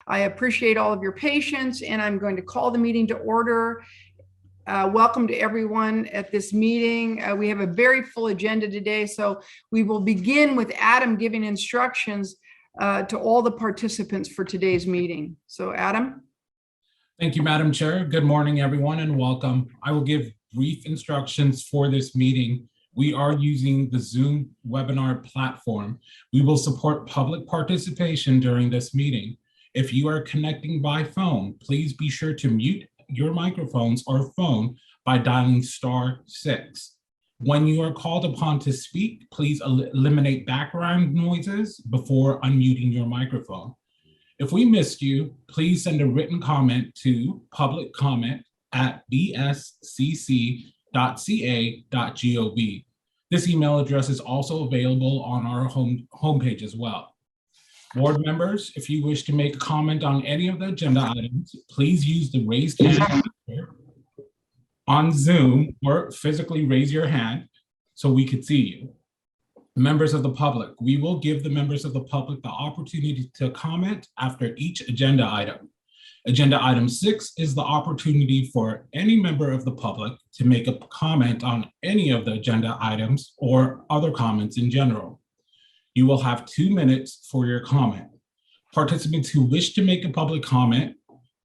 I appreciate all of your patience, and I'm going to call the meeting to order. Welcome to everyone at this meeting. We have a very full agenda today, so we will begin with Adam giving instructions to all the participants for today's meeting. So Adam. Thank you, Madam Chair. Good morning, everyone, and welcome. I will give brief instructions for this meeting. We are using the Zoom webinar platform. We will support public participation during this meeting. If you are connecting by phone, please be sure to mute your microphones or phone by dialing *6. When you are called upon to speak, please eliminate background noises before unmuting your microphone. If we missed you, please send a written comment to publiccomment@bscc.ca.gov. This email address is also available on our homepage as well. Board members, if you wish to make a comment on any of the agenda items, please use the raised hand feature on Zoom or physically raise your hand so we could see you. Members of the public, we will give the members of the public the opportunity to comment after each agenda item. Agenda item 6 is the opportunity for any member of the public to make a comment on any of the agenda items or other comments in general. You will have 2 minutes for your comment. Participants who wish to make a public comment,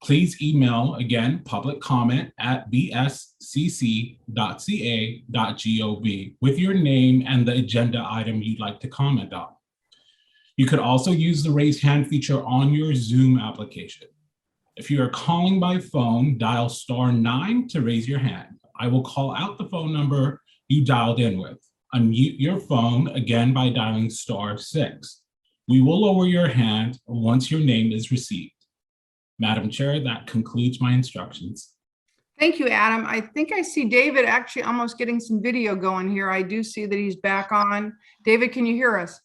please email, again, publiccomment@bscc.ca.gov with your name and the agenda item you'd like to comment on. You could also use the raise hand feature on your Zoom application. If you are calling by phone, dial *9 to raise your hand. I will call out the phone number you dialed in with. Unmute your phone again by dialing *6. We will lower your hand once your name is received. Madam Chair, that concludes my instructions. Thank you, Adam. I think I see David actually almost getting some video going here. I do see that he's back on. David, can you hear us?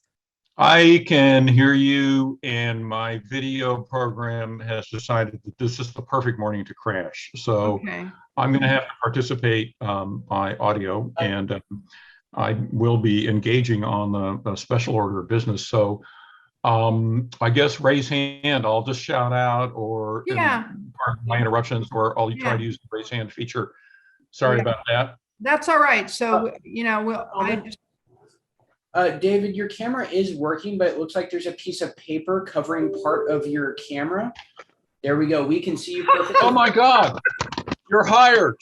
I can hear you, and my video program has decided that this is the perfect morning to crash. So okay. I'm going to have to participate by audio, and I will be engaging on the special order of business. So I guess raise hand, I'll just shout out, or pardon my interruptions, or I'll try to use the raise hand feature. Sorry about that. That's all right. So, David, your camera is working, but it looks like there's a piece of paper covering part of your camera. There we go. We can see you perfectly. Oh my God, you're hired.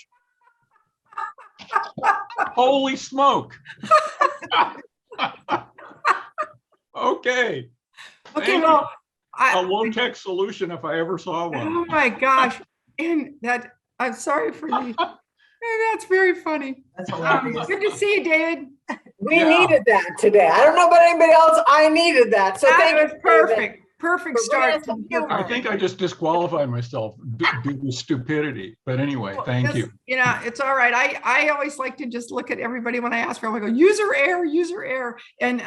Holy smoke. Okay. Okay, well, a low-tech solution if I ever saw one. Oh my gosh. And that, I'm sorry for you. That's very funny. That's hilarious. Good to see you, David. We needed that today. I don't know about anybody else. I needed that. So that was perfect. Perfect start. I think I just disqualified myself due to stupidity. But anyway, thank you. You know, it's all right. I always like to just look at everybody when I ask for them. I go, user error. And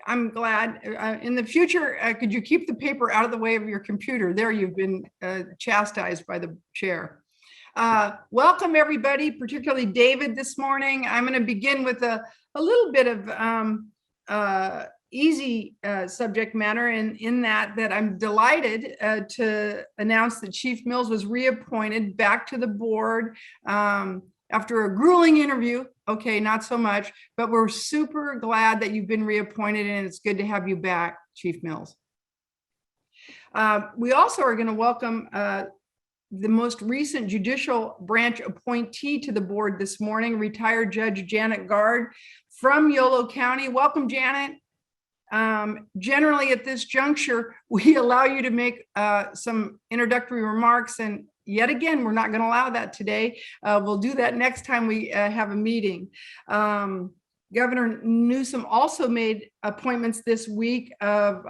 I'm glad. In the future, could you keep the paper out of the way of your computer? There, you've been chastised by the chair. Welcome, everybody, particularly David this morning. I'm going to begin with a little bit of easy subject matter in that I'm delighted to announce that Chief Mills was reappointed back to the board after a grueling interview. Okay, not so much, but we're super glad that you've been reappointed, and it's good to have you back, Chief Mills. We also are going to welcome the most recent judicial branch appointee to the board this morning, retired Judge Janet Gard from Yolo County. Welcome, Janet. Generally at this juncture, we allow you to make some introductory remarks, and yet again, we're not going to allow that today. We'll do that next time we have a meeting. Governor Newsom also made appointments this week of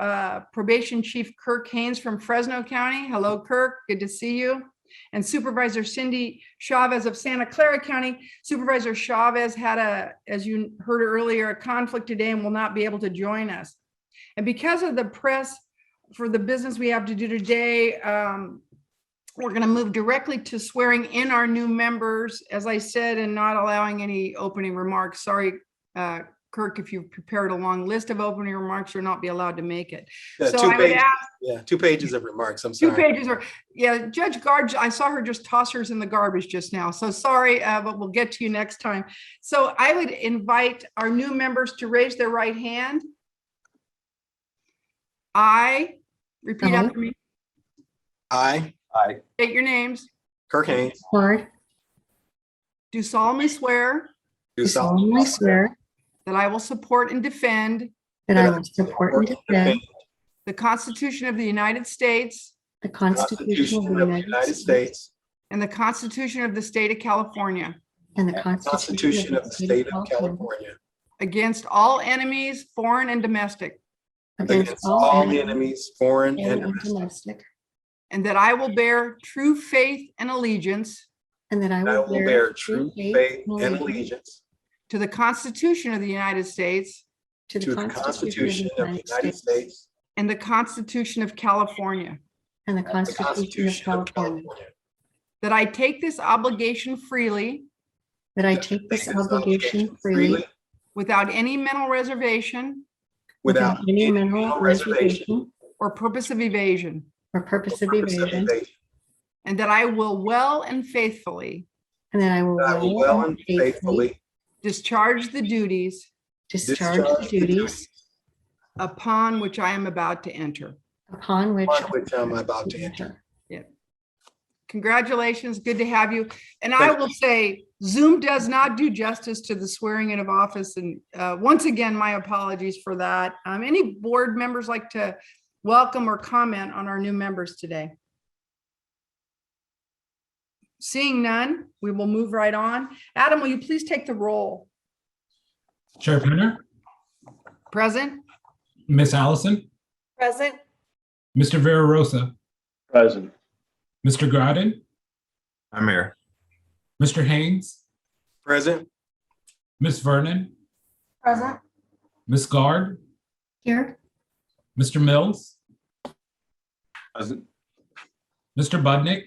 Probation Chief Kirk Haynes from Fresno County. Hello, Kirk. Good to see you. And Supervisor Cindy Chavez of Santa Clara County. Supervisor Chavez had as you heard earlier, a conflict today and will not be able to join us. And because of the press for the business we have to do today, we're going to move directly to swearing in our new members, as I said, and not allowing any opening remarks. Sorry, Kirk, if you've prepared a long list of opening remarks, you'll not be allowed to make it. Yeah, So two I would pages. ask, Yeah, 2 pages of remarks. I'm 2 sorry. pages are, yeah, Judge Guard, I saw her just toss hers in the garbage just now. So sorry, but we'll get to you next time. So I would invite our new members to raise their right hand. I, repeat after me, I, state your names, Kirk Haynes, Lord, do solemnly swear do do solemnly swear that I will support and defend that I will support and defend the Constitution of the United States the the Constitution of the United States and the Constitution of the State of California and the Constitution of the State of California against all enemies, foreign and domestic, against all all the enemies, enemies, foreign foreign and and domestic. domestic, and that I will bear true faith and allegiance and that I I will will bear true faith and allegiance to the Constitution of the United States to to the Constitution of the United States and the Constitution of California, and the and the Constitution of California, that I take this obligation freely that I take this obligation freely without any mental reservation without any mental reservation or purpose of evasion, or purpose of purpose of evasion, evasion. and that I will well and faithfully and that I will That I will well and faithfully discharge the duties discharge the duties upon which I am about to enter. upon which upon which I'm about to enter. Congratulations, good to have you. And I will say, Zoom does not do justice to the swearing in of office. And once again, my apologies for that. Any board members like to welcome or comment on our new members today? Seeing none, we will move right on. Adam, will you please take the roll? Chair Penner, Present? Miss Allison, Present. Mr. Vera Rosa, Present. Mr. Groden, I'm here. Mr. Haynes, Present, Miss Vernon, present Miss Guard, here, Mr. Mills, Present. Mr. Budnick.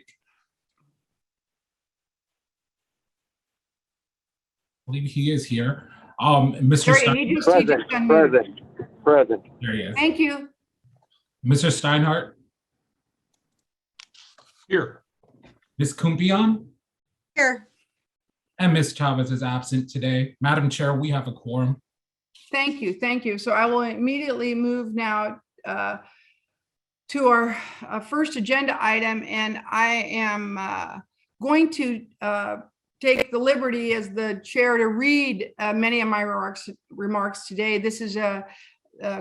I believe he is here. Mr. Sorry, Stein, he just unmuted. Present. there he is. Thank you. Mr. Steinhardt, Here. Ms. Kumpion, Here. and Ms. Chavez is absent today. Madam Chair, we have a quorum. Thank you, thank you. So I will immediately move now to our first agenda item, and I am going to take the liberty as the chair to read many of my remarks today. This is a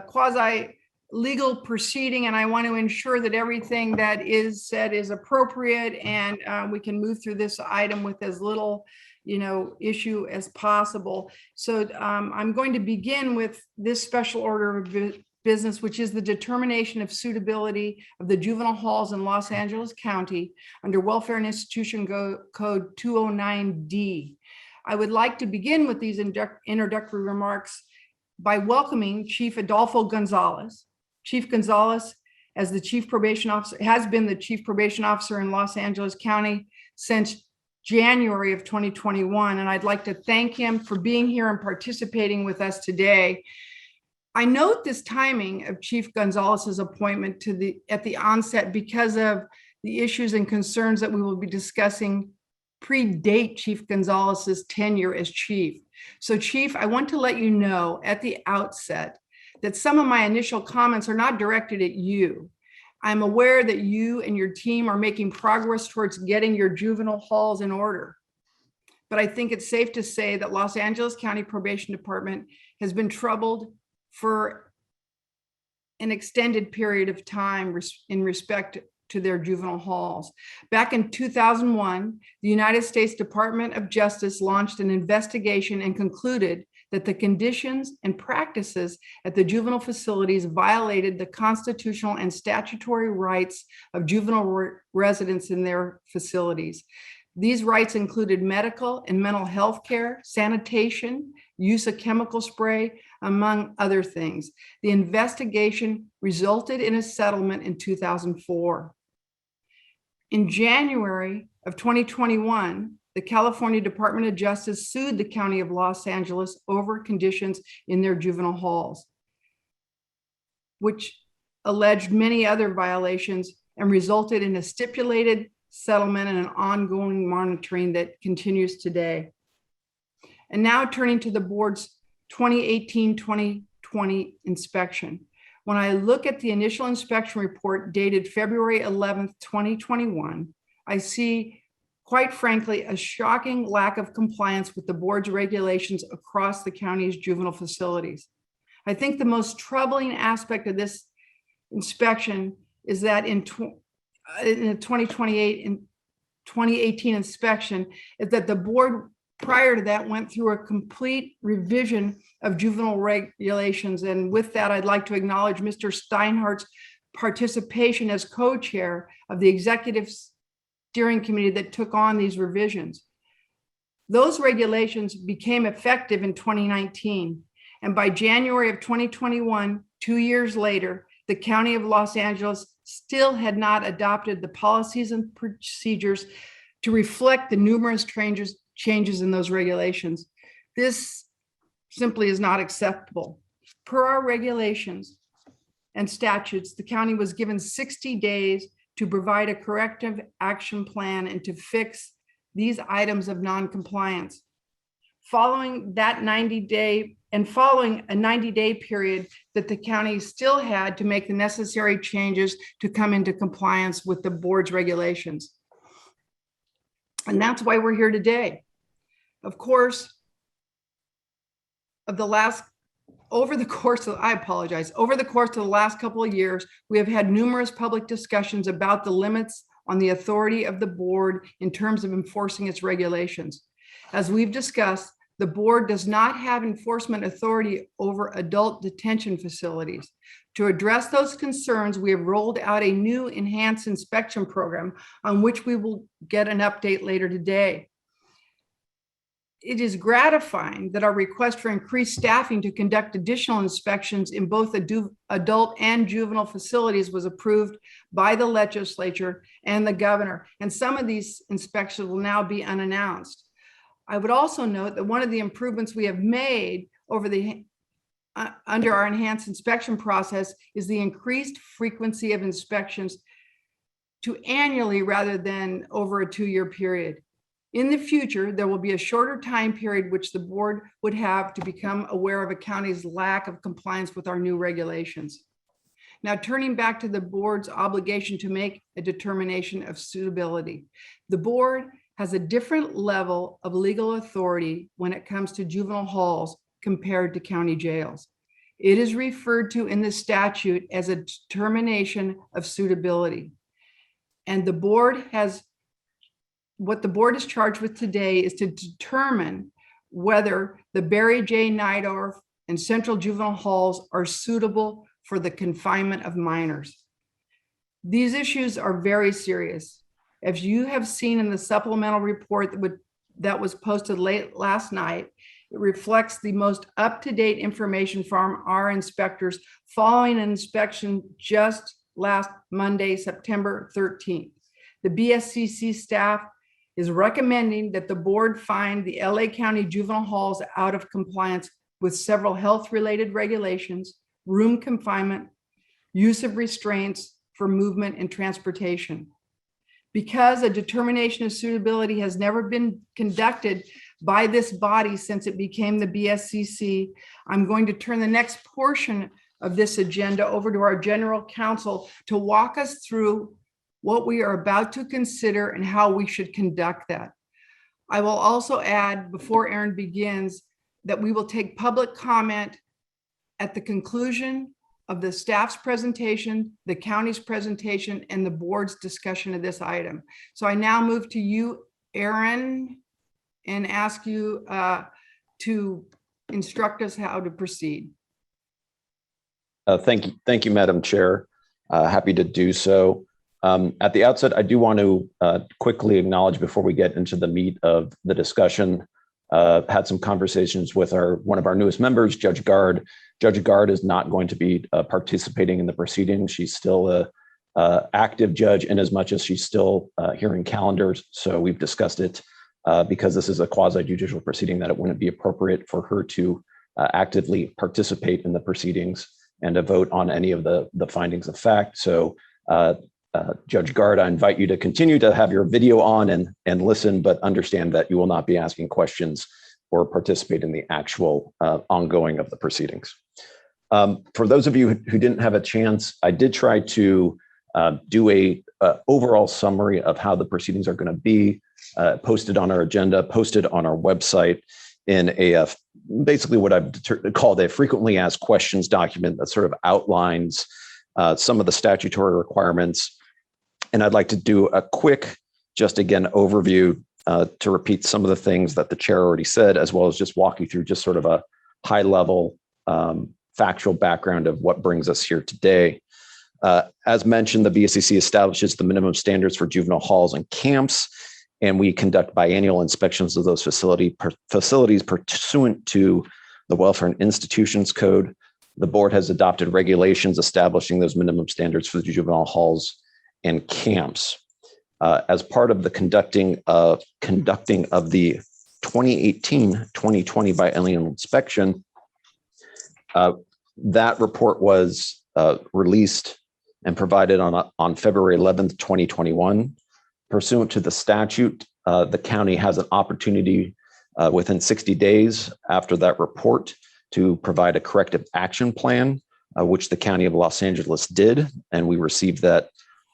quasi legal proceeding, and I want to ensure that everything that is said is appropriate, and we can move through this item with as little issue as possible. So I'm going to begin with this special order of business, which is the determination of suitability of the juvenile halls in Los Angeles County under Welfare and Institution Code 209D. I would like to begin with these introductory remarks by welcoming Chief Adolfo Gonzalez. Chief Gonzalez, as the Chief Probation Officer, has been the Chief Probation Officer in Los Angeles County since January of 2021, and I'd like to thank him for being here and participating with us today. I note this timing of Chief Gonzalez's appointment at the onset because of the issues and concerns that we will be discussing predate Chief Gonzalez's tenure as chief. So Chief, I want to let you know at the outset that some of my initial comments are not directed at you. I'm aware that you and your team are making progress towards getting your juvenile halls in order. But I think it's safe to say that Los Angeles County Probation Department has been troubled for an extended period of time in respect to their juvenile halls. Back in 2001, the United States Department of Justice launched an investigation and concluded that the conditions and practices at the juvenile facilities violated the constitutional and statutory rights of juvenile residents in their facilities. These rights included medical and mental health care, sanitation, use of chemical spray, among other things. The investigation resulted in a settlement in 2004. In January of 2021, the California Department of Justice sued the County of Los Angeles over conditions in their juvenile halls, which alleged many other violations and resulted in a stipulated settlement and an ongoing monitoring that continues today. And now turning to the board's 2018-2020 inspection. When I look at the initial inspection report dated February 11th, 2021, I see, quite frankly, a shocking lack of compliance with the board's regulations across the county's juvenile facilities. I think the most troubling aspect of this inspection is that in the 2018 inspection is that the board prior to that went through a complete revision of juvenile regulations. And with that, I'd like to acknowledge Mr. Steinhardt's participation as co-chair of the executive steering committee that took on these revisions. Those regulations became effective in 2019. And by January of 2021, 2 years later, the County of Los Angeles still had not adopted the policies and procedures to reflect the numerous changes in those regulations. This simply is not acceptable. Per our regulations and statutes, the county was given 60 days to provide a corrective action plan and to fix these items of non-compliance. Following a 90-day period that the county still had to make the necessary changes to come into compliance with the board's regulations. And that's why we're here today. Of course, over the course of the last couple of years, we have had numerous public discussions about the limits on the authority of the board in terms of enforcing its regulations. As we've discussed, the board does not have enforcement authority over adult detention facilities. To address those concerns, we have rolled out a new enhanced inspection program on which we will get an update later today. It is gratifying that our request for increased staffing to conduct additional inspections in both adult and juvenile facilities was approved by the legislature and the governor, and some of these inspections will now be unannounced. I would also note that one of the improvements we have made under our enhanced inspection process is the increased frequency of inspections to annually rather than over a 2-year period. In the future, there will be a shorter time period which the board would have to become aware of a county's lack of compliance with our new regulations. Now, turning back to the board's obligation to make a determination of suitability. The board has a different level of legal authority when it comes to juvenile halls compared to county jails. It is referred to in the statute as a determination of suitability. And what the board is charged with today is to determine whether the Barry J. Nydorf and Central Juvenile Halls are suitable for the confinement of minors. These issues are very serious. As you have seen in the supplemental report that was posted late last night, it reflects the most up-to-date information from our inspectors following an inspection just last Monday, September 13th. The BSCC staff is recommending that the board find the LA County juvenile halls out of compliance with several health-related regulations, room confinement, use of restraints for movement and transportation. Because a determination of suitability has never been conducted by this body since it became the BSCC, I'm going to turn the next portion of this agenda over to our general counsel to walk us through what we are about to consider and how we should conduct that. I will also add, before Aaron begins, that we will take public comment at the conclusion of the staff's presentation, the county's presentation, and the board's discussion of this item. So I now move to you, Aaron, and ask you to instruct us how to proceed. Thank you, Madam Chair. Happy to do so. At the outset, I do want to quickly acknowledge before we get into the meat of the discussion, had some conversations with one of our newest members, Judge Gard. Judge Gard is not going to be participating in the proceedings. She's still an active judge in as much as she's still hearing calendars. So we've discussed it because this is a quasi-judicial proceeding, that it wouldn't be appropriate for her to actively participate in the proceedings and to vote on any of the findings of fact. So Judge Gard, I invite you to continue to have your video on and listen, but understand that you will not be asking questions or participate in the actual ongoing of the proceedings. For those of you who didn't have a chance, I did try to do a overall summary of how the proceedings are going to be posted on our agenda, posted on our website in a basically what I've called a frequently asked questions document that sort of outlines some of the statutory requirements. And I'd like to do a quick, just again, overview to repeat some of the things that the chair already said, as well as just walk you through just sort of a high level factual background of what brings us here today. As mentioned, the VSCC establishes the minimum standards for juvenile halls and camps, and we conduct biannual inspections of those facilities pursuant to the Welfare and Institutions Code. The board has adopted regulations establishing those minimum standards for the juvenile halls and camps. As part of the conducting of the 2018-2020 biennial inspection, that report was released and provided on February 11th, 2021. Pursuant to the statute, the county has an opportunity within 60 days after that report to provide a corrective action plan, which the County of Los Angeles did, and we received that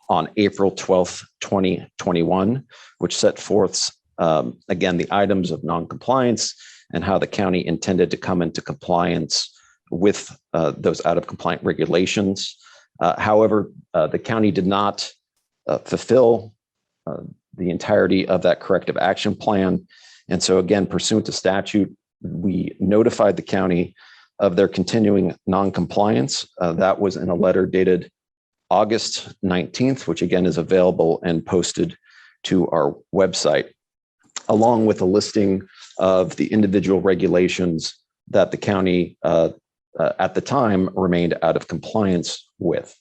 on April 12th, 2021, which set forth, again, the items of noncompliance and how the county intended to come into compliance with those out-of-compliant regulations. However, the county did not fulfill the entirety of that corrective action plan. And so again, pursuant to statute, we notified the county of their continuing noncompliance. That was in a letter dated August 19th, which again is available and posted to our website, along with a listing of the individual regulations that the county at the time remained out of compliance with.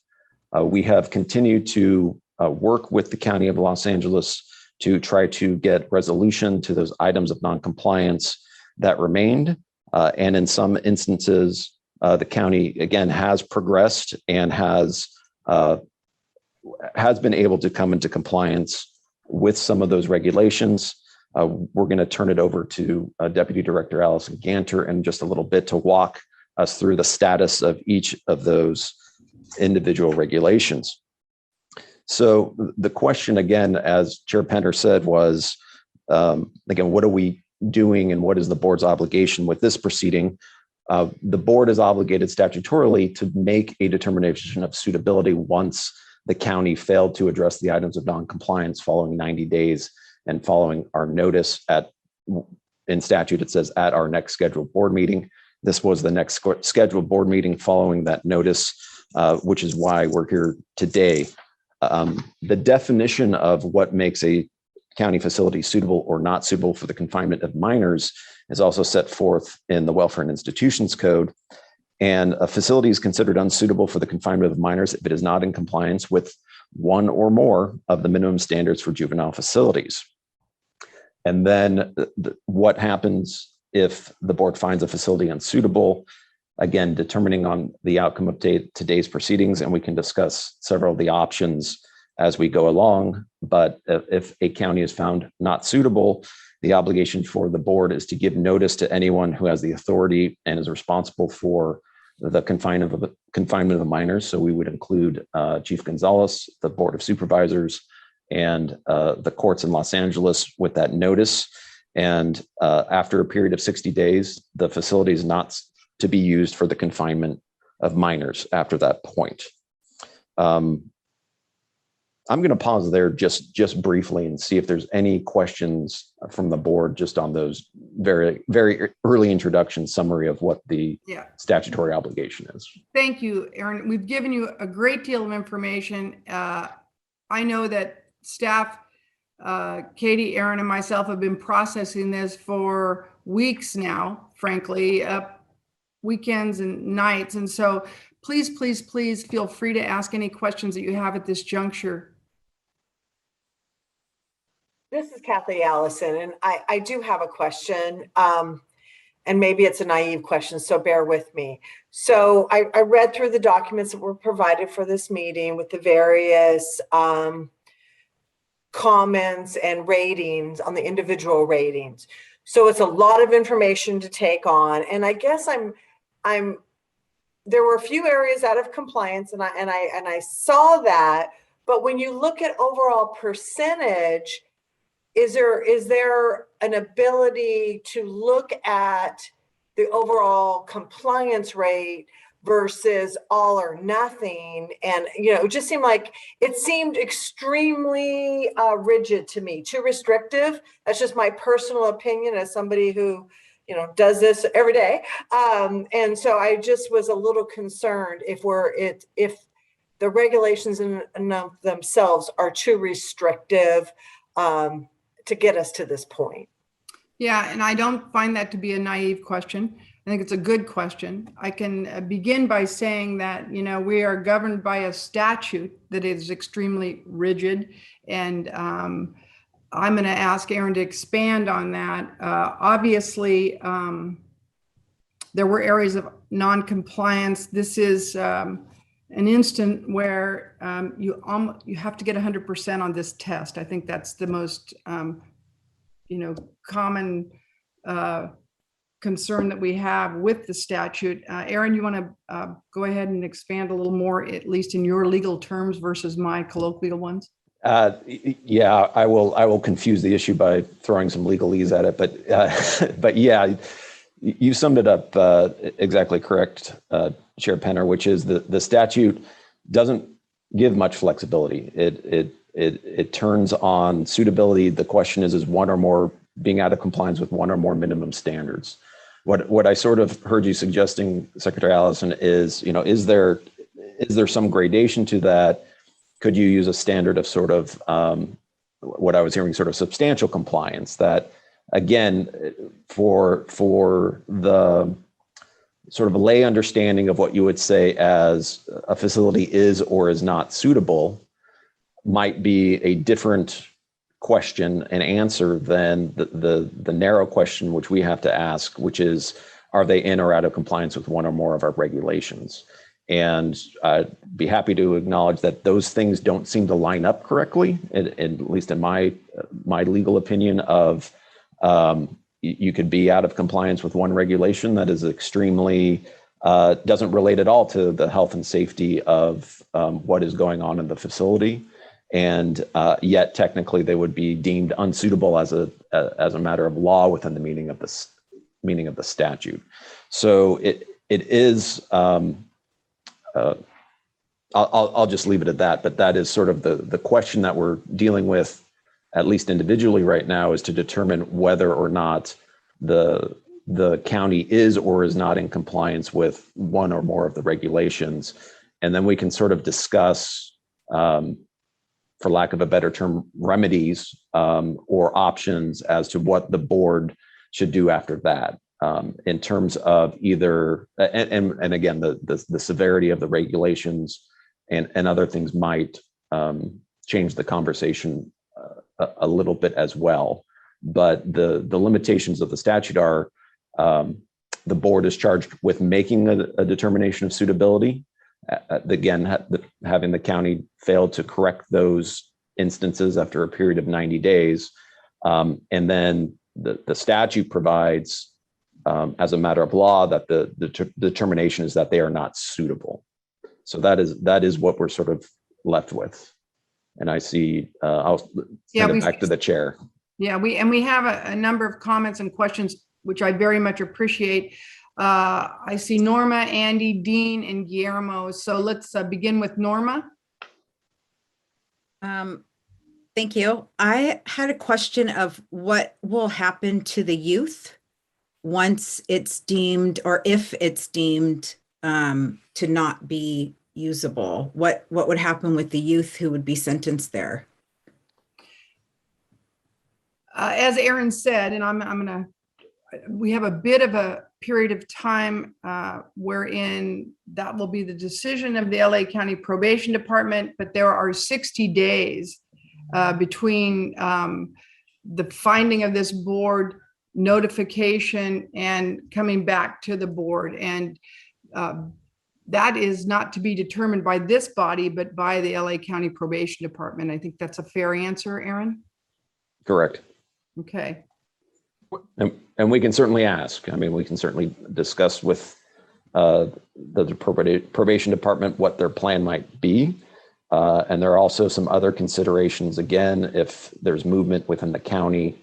We have continued to work with the County of Los Angeles to try to get resolution to those items of noncompliance that remained. And in some instances, the county, again, has progressed and has been able to come into compliance with some of those regulations. We're going to turn it over to Deputy Director Allison Ganter in just a little bit to walk us through the status of each of those individual regulations. So the question, again, as Chair Pender said, was, again, what are we doing and what is the board's obligation with this proceeding? The board is obligated statutorily to make a determination of suitability once the county failed to address the items of noncompliance following 90 days and following our notice in statute, it says at our next scheduled board meeting. This was the next scheduled board meeting following that notice, which is why we're here today. The definition of what makes a county facility suitable or not suitable for the confinement of minors is also set forth in the Welfare and Institutions Code. And a facility is considered unsuitable for the confinement of minors if it is not in compliance with one or more of the minimum standards for juvenile facilities. And then what happens if the board finds a facility unsuitable? Again, determining on the outcome of today's proceedings, and we can discuss several of the options as we go along. But if a county is found not suitable, the obligation for the board is to give notice to anyone who has the authority and is responsible for the confinement of the minors. So we would include Chief Gonzalez, the Board of Supervisors, and the courts in Los Angeles with that notice. And after a period of 60 days, the facility is not to be used for the confinement of minors after that point. I'm going to pause there just briefly and see if there's any questions from the board just on those very, very early introduction summary of what the statutory obligation is. Thank you, Aaron. We've given you a great deal of information. I know that staff, Katie, Aaron, and myself have been processing this for weeks now, frankly, weekends and nights. And so please, please, please feel free to ask any questions that you have at this juncture. this is Kathy Allison, and I do have a question. And maybe it's a naive question, so bear with me. So I read through the documents that were provided for this meeting with the various comments and ratings on the individual ratings. So it's a lot of information to take on. And I guess there were a few areas out of compliance, and I saw that, but when you look at overall percentage, is there an ability to look at the overall compliance rate versus all or nothing? And, it just seemed extremely rigid to me, too restrictive. That's just my personal opinion as somebody who, does this every day. And so I just was a little concerned if the regulations in and of themselves are too restrictive to get us to this point. Yeah, and I don't find that to be a naive question. I think it's a good question. I can begin by saying that, we are governed by a statute that is extremely rigid. And I'm going to ask Aaron to expand on that. Obviously, there were areas of non-compliance. This is an instant where you have to get 100% on this test. I think that's the most common concern that we have with the statute. Aaron, you want to go ahead and expand a little more, at least in your legal terms versus my colloquial ones? Yeah, I will confuse the issue by throwing some legalese at it, but yeah, you summed it up exactly correct, Chair Penner, which is the statute doesn't give much flexibility. It turns on suitability. The question is one or more being out of compliance with one or more minimum standards. What I sort of heard you suggesting, Secretary Allison, is, is there some gradation to that? Could you use a standard of sort of what I was hearing, sort of substantial compliance that, again, for the sort of lay understanding of what you would say as a facility is or is not suitable might be a different question and answer than the narrow question which we have to ask, which is, are they in or out of compliance with one or more of our regulations? And I'd be happy to acknowledge that those things don't seem to line up correctly, at least in my legal opinion of you could be out of compliance with one regulation that is extremely, doesn't relate at all to the health and safety of what is going on in the facility. And yet technically they would be deemed unsuitable as a matter of law within the meaning of the statute. So it is, I'll just leave it at that, but that is sort of the question that we're dealing with, at least individually right now, is to determine whether or not the county is or is not in compliance with one or more of the regulations. And then we can sort of discuss, for lack of a better term, remedies or options as to what the board should do after that. In terms of either, and again, the severity of the regulations and other things might change the conversation a little bit as well. But the limitations of the statute are the board is charged with making a determination of suitability. Again, having the county fail to correct those instances after a period of 90 days. And then the statute provides, as a matter of law, that the determination is that they are not suitable. So that is what we're sort of left with. And I see, I'll send it back to the chair. Yeah, we have a number of comments and questions, which I very much appreciate. I see Norma, Andy, Dean, and Guillermo. So let's begin with Norma. Thank you. I had a question of what will happen to the youth once it's deemed, or if it's deemed to not be usable. What would happen with the youth who would be sentenced there? As Aaron said, and we have a bit of a period of time wherein that will be the decision of the LA County Probation Department, but there are 60 days between the finding of this board, notification, and coming back to the board. And that is not to be determined by this body, but by the LA County Probation Department. I think that's a fair answer, Aaron? Correct. Okay. And we can certainly ask. I mean, we can certainly discuss with the probation department what their plan might be. And there are also some other considerations, again, if there's movement within the county,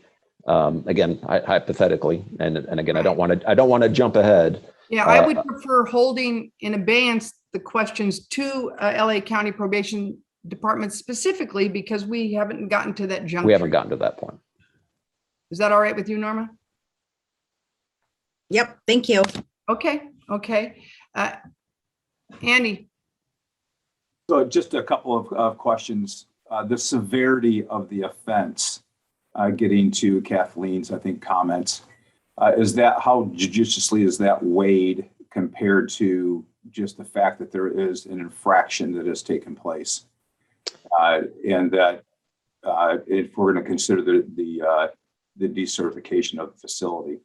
again, hypothetically, and again, I don't want to jump ahead. Yeah, I would prefer holding in abeyance the questions to LA County Probation Department specifically, because we haven't gotten to that juncture. We haven't gotten to that point. Is that all right with you, Norma? Yep, thank you. Okay, okay. Andy? So just a couple of questions. The severity of the offense, getting to Kathleen's, I think, comments. Is that, how judiciously is that weighed compared to just the fact that there is an infraction that has taken place? And that if we're going to consider the decertification of the facility.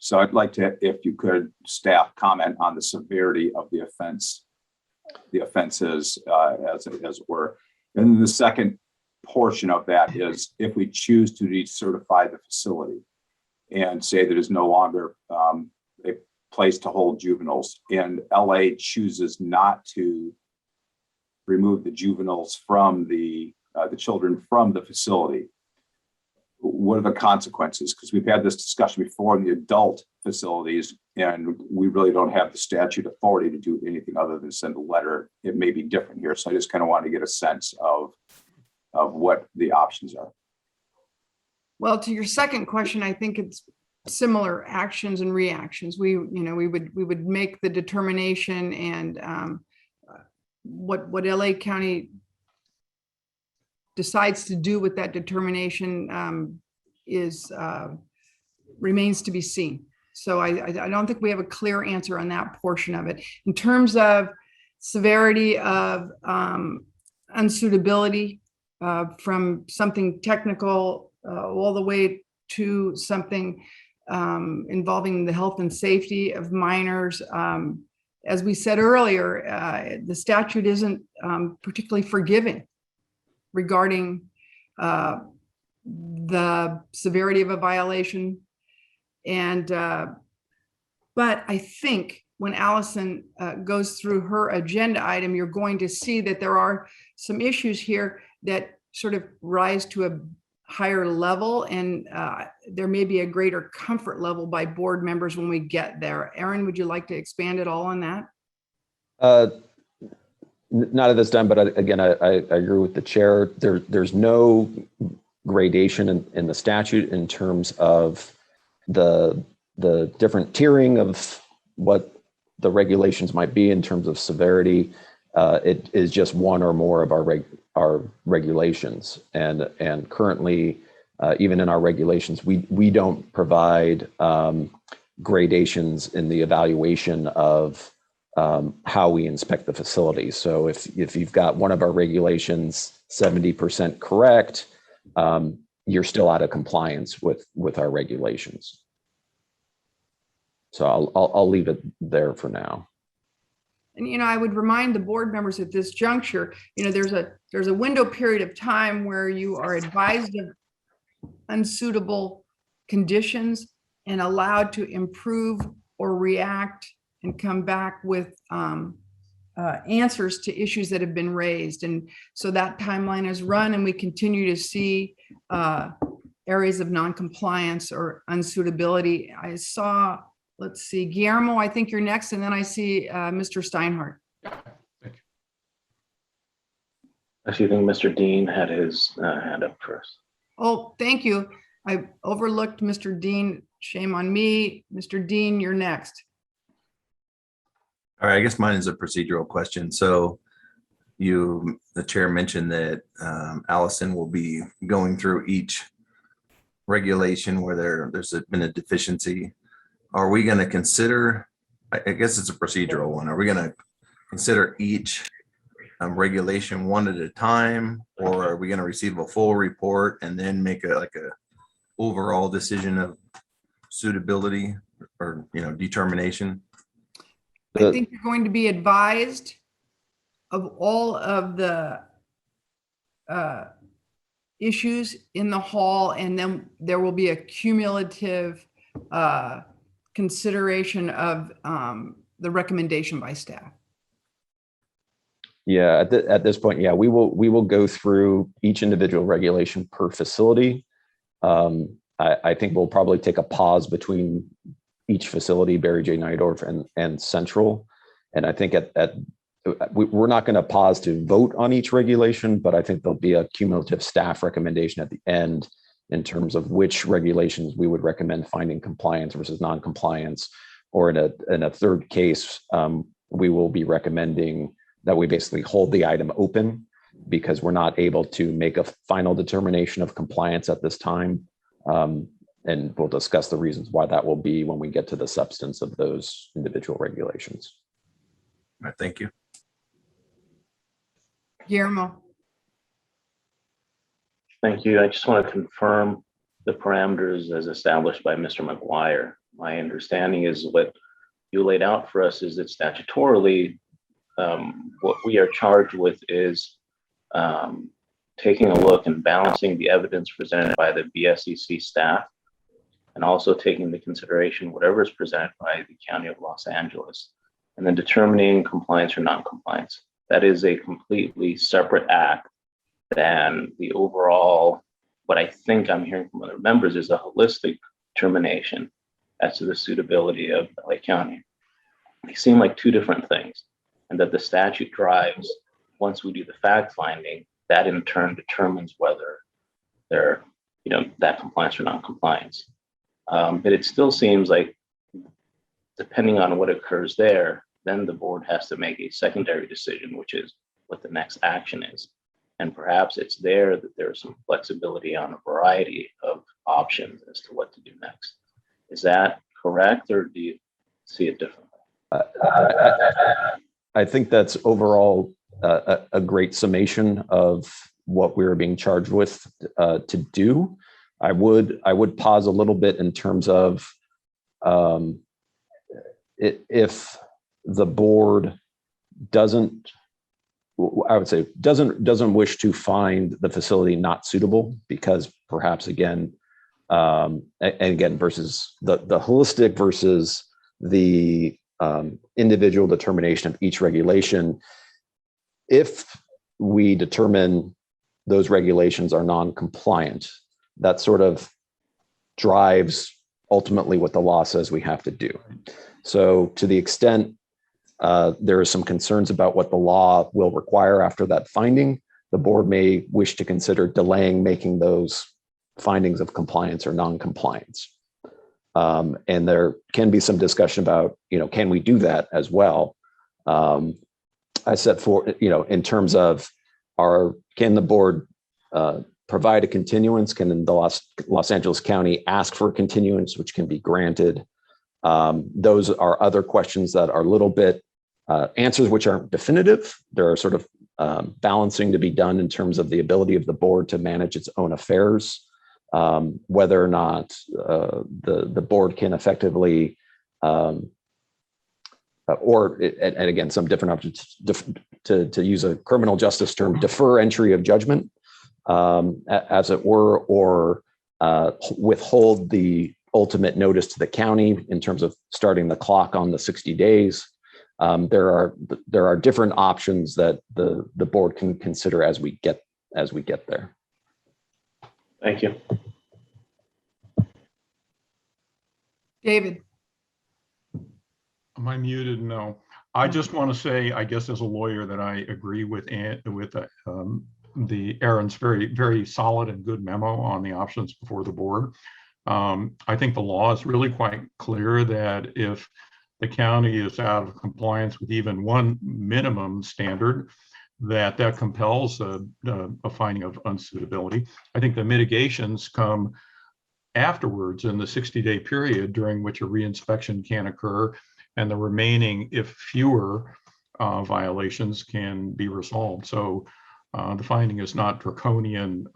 So I'd like to, if you could, staff comment on the severity of the offense, the offenses as it were. And then the second portion of that is if we choose to decertify the facility and say that it's no longer a place to hold juveniles, and LA chooses not to remove the juveniles from the children from the facility, what are the consequences? Because we've had this discussion before in the adult facilities, and we really don't have the statute authority to do anything other than send a letter. It may be different here. So I just kind of want to get a sense of what the options are. Well, to your second question, I think it's similar actions and reactions. We would make the determination, and what LA County decides to do with that determination remains to be seen. So I don't think we have a clear answer on that portion of it. In terms of severity of unsuitability, from something technical all the way to something involving the health and safety of minors. As we said earlier, the statute isn't particularly forgiving regarding the severity of a violation. And but I think when Allison goes through her agenda item, you're going to see that there are some issues here that sort of rise to a higher level, and there may be a greater comfort level by board members when we get there. Aaron, would you like to expand at all on that? Not at this time, but again, I agree with the chair. There's no gradation in the statute in terms of the different tiering of what the regulations might be in terms of severity. It is just one or more of our regulations, and currently, even in our regulations, we don't provide gradations in the evaluation of how we inspect the facility. So if you've got one of our regulations 70% correct, you're still out of compliance with our regulations. So I'll leave it there for now. And I would remind the board members at this juncture, there's a window period of time where you are advised of unsuitable conditions and allowed to improve or react and come back with answers to issues that have been raised. And so that timeline is run, and we continue to see areas of noncompliance or unsuitability. I saw, let's see, Guillermo, I think you're next, and then I see Mr. Steinhardt. I actually think Mr. Dean had his hand up first. Oh, thank you. I overlooked Mr. Dean. Shame on me. Mr. Dean, you're next. All right, I guess mine is a procedural question. So the chair mentioned that Allison will be going through each regulation where there's been a deficiency. Are we going to consider, I guess it's a procedural one, are we going to consider each regulation one at a time, or are we going to receive a full report and then make a overall decision of suitability or, determination? I think you're going to be advised of all of the issues in the hall, and then there will be a cumulative consideration of the recommendation by staff. Yeah, at this point, yeah, we will go through each individual regulation per facility. I think we'll probably take a pause between each facility, Barry J. Nydorf and Central. And I think we're not going to pause to vote on each regulation, but I think there'll be a cumulative staff recommendation at the end in terms of which regulations we would recommend finding compliance versus non-compliance. Or in a third case, we will be recommending that we basically hold the item open because we're not able to make a final determination of compliance at this time. And we'll discuss the reasons why that will be when we get to the substance of those individual regulations. All right, thank you. Guillermo. Thank you. I just want to confirm the parameters as established by Mr. McGuire. My understanding is what you laid out for us is that statutorily, what we are charged with is taking a look and balancing the evidence presented by the BSEC staff and also taking into consideration whatever is presented by the County of Los Angeles and then determining compliance or non-compliance. That is a completely separate act than the overall, what I think I'm hearing from other members is a holistic determination as to the suitability of LA County. They seem like two different things, and that the statute drives, once we do the fact finding, that in turn determines whether they're, that compliance or non-compliance. But it still seems like, depending on what occurs there, then the board has to make a secondary decision, which is what the next action is. And perhaps it's there that there's some flexibility on a variety of options as to what to do next. Is that correct, or do you see it differently? I think that's overall a great summation of what we were being charged with to do. I would pause a little bit in terms of if the board doesn't wish to find the facility not suitable because perhaps again versus the holistic versus the individual determination of each regulation. If we determine those regulations are non-compliant, that sort of drives ultimately what the law says we have to do. So to the extent there are some concerns about what the law will require after that finding, the board may wish to consider delaying making those findings of compliance or non-compliance. And there can be some discussion about, can we do that as well? I set for, in terms of can the board provide a continuance? Can the Los Angeles County ask for a continuance, which can be granted? Those are other questions that are a little bit answers which aren't definitive. There are sort of balancing to be done in terms of the ability of the board to manage its own affairs, whether or not the board can effectively, and again, some different options to use a criminal justice term, defer entry of judgment, as it were, or withhold the ultimate notice to the county in terms of starting the clock on the 60 days. There are different options that the board can consider as we get there. Thank you. David. Am I muted? No. I just want to say, I guess as a lawyer, that I agree with the Aaron's very, very solid and good memo on the options before the board. I think the law is really quite clear that if the county is out of compliance with even one minimum standard, that compels a finding of unsuitability. I think the mitigations come afterwards in the 60-day period during which a reinspection can occur, and the remaining, if fewer, violations can be resolved. So the finding is not draconian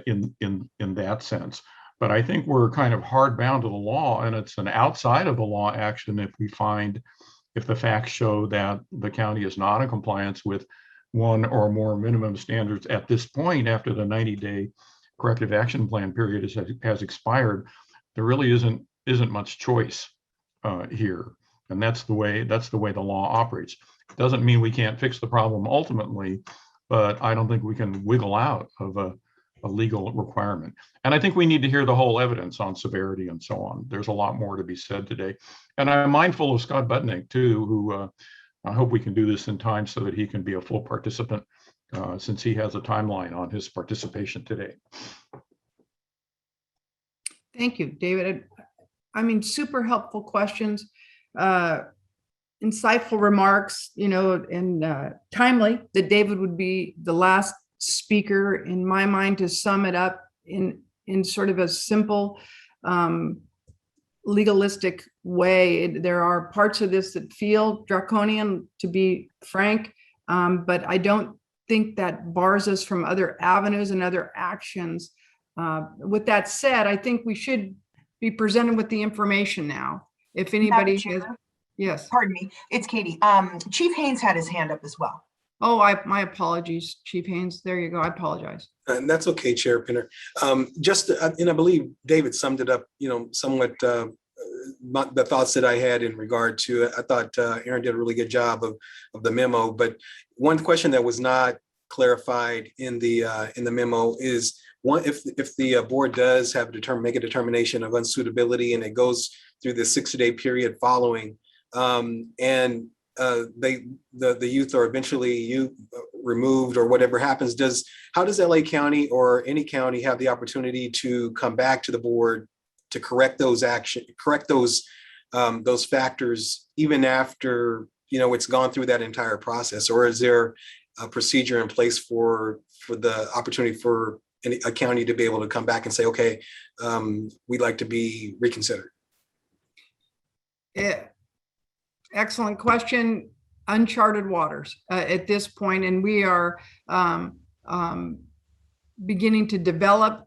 in that sense. But I think we're kind of hard bound to the law, and it's an outside of the law action if the facts show that the county is not in compliance with one or more minimum standards at this point after the 90-day corrective action plan period has expired. There really isn't much choice here, and that's the way the law operates. It doesn't mean we can't fix the problem ultimately, but I don't think we can wiggle out of a legal requirement. And I think we need to hear the whole evidence on severity and so on. There's a lot more to be said today. And I'm mindful of Scott Butnick too, who I hope we can do this in time so that he can be a full participant since he has a timeline on his participation today. Thank you, David. I mean, super helpful questions, insightful remarks, and timely that David would be the last speaker in my mind to sum it up in sort of a simple legalistic way. There are parts of this that feel draconian, to be frank, but I don't think that bars us from other avenues and other actions. With that said, I think we should be presented with the information now. If anybody has, yes. Pardon me, it's Katie. Chief Haynes had his hand up as well. Oh, my apologies, Chief Haynes. There you go. I apologize. And that's okay, Chair Pinner. And I believe David summed it up, somewhat the thoughts that I had in regard to it. I thought Aaron did a really good job of the memo. But one question that was not clarified in the memo is if the board does have make a determination of unsuitability and it goes through the 60-day period following, and the youth are eventually removed or whatever happens, how does LA County or any county have the opportunity to come back to the board to correct those factors even after it's gone through that entire process? Or is there a procedure in place for the opportunity for a county to be able to come back and say, okay, we'd like to be reconsidered? Yeah. Excellent question. Uncharted waters at this point, and we are beginning to develop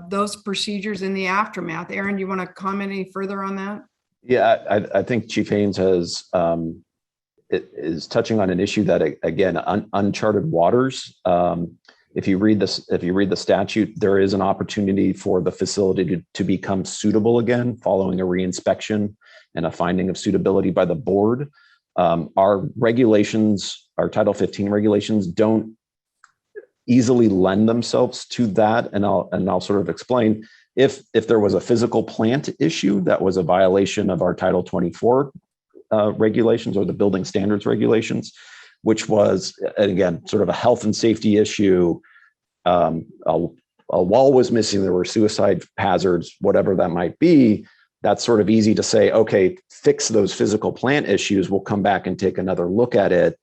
those procedures in the aftermath. Aaron, do you want to comment any further on that? Yeah, I think Chief Haynes is touching on an issue that, again, uncharted waters. If you read the statute, there is an opportunity for the facility to become suitable again following a reinspection and a finding of suitability by the board. Our regulations, our Title 15 regulations, don't easily lend themselves to that, and I'll sort of explain. If there was a physical plant issue that was a violation of our Title 24 regulations or the building standards regulations, which was, again, sort of a health and safety issue, a wall was missing, there were suicide hazards, whatever that might be, that's sort of easy to say, okay, fix those physical plant issues. We'll come back and take another look at it.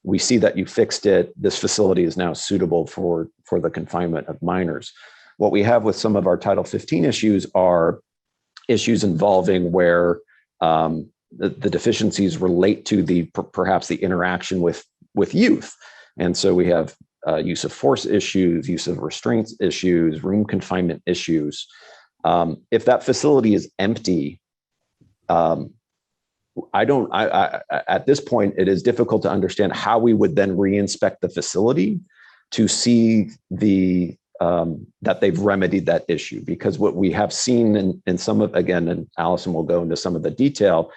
We see that you fixed it. This facility is now suitable for the confinement of minors. What we have with some of our Title 15 issues are issues involving where the deficiencies relate to perhaps the interaction with youth. And so we have use of force issues, use of restraints issues, room confinement issues. If that facility is empty, at this point, it is difficult to understand how we would then reinspect the facility to see that they've remedied that issue. Because what we have seen in some of, again, and Allison will go into some of the detail,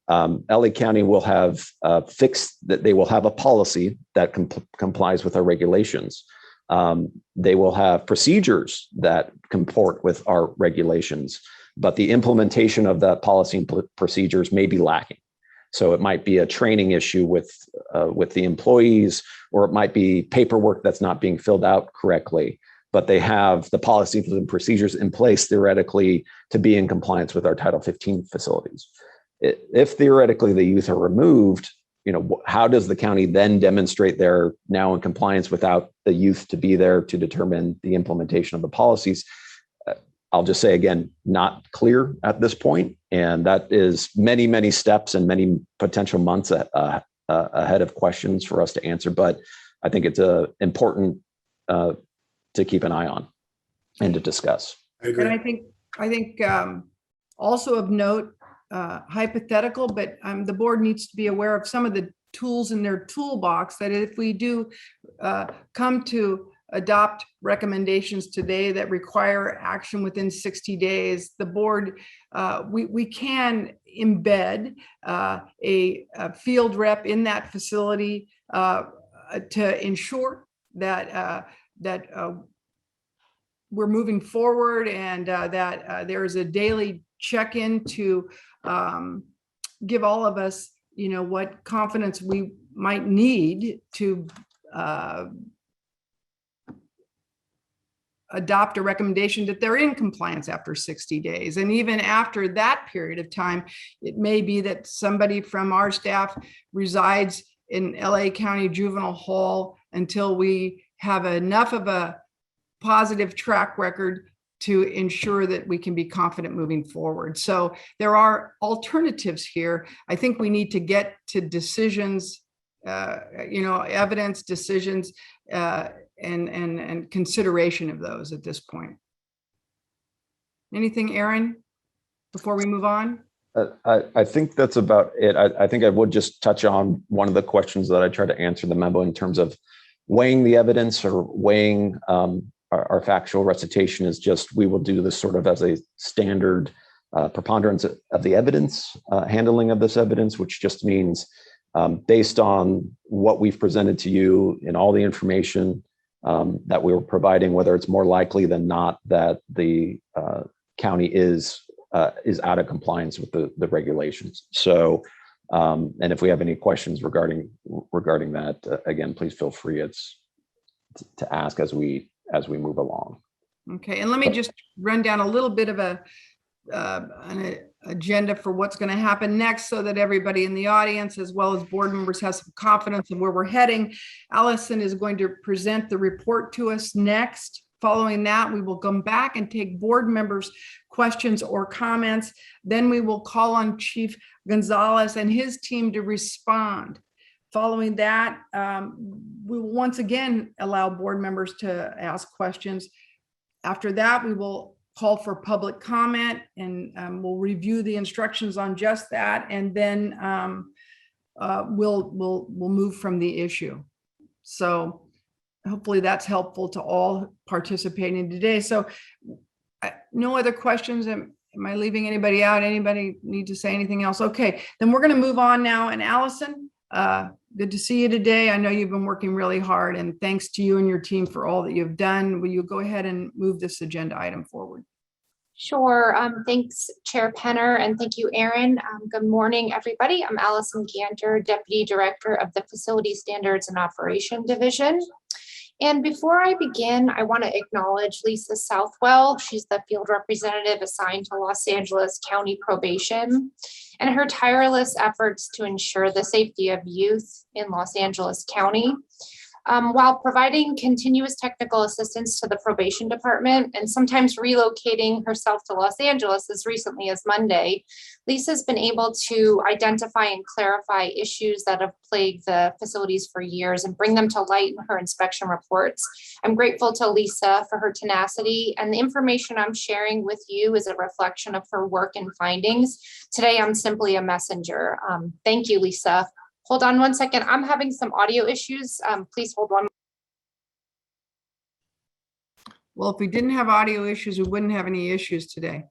LA County will have fixed that they will have a policy that complies with our regulations. They will have procedures that comport with our regulations, but the implementation of that policy and procedures may be lacking. So it might be a training issue with the employees, or it might be paperwork that's not being filled out correctly, but they have the policies and procedures in place theoretically to be in compliance with our Title 15 facilities. If theoretically the youth are removed, how does the county then demonstrate they're now in compliance without the youth to be there to determine the implementation of the policies? I'll just say again, not clear at this point. And that is many, many steps and many potential months ahead of questions for us to answer. But I think it's important to keep an eye on and to discuss. I agree. And I think also of note, hypothetical, but the board needs to be aware of some of the tools in their toolbox, that if we do come to adopt recommendations today that require action within 60 days, the board, we can embed a field rep in that facility to ensure that we're moving forward, and that there is a daily check-in to give all of us, what confidence we might need to adopt a recommendation that they're in compliance after 60 days. And even after that period of time, it may be that somebody from our staff resides in LA County Juvenile Hall until we have enough of a positive track record to ensure that we can be confident moving forward. So there are alternatives here. I think we need to get to decisions, evidence, decisions, and consideration of those at this point. Anything, Aaron, before we move on? I think that's about it. I think I would just touch on one of the questions that I tried to answer in the memo in terms of weighing the evidence or weighing our factual recitation. Is just, we will do this sort of as a standard preponderance of the evidence, handling of this evidence, which just means based on what we've presented to you and all the information that we were providing, whether it's more likely than not that the county is out of compliance with the regulations. So, and if we have any questions regarding that, again, please feel free to ask as we move along. Okay, and let me just run down a little bit of an agenda for what's going to happen next, so that everybody in the audience as well as board members has some confidence in where we're heading. Allison is going to present the report to us next. Following that, we will come back and take board members' questions or comments. Then we will call on Chief Gonzalez and his team to respond. Following that, we will once again allow board members to ask questions. After that, we will call for public comment, and we'll review the instructions on just that, and then we'll move from the issue. So hopefully that's helpful to all participating today. So no other questions. Am I leaving anybody out? Anybody need to say anything else? Okay, then we're going to move on now. And Allison, good to see you today. I know you've been working really hard, and thanks to you and your team for all that you've done. Will you go ahead and move this agenda item forward? Sure. Thanks, Chair Penner, and thank you, Aaron. Good morning, everybody. I'm Allison Ganter, Deputy Director of the Facility Standards and Operation Division. And before I begin, I want to acknowledge Lisa Southwell. She's the field representative assigned to Los Angeles County Probation, and her tireless efforts to ensure the safety of youth in Los Angeles County. While providing continuous technical assistance to the probation department and sometimes relocating herself to Los Angeles as recently as Monday, Lisa's been able to identify and clarify issues that have plagued the facilities for years and bring them to light in her inspection reports. I'm grateful to Lisa for her tenacity, and the information I'm sharing with you is a reflection of her work and findings. Today, I'm simply a messenger. Thank you, Lisa. Hold on one second. I'm having some audio issues. Please hold one. Well, if we didn't have audio issues, we wouldn't have any issues today.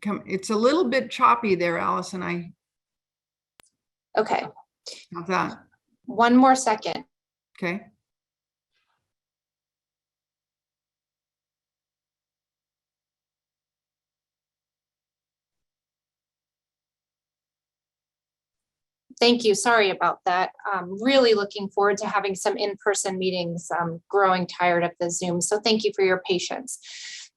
It's a little bit choppy there, Allison. Okay. How's that? One more second. Okay. Thank you. Sorry about that. I'm really looking forward to having some in-person meetings. I'm growing tired of the Zoom, so thank you for your patience.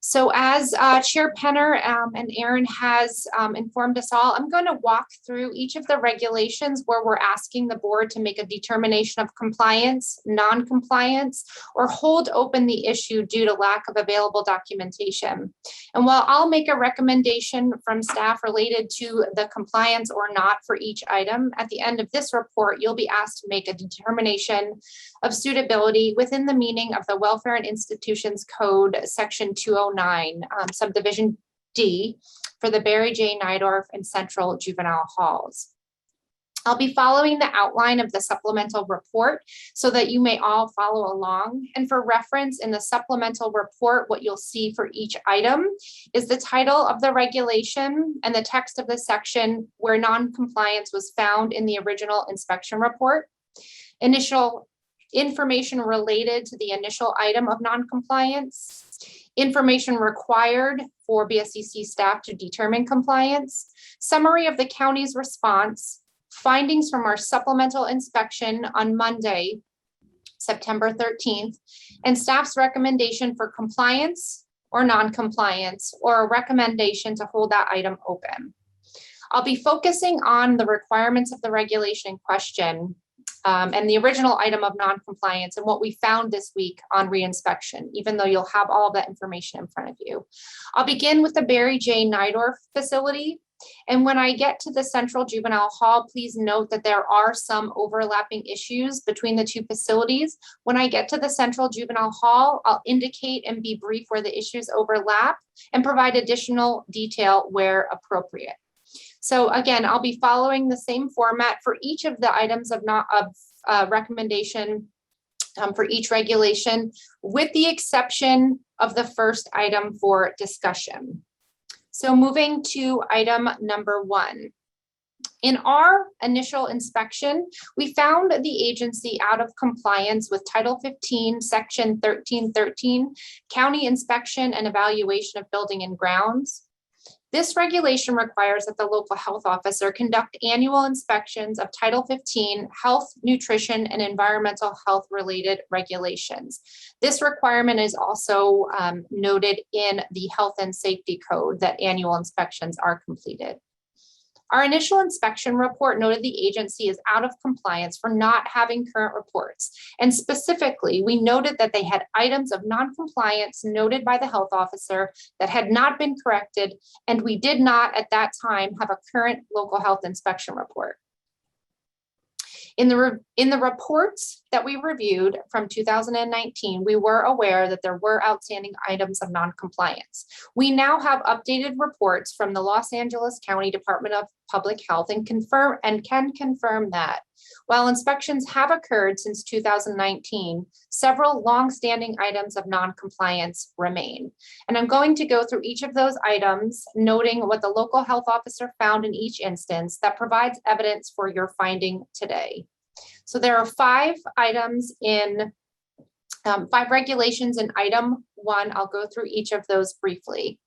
So as Chair Penner and Aaron has informed us all, I'm going to walk through each of the regulations where we're asking the board to make a determination of compliance, non-compliance, or hold open the issue due to lack of available documentation. And while I'll make a recommendation from staff related to the compliance or not for each item, at the end of this report, you'll be asked to make a determination of suitability within the meaning of the Welfare and Institutions Code, Section 209, Subdivision D, for the Barry J. Nydorf and Central Juvenile Halls. I'll be following the outline of the supplemental report so that you may all follow along. And for reference, in the supplemental report, what you'll see for each item is the title of the regulation and the text of the section where non-compliance was found in the original inspection report, initial information related to the initial item of non-compliance, information required for BSCC staff to determine compliance, summary of the county's response, findings from our supplemental inspection on Monday, September 13th, and staff's recommendation for compliance or non-compliance, or a recommendation to hold that item open. I'll be focusing on the requirements of the regulation in question and the original item of non-compliance and what we found this week on reinspection, even though you'll have all that information in front of you. I'll begin with the Barry J. Nydorf facility. And when I get to the Central Juvenile Hall, please note that there are some overlapping issues between the two facilities. When I get to the Central Juvenile Hall, I'll indicate and be brief where the issues overlap and provide additional detail where appropriate. So again, I'll be following the same format for each of the items of recommendation for each regulation, with the exception of the first item for discussion. So moving to item number 1. In our initial inspection, we found the agency out of compliance with Title 15, Section 1313, County Inspection and Evaluation of Building and Grounds. This regulation requires that the local health officer conduct annual inspections of Title 15 health, nutrition, and environmental health related regulations. This requirement is also noted in the Health and Safety Code that annual inspections are completed. Our initial inspection report noted the agency is out of compliance for not having current reports. And specifically, we noted that they had items of non-compliance noted by the health officer that had not been corrected, and we did not at that time have a current local health inspection report. In the reports that we reviewed from 2019, we were aware that there were outstanding items of non-compliance. We now have updated reports from the Los Angeles County Department of Public Health and can confirm that while inspections have occurred since 2019, several long-standing items of non-compliance remain. And I'm going to go through each of those items, noting what the local health officer found in each instance that provides evidence for your finding today. So there are 5 items in 5 regulations in item 1. I'll go through each of those briefly.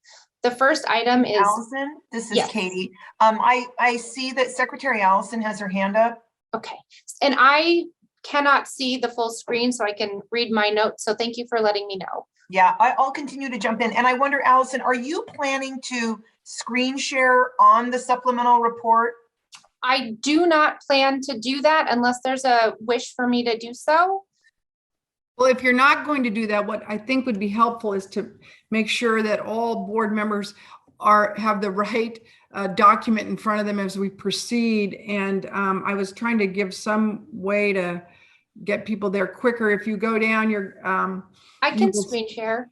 The first item is— Allison, this is yes. Katie. I see that Secretary Allison has her hand up. Okay, and I cannot see the full screen, so I can read my notes. So thank you for letting me know. Yeah, I'll continue to jump in. And I wonder, Allison, are you planning to screen share on the supplemental report? I do not plan to do that unless there's a wish for me to do so. Well, if you're not going to do that, what I think would be helpful is to make sure that all board members have the right document in front of them as we proceed. And I was trying to give some way to get people there quicker. If you go down your— I can screen share.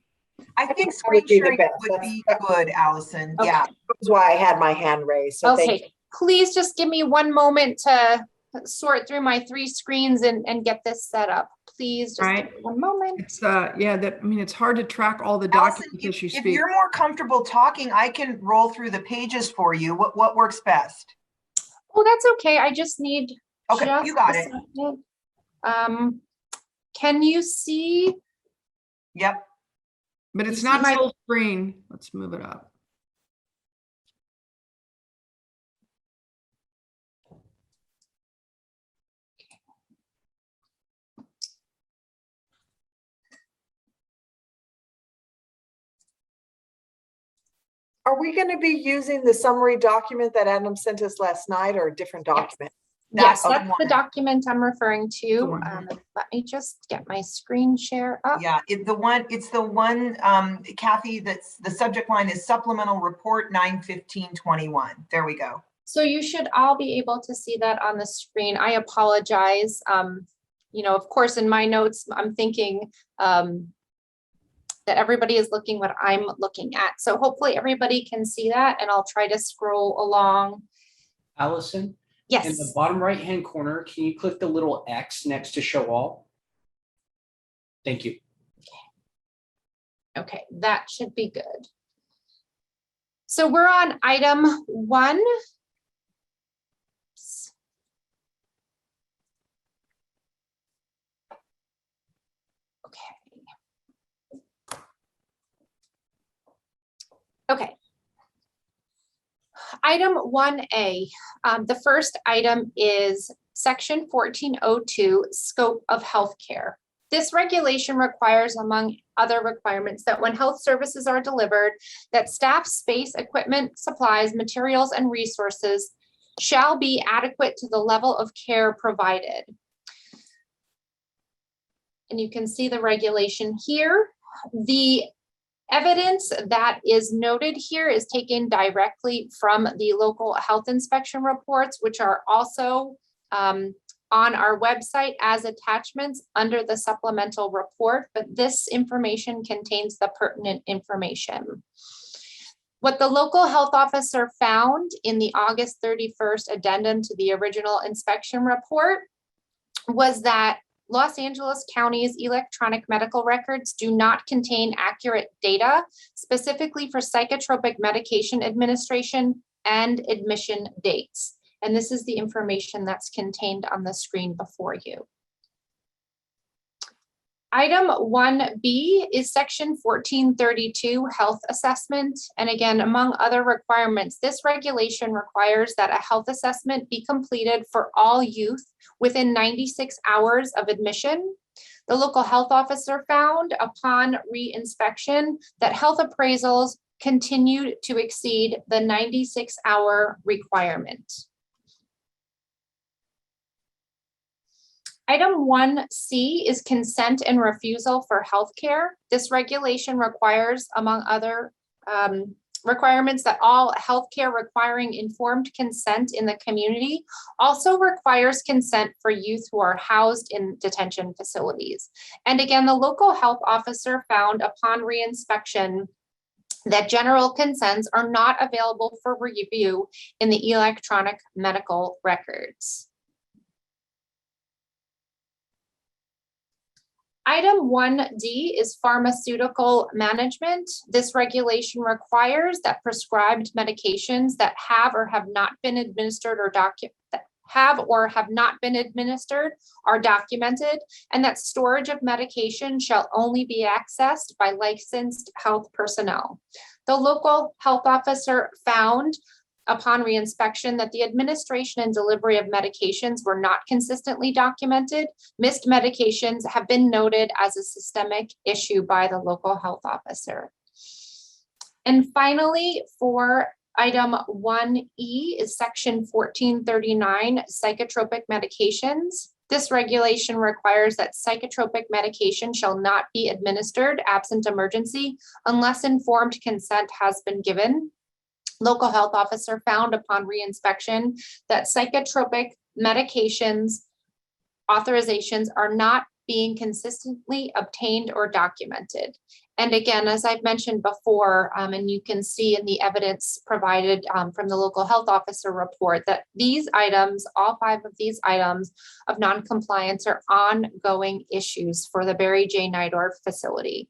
I think screen sharing would be good, Allison. Okay. Yeah. That's why I had my hand raised. So okay, thank you. Please just give me one moment to sort through my 3 screens and get this set up. Please just give me one moment. It's it's hard to track all the Allison, documents as you speak. if you're more comfortable talking, I can roll through the pages for you. What works best? Oh, that's okay. I just need— okay, you got it. Can you see? Yep. But it's not full screen. Let's move it up. Are we going to be using the summary document that Adam sent us last night, or a different document? Yes, that's the document I'm referring to. Let me just get my screen share up. Yeah, it's the one, Kathy, that's the subject line is supplemental report 9/15/21. There we go. So you should all be able to see that on the screen. I apologize. of course, in my notes, I'm thinking that everybody is looking what I'm looking at. So hopefully everybody can see that, and I'll try to scroll along. Allison? Yes. In the bottom right-hand corner, can you click the little X next to show all? Thank you. Okay, that should be good. So we're on item 1. Okay. Item 1A, the first item is section 1402, scope of healthcare. This regulation requires, among other requirements, that when health services are delivered, that staff, space, equipment, supplies, materials, and resources shall be adequate to the level of care provided. And you can see the regulation here. The evidence that is noted here is taken directly from the local health inspection reports, which are also on our website as attachments under the supplemental report, but this information contains the pertinent information. What the local health officer found in the August 31st addendum to the original inspection report was that Los Angeles County's electronic medical records do not contain accurate data, specifically for psychotropic medication administration and admission dates. And this is the information that's contained on the screen before you. Item 1B is section 1432, health assessment. And again, among other requirements, this regulation requires that a health assessment be completed for all youth within 96 hours of admission. The local health officer found upon re-inspection that health appraisals continued to exceed the 96-hour requirement. Item 1C is consent and refusal for healthcare. This regulation requires, among other requirements, that all healthcare requiring informed consent in the community also requires consent for youth who are housed in detention facilities. And again, the local health officer found upon re-inspection that general consents are not available for review in the electronic medical records. Item 1D is pharmaceutical management. This regulation requires that prescribed medications that have or have not been administered or are documented, and that storage of medication shall only be accessed by licensed health personnel. The local health officer found upon re-inspection that the administration and delivery of medications were not consistently documented. Missed medications have been noted as a systemic issue by the local health officer. And finally, for item 1E is section 1439, psychotropic medications. This regulation requires that psychotropic medication shall not be administered absent emergency unless informed consent has been given. Local health officer found upon re-inspection that psychotropic medications authorizations are not being consistently obtained or documented. And again, as I've mentioned before, and you can see in the evidence provided from the local health officer report, that these items, all 5 of these items of non-compliance, are ongoing issues for the Barry J. Nydorf facility.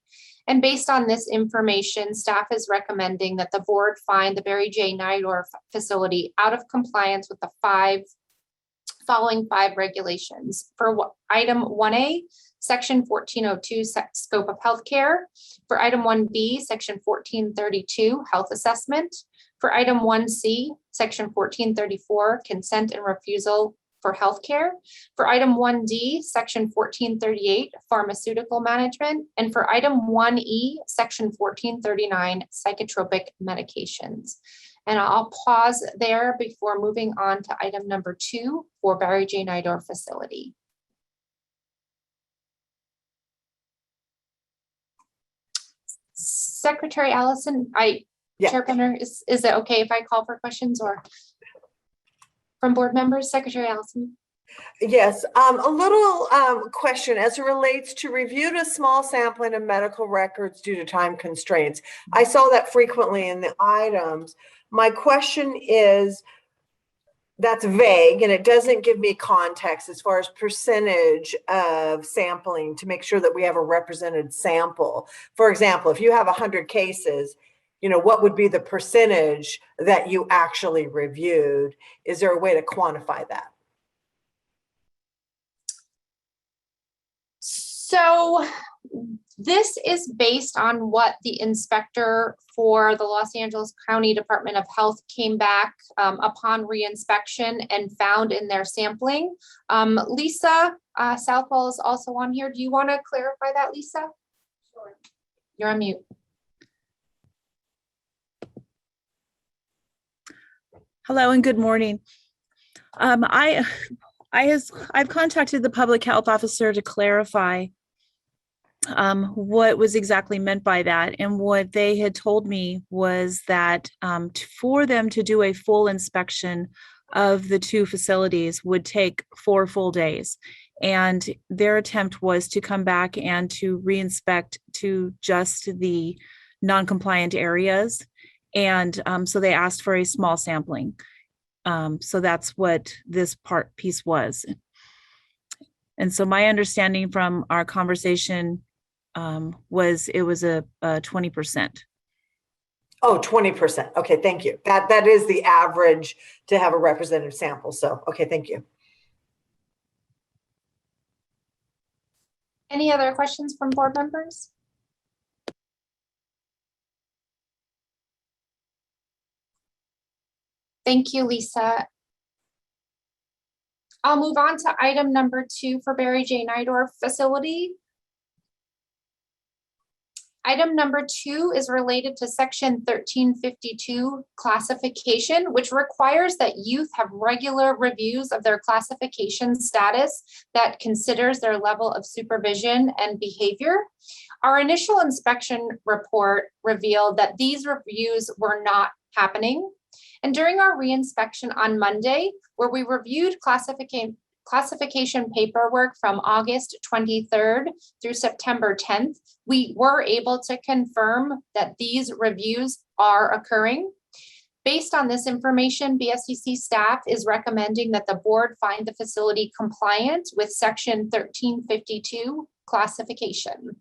And based on this information, staff is recommending that the board find the Barry J. Nydorf facility out of compliance with the following 5 regulations. For item 1A, section 1402, scope of healthcare. For item 1B, section 1432, health assessment. For item 1C, section 1434, consent and refusal for healthcare. For item 1D, section 1438, pharmaceutical management. And for item 1E, section 1439, psychotropic medications. And I'll pause there before moving on to item number 2 for Barry J. Nydorf facility. Secretary Allison, Chair Penner, is it okay if I call for questions or from board members? Secretary Allison. Yes, a little question as it relates to reviewed a small sampling of medical records due to time constraints. I saw that frequently in the items. My question is, that's vague and it doesn't give me context as far as percentage of sampling to make sure that we have a represented sample. For example, if you have 100 cases, you know, what would be the percentage that you actually reviewed? Is there a way to quantify that? So this is based on what the inspector for the Los Angeles County Department of Health came back upon reinspection and found in their sampling. Lisa Southwell is also on here. Do you want to clarify that, Lisa? Sure. You're on mute. Hello and good morning. I've contacted the public health officer to clarify what was exactly meant by that. And what they had told me was that for them to do a full inspection of the two facilities would take 4 full days. And their attempt was to come back and to reinspect to just the non-compliant areas. And so they asked for a small sampling. So that's what this piece was. And so my understanding from our conversation was it was a 20%. Oh, 20%. Okay, thank you. That is the average to have a representative sample. So, okay, thank you. Any other questions from board members? Thank you, Lisa. I'll move on to item number 2 for Barry J. Nydorf facility. Item number 2 is related to section 1352 classification, which requires that youth have regular reviews of their classification status that considers their level of supervision and behavior. Our initial inspection report revealed that these reviews were not happening. And during our reinspection on Monday, where we reviewed classification paperwork from August 23rd through September 10th, we were able to confirm that these reviews are occurring. Based on this information, BSCC staff is recommending that the board find the facility compliant with section 1352 classification.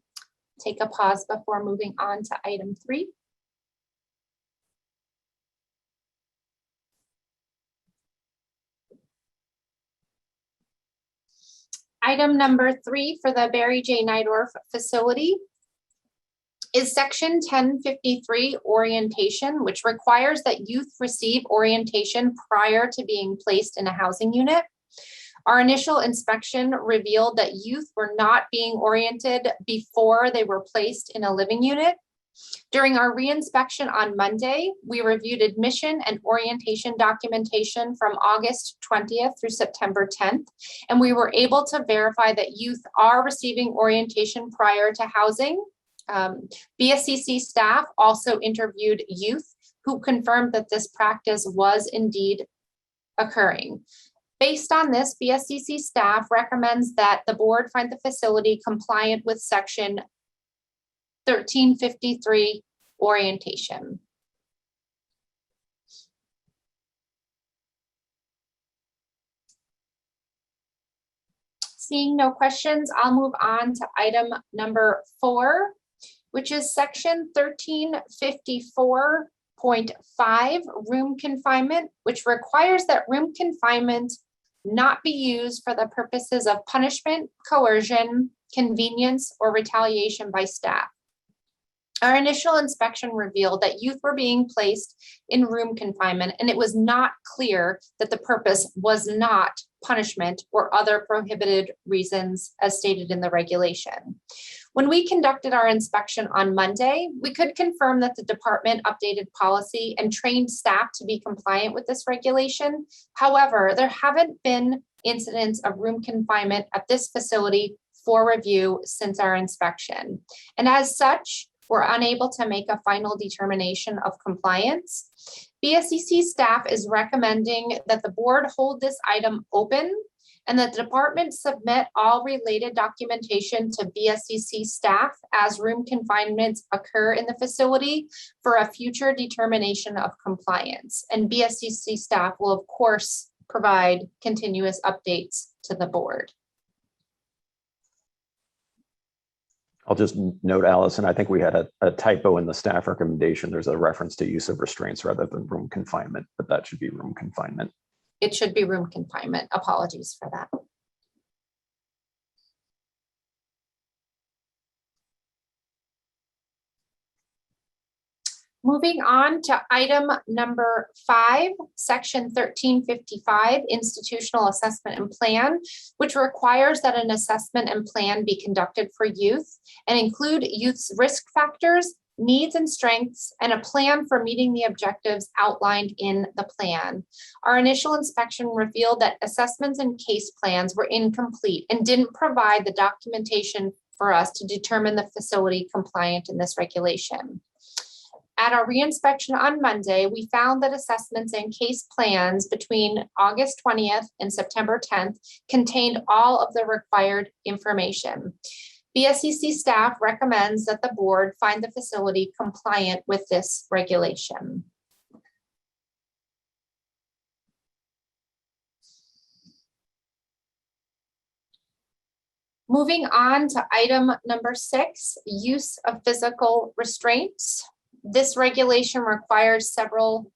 Take a pause before moving on to item 3. Item number 3 for the Barry J. Nydorf facility is section 1053 orientation, which requires that youth receive orientation prior to being placed in a housing unit. Our initial inspection revealed that youth were not being oriented before they were placed in a living unit. During our reinspection on Monday, we reviewed admission and orientation documentation from August 20th through September 10th, and we were able to verify that youth are receiving orientation prior to housing. BSCC staff also interviewed youth who confirmed that this practice was indeed occurring. Based on this, BSCC staff recommends that the board find the facility compliant with section 1353 orientation. Seeing no questions, I'll move on to item number 4, which is section 1354.5 room confinement, which requires that room confinement not be used for the purposes of punishment, coercion, convenience, or retaliation by staff. Our initial inspection revealed that youth were being placed in room confinement, and it was not clear that the purpose was not punishment or other prohibited reasons as stated in the regulation. When we conducted our inspection on Monday, we could confirm that the department updated policy and trained staff to be compliant with this regulation. However, there haven't been incidents of room confinement at this facility for review since our inspection. And as such, we're unable to make a final determination of compliance. BSCC staff is recommending that the board hold this item open and that the department submit all related documentation to BSCC staff as room confinements occur in the facility for a future determination of compliance. And BSCC staff will, of course, provide continuous updates to the board. I'll just note, Allison, I think we had a typo in the staff recommendation. There's a reference to use of restraints rather than room confinement, but that should be room confinement. It should be room confinement. Apologies for that. Moving on to item number 5, section 1355, institutional assessment and plan, which requires that an assessment and plan be conducted for youth and include youth's risk factors, needs and strengths, and a plan for meeting the objectives outlined in the plan. Our initial inspection revealed that assessments and case plans were incomplete and didn't provide the documentation for us to determine the facility compliant in this regulation. At our reinspection on Monday, we found that assessments and case plans between August 20th and September 10th contained all of the required information. BSCC staff recommends that the board find the facility compliant with this regulation. Moving on to item number 6, use of physical restraints. This regulation requires several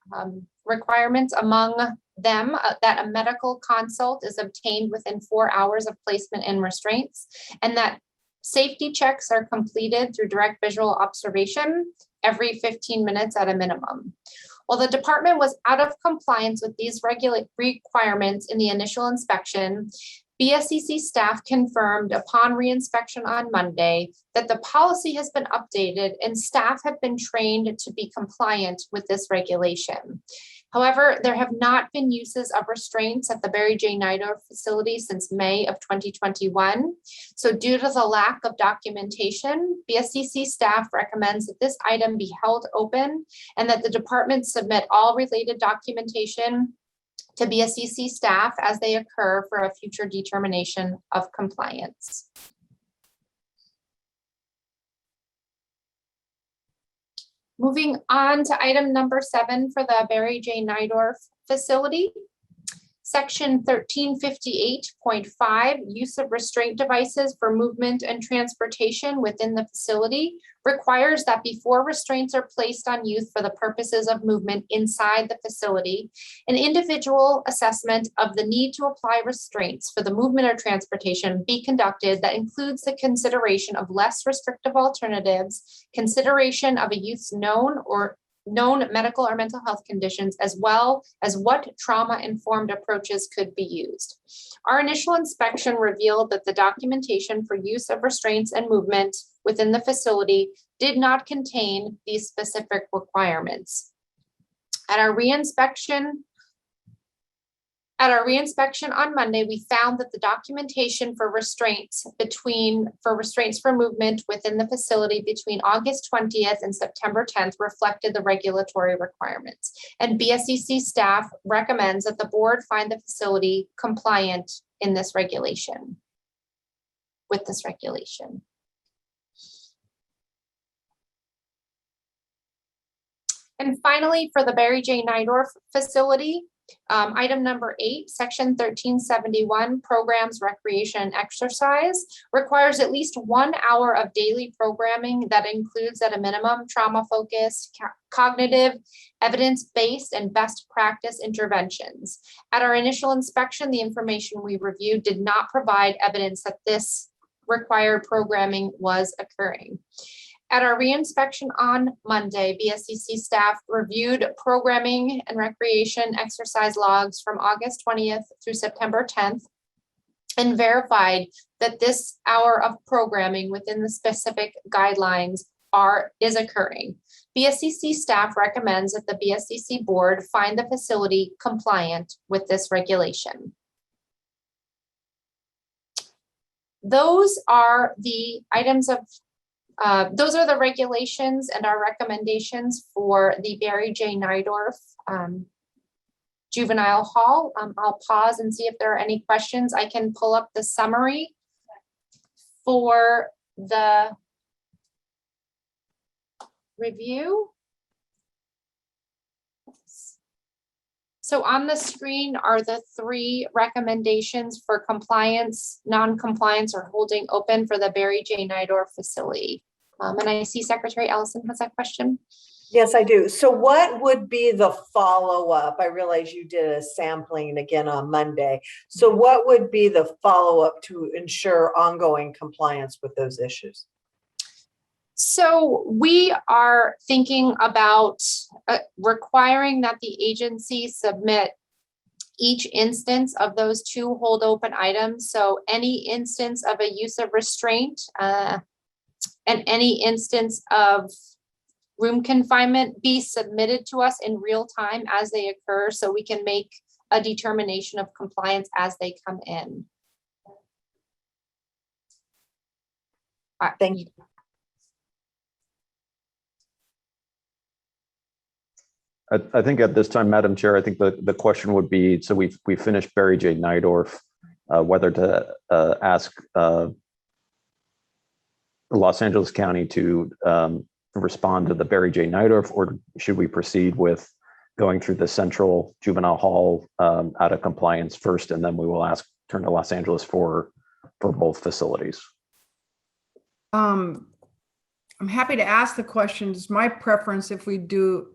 requirements, among them that a medical consult is obtained within 4 hours of placement in restraints, and that safety checks are completed through direct visual observation every 15 minutes at a minimum. While the department was out of compliance with these requirements in the initial inspection, BSCC staff confirmed upon reinspection on Monday that the policy has been updated and staff have been trained to be compliant with this regulation. However, there have not been uses of restraints at the Barry J. Nidor facility since May of 2021. So due to the lack of documentation, BSCC staff recommends that this item be held open and that the department submit all related documentation to BSCC staff as they occur for a future determination of compliance. Moving on to item number 7 for the Barry J. Nidor facility. Section 1358.5, use of restraint devices for movement and transportation within the facility, requires that before restraints are placed on youth for the purposes of movement inside the facility, an individual assessment of the need to apply restraints for the movement or transportation be conducted that includes the consideration of less restrictive alternatives, consideration of a youth's known medical or mental health conditions, as well as what trauma-informed approaches could be used. Our initial inspection revealed that the documentation for use of restraints and movement within the facility did not contain these specific requirements. At our reinspection on Monday, we found that the documentation for restraints for movement within the facility between August 20th and September 10th reflected the regulatory requirements. And BSCC staff recommends that the board find the facility compliant in this regulation, with this regulation. And finally, for the Barry J. Nidor facility, item number 8, section 1371, programs, recreation, and exercise, requires at least 1 hour of daily programming that includes at a minimum trauma-focused, cognitive, evidence-based, and best practice interventions. At our initial inspection, the information we reviewed did not provide evidence that this required programming was occurring. At our reinspection on Monday, BSCC staff reviewed programming and recreation exercise logs from August 20th through September 10th and verified that this hour of programming within the specific guidelines is occurring. BSCC staff recommends that the BSCC board find the facility compliant with this regulation. Those are the items of those are the regulations and our recommendations for the Barry J. Nidor Juvenile Hall. I'll pause and see if there are any questions. I can pull up the summary for the review. So on the screen are the 3 recommendations for compliance, non-compliance, or holding open for the Barry J. Nydorf facility. And I see Secretary Ellison has that question. Yes, I do. So what would be the follow-up? I realize you did a sampling again on Monday. So what would be the follow-up to ensure ongoing compliance with those issues? So we are thinking about requiring that the agency submit each instance of those 2 hold open items. So any instance of a use of restraint and any instance of room confinement be submitted to us in real time as they occur, so we can make a determination of compliance as they come in. Thank you. I think at this time, Madam Chair, I think the question would be, so we finished Barry J. Nydorf, whether to ask Los Angeles County to respond to the Barry J. Nydorf, or should we proceed with going through the central juvenile hall out of compliance first, and then we will turn to Los Angeles for both facilities? I'm happy to ask the questions. My preference, if we do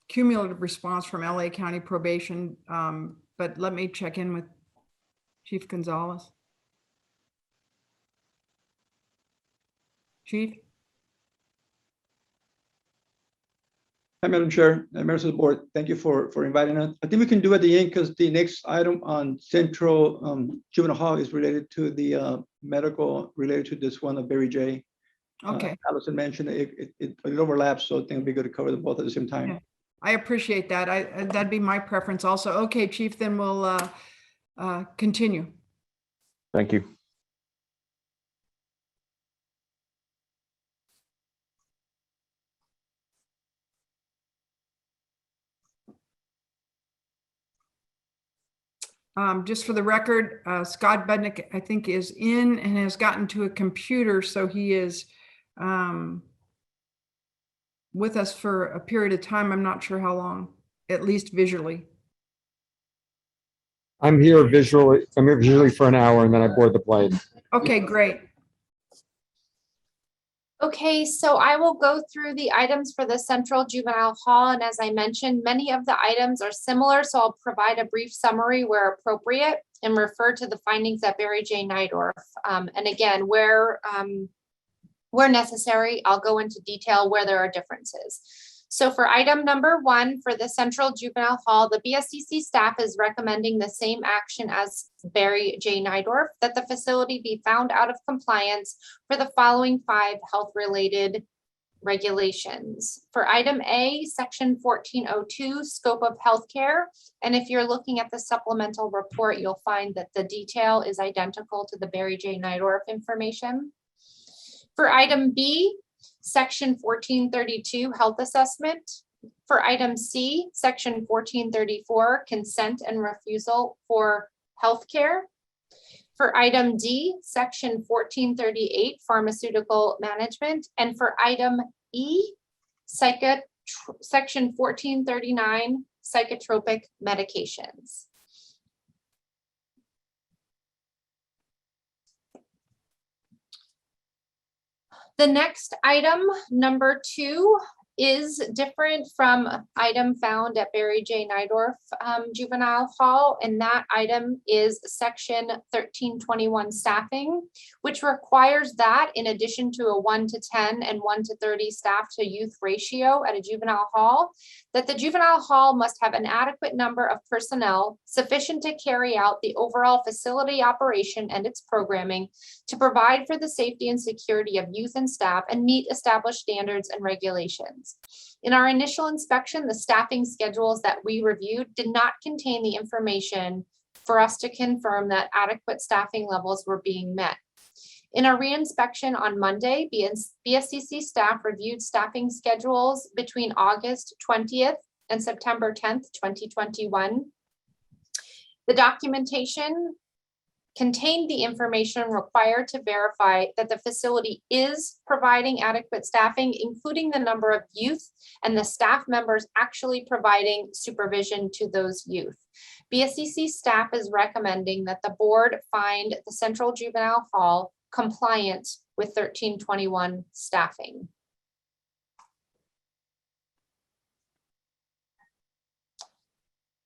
cumulative response from LA County probation, but let me check in with Chief Gonzalez. Chief? Hi, Madam Chair, members of the board. Thank you for inviting us. I think we can do at the end because the next item on Central Juvenile Hall is related to the medical related to this one of Barry J. Okay. Allison mentioned it overlaps, so I think it'd be good to cover them both at the same time. Yeah, I appreciate that. That'd be my preference also. Okay, Chief, then we'll continue. Thank you. Just for the record, Scott Budnick, I think, is in and has gotten to a computer, so he is with us for a period of time. I'm not sure how long, at least visually. I'm here visually for an hour, and then I board the plane. Okay, great. Okay, so I will go through the items for the Central Juvenile Hall. And as I mentioned, many of the items are similar, so I'll provide a brief summary where appropriate and refer to the findings at Barry J. Nydorf. And again, where necessary, I'll go into detail where there are differences. So for item number 1, for the Central Juvenile Hall, the BSCC staff is recommending the same action as Barry J. Nydorf, that the facility be found out of compliance for the following 5 health-related regulations. For item A, section 1402, scope of healthcare. And if you're looking at the supplemental report, you'll find that the detail is identical to the Barry J. Nydorf information. For item B, section 1432, health assessment. For item C, section 1434, consent and refusal for healthcare. For item D, section 1438, pharmaceutical management. And for item E, section 1439, psychotropic medications. The next item, number 2, is different from item found at Barry J. Nydorf Juvenile Hall, and that item is section 1321 staffing, which requires that in addition to a 1 to 10 and 1 to 30 staff to youth ratio at a juvenile hall, that the juvenile hall must have an adequate number of personnel sufficient to carry out the overall facility operation and its programming to provide for the safety and security of youth and staff and meet established standards and regulations. In our initial inspection, the staffing schedules that we reviewed did not contain the information for us to confirm that adequate staffing levels were being met. In our reinspection on Monday, BSCC staff reviewed staffing schedules between August 20th and September 10th, 2021. The documentation contained the information required to verify that the facility is providing adequate staffing, including the number of youth and the staff members actually providing supervision to those youth. BSCC staff is recommending that the board find the Central Juvenile Hall compliant with 1321 staffing.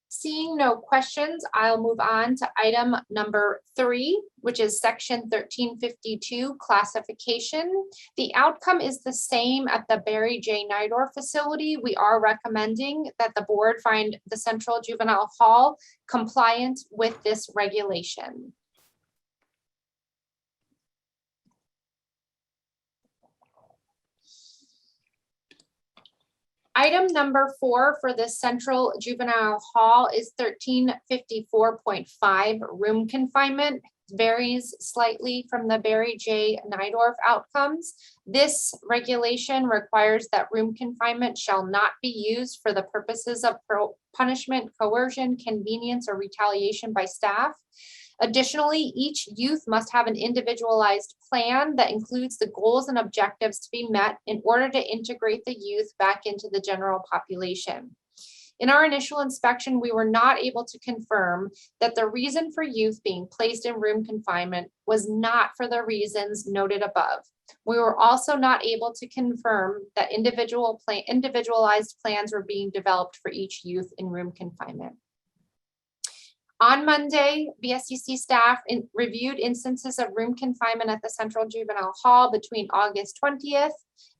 Seeing no questions, I'll move on to item number 3, which is section 1352 classification. The outcome is the same at the Barry J. Nidor facility. We are recommending that the board find the Central Juvenile Hall compliant with this regulation. Item number 4 for the Central Juvenile Hall is 1354.5 room confinement. Varies slightly from the Barry J. Nidorf outcomes. This regulation requires that room confinement shall not be used for the purposes of punishment, coercion, convenience, or retaliation by staff. Additionally, each youth must have an individualized plan that includes the goals and objectives to be met in order to integrate the youth back into the general population. In our initial inspection, we were not able to confirm that the reason for youth being placed in room confinement was not for the reasons noted above. We were also not able to confirm that individualized plans were being developed for each youth in room confinement. On Monday, BSCC staff reviewed instances of room confinement at the Central Juvenile Hall between August 20th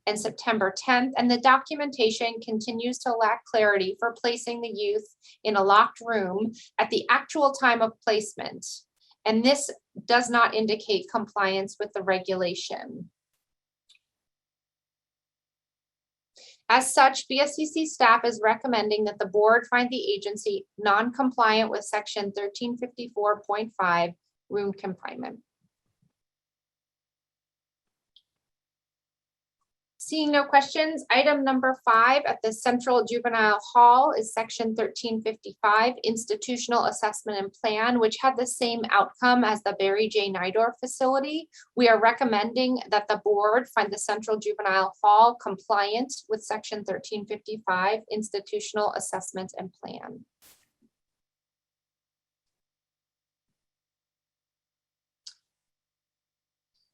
and September 10th, and the documentation continues to lack clarity for placing the youth in a locked room at the actual time of placement. And this does not indicate compliance with the regulation. As such, BSCC staff is recommending that the board find the agency non-compliant with section 1354.5 room confinement. Seeing no questions, item number 5 at the Central Juvenile Hall is section 1355 institutional assessment and plan, which had the same outcome as the Barry J. Nidor facility. We are recommending that the board find the Central Juvenile Hall compliant with section 1355 institutional assessment and plan.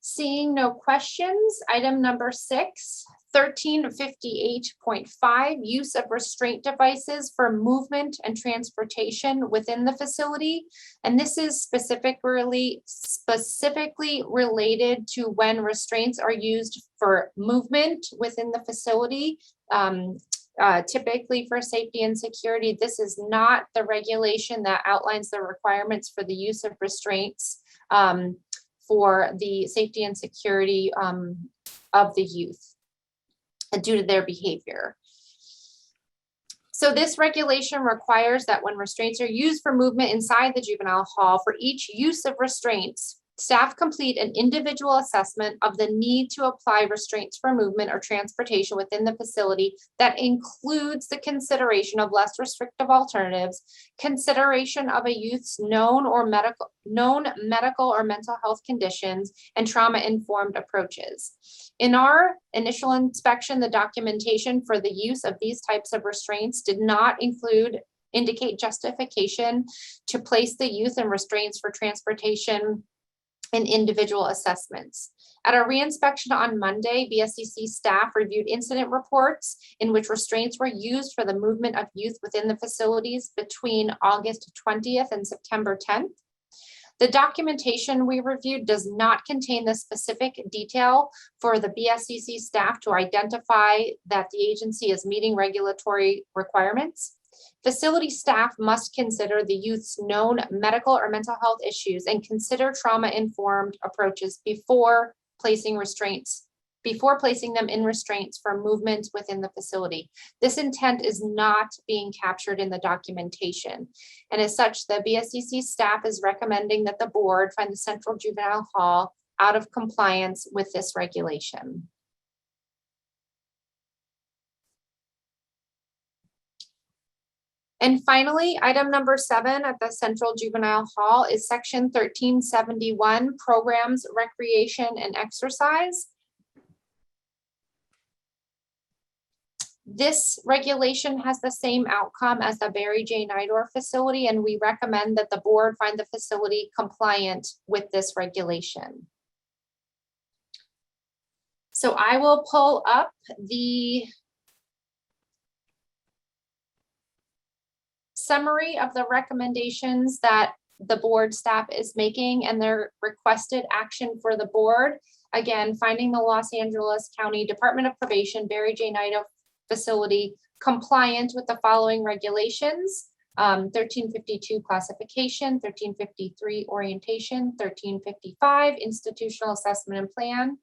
Seeing no questions, item number 6, 1358.5, use of restraint devices for movement and transportation within the facility. And this is specifically related to when restraints are used for movement within the facility. Typically for safety and security. This is not the regulation that outlines the requirements for the use of restraints for the safety and security of the youth due to their behavior. So this regulation requires that when restraints are used for movement inside the juvenile hall, for each use of restraints, staff complete an individual assessment of the need to apply restraints for movement or transportation within the facility that includes the consideration of less restrictive alternatives, consideration of a youth's known medical or mental health conditions, and trauma-informed approaches. In our initial inspection, the documentation for the use of these types of restraints did not indicate justification to place the youth in restraints for transportation and individual assessments. At our reinspection on Monday, BSCC staff reviewed incident reports in which restraints were used for the movement of youth within the facilities between August 20th and September 10th. The documentation we reviewed does not contain the specific detail for the BSCC staff to identify that the agency is meeting regulatory requirements. Facility staff must consider the youth's known medical or mental health issues and consider trauma-informed approaches before placing them in restraints for movement within the facility. This intent is not being captured in the documentation. And as such, the BSCC staff is recommending that the board find the Central Juvenile Hall out of compliance with this regulation. And finally, item number 7 at the Central Juvenile Hall is section 1371, programs, recreation, and exercise. This regulation has the same outcome as the Barry J. Nidor facility, and we recommend that the board find the facility compliant with this regulation. So I will pull up the summary of the recommendations that the board staff is making and their requested action for the board. Again, finding the Los Angeles County Department of Probation Barry J. Nidor facility compliant with the following regulations: 1352 classification, 1353 orientation, 1355 institutional assessment and plan,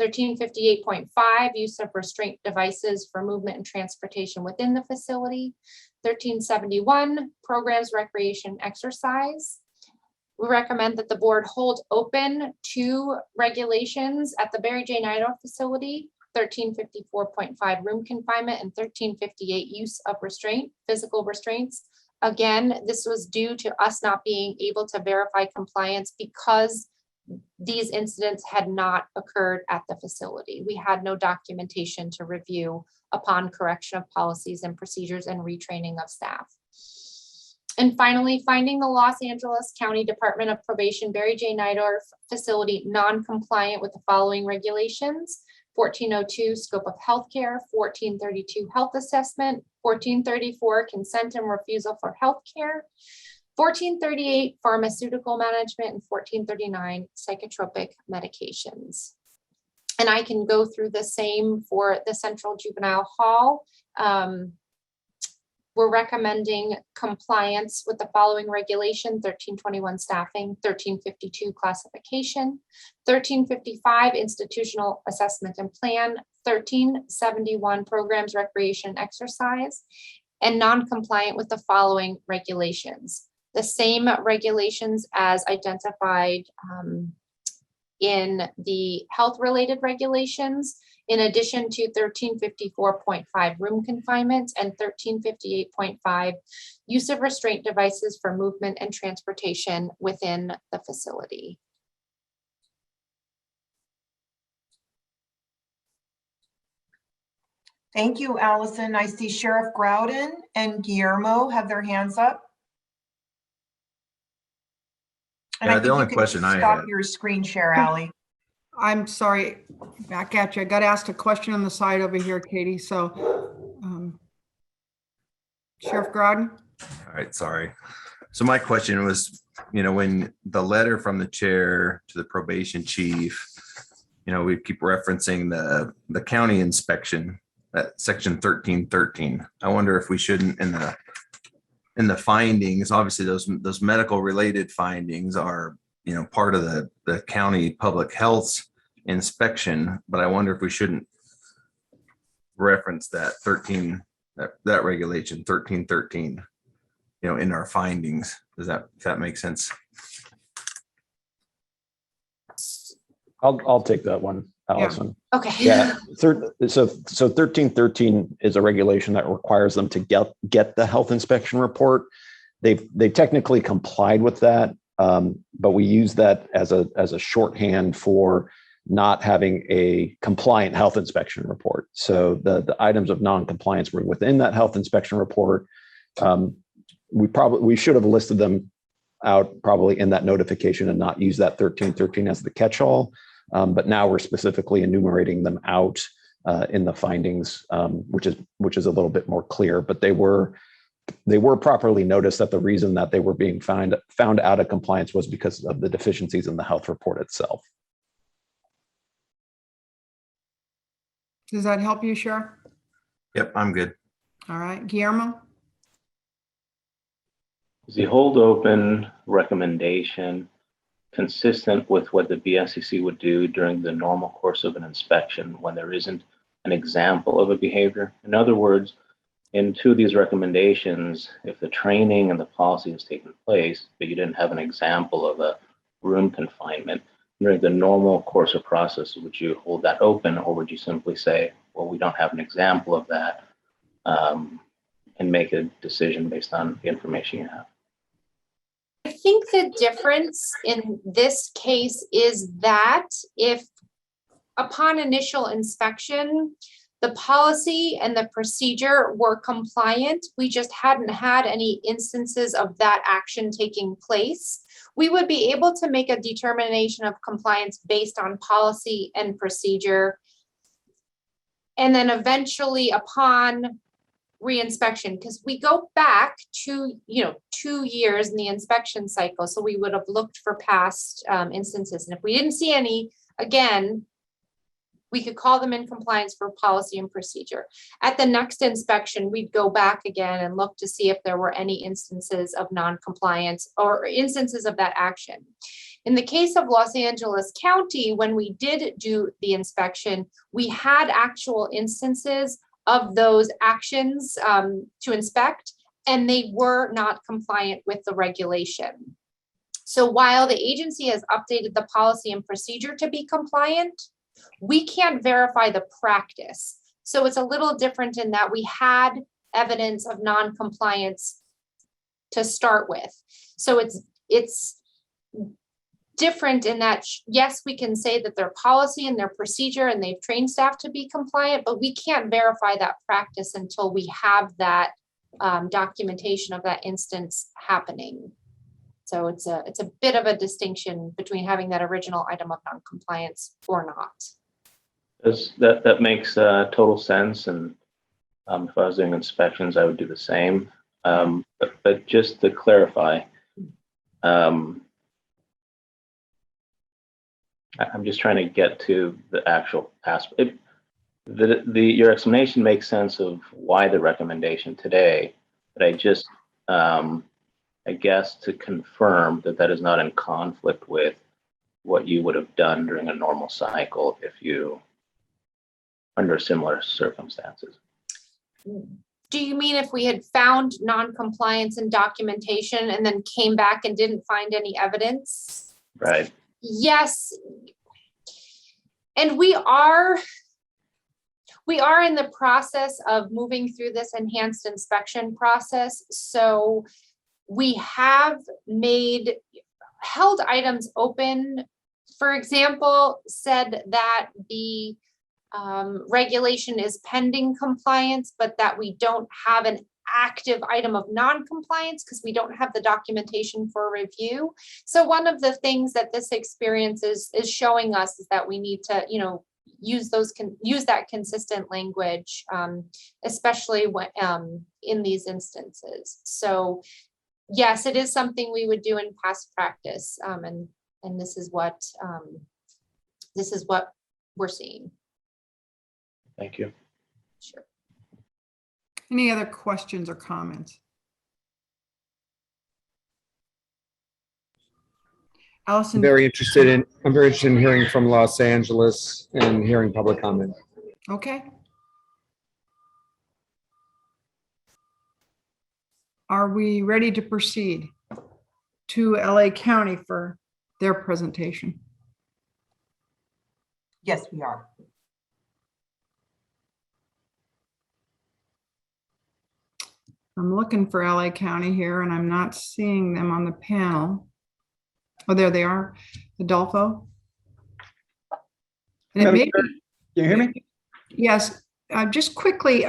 1358.5 use of restraint devices for movement and transportation within the facility, 1371 programs, recreation, exercise. We recommend that the board hold open 2 regulations at the Barry J. Nidor facility: 1354.5 room confinement and 1358 use of restraint, physical restraints. Again, this was due to us not being able to verify compliance because these incidents had not occurred at the facility. We had no documentation to review upon correction of policies and procedures and retraining of staff. And finally, finding the Los Angeles County Department of Probation Barry J. Nidor facility non-compliant with the following regulations: 1402 scope of healthcare, 1432 health assessment, 1434 consent and refusal for healthcare, 1438 pharmaceutical management, and 1439 psychotropic medications. And I can go through the same for the Central Juvenile Hall. We're recommending compliance with the following regulation: 1321 staffing, 1352 classification, 1355 institutional assessment and plan, 1371 programs, recreation, exercise, and non-compliant with the following regulations. The same regulations as identified in the health-related regulations, in addition to 1354.5 room confinement and 1358.5 use of restraint devices for movement and transportation within the facility. Thank you, Allison. I see Sheriff Groudon and Guillermo have their hands up. And Yeah, I the think only you can question I stop had. your screen share, Allie. I'm sorry, back at you. I got asked a question on the side over here, Katie. So Sheriff Groudon. All right, sorry. So my question was, when the letter from the chair to the probation chief, we keep referencing the county inspection, that section 1313. I wonder if we shouldn't, in the findings, obviously those medical related findings are, part of the county public health's inspection, but I wonder if we shouldn't reference that that regulation 1313, in our findings. Does that make sense? I'll take that one, Allison. Yeah. Okay. Yeah. So 1313 is a regulation that requires them to get the health inspection report. They technically complied with that, but we use that as a shorthand for not having a compliant health inspection report. So the items of non-compliance were within that health inspection report. We should have listed them out probably in that notification and not use that 1313 as the catch-all. But now we're specifically enumerating them out in the findings, which is a little bit more clear. But they were properly noticed that the reason that they were being found out of compliance was because of the deficiencies in the health report itself. Does that help you, Sheriff? Yep, I'm good. All right, Guillermo. Is the hold open recommendation consistent with what the BSCC would do during the normal course of an inspection when there isn't an example of a behavior? In other words, in 2 of these recommendations, if the training and the policy has taken place, but you didn't have an example of a room confinement, during the normal course of process, would you hold that open, or would you simply say, well, we don't have an example of that, and make a decision based on the information you have. I think the difference in this case is that if upon initial inspection, the policy and the procedure were compliant, we just hadn't had any instances of that action taking place, we would be able to make a determination of compliance based on policy and procedure. And then eventually upon reinspection, because we go back to 2 years in the inspection cycle, so we would have looked for past instances, and if we didn't see any, again, we could call them in compliance for policy and procedure. At the next inspection, we'd go back again and look to see if there were any instances of non-compliance or instances of that action. In the case of Los Angeles County, when we did do the inspection, we had actual instances of those actions to inspect, and they were not compliant with the regulation. So while the agency has updated the policy and procedure to be compliant, we can't verify the practice. So it's a little different in that we had evidence of non-compliance to start with. So it's different in that, yes, we can say that their policy and their procedure and they've trained staff to be compliant, but we can't verify that practice until we have that documentation of that instance happening. So it's a bit of a distinction between having that original item of non-compliance or not. That makes total sense. And if I was doing inspections, I would do the same. But just to clarify, I'm just trying to get to the actual aspect. Your explanation makes sense of why the recommendation today, but I just, I guess to confirm that is not in conflict with what you would have done during a normal cycle if you, under similar circumstances. Do you mean if we had found non-compliance in documentation and then came back and didn't find any evidence? Right. Yes. And we are in the process of moving through this enhanced inspection process. So we have held items open, for example, said that the regulation is pending compliance, but that we don't have an active item of non-compliance because we don't have the documentation for review. So one of the things that this experience is showing us is that we need to, use that consistent language, especially when in these instances. So yes, it is something we would do in past practice, and this is what we're seeing. Thank you. Sure. Any other questions or comments? Allison? I'm very interested in hearing from Los Angeles and hearing public comment. Okay. Are we ready to proceed to LA County for their presentation? Yes, we are. I'm looking for LA County here and I'm not seeing them on the panel. Oh, there they are, Adolfo. And it may be, can you hear me? Yes, just quickly,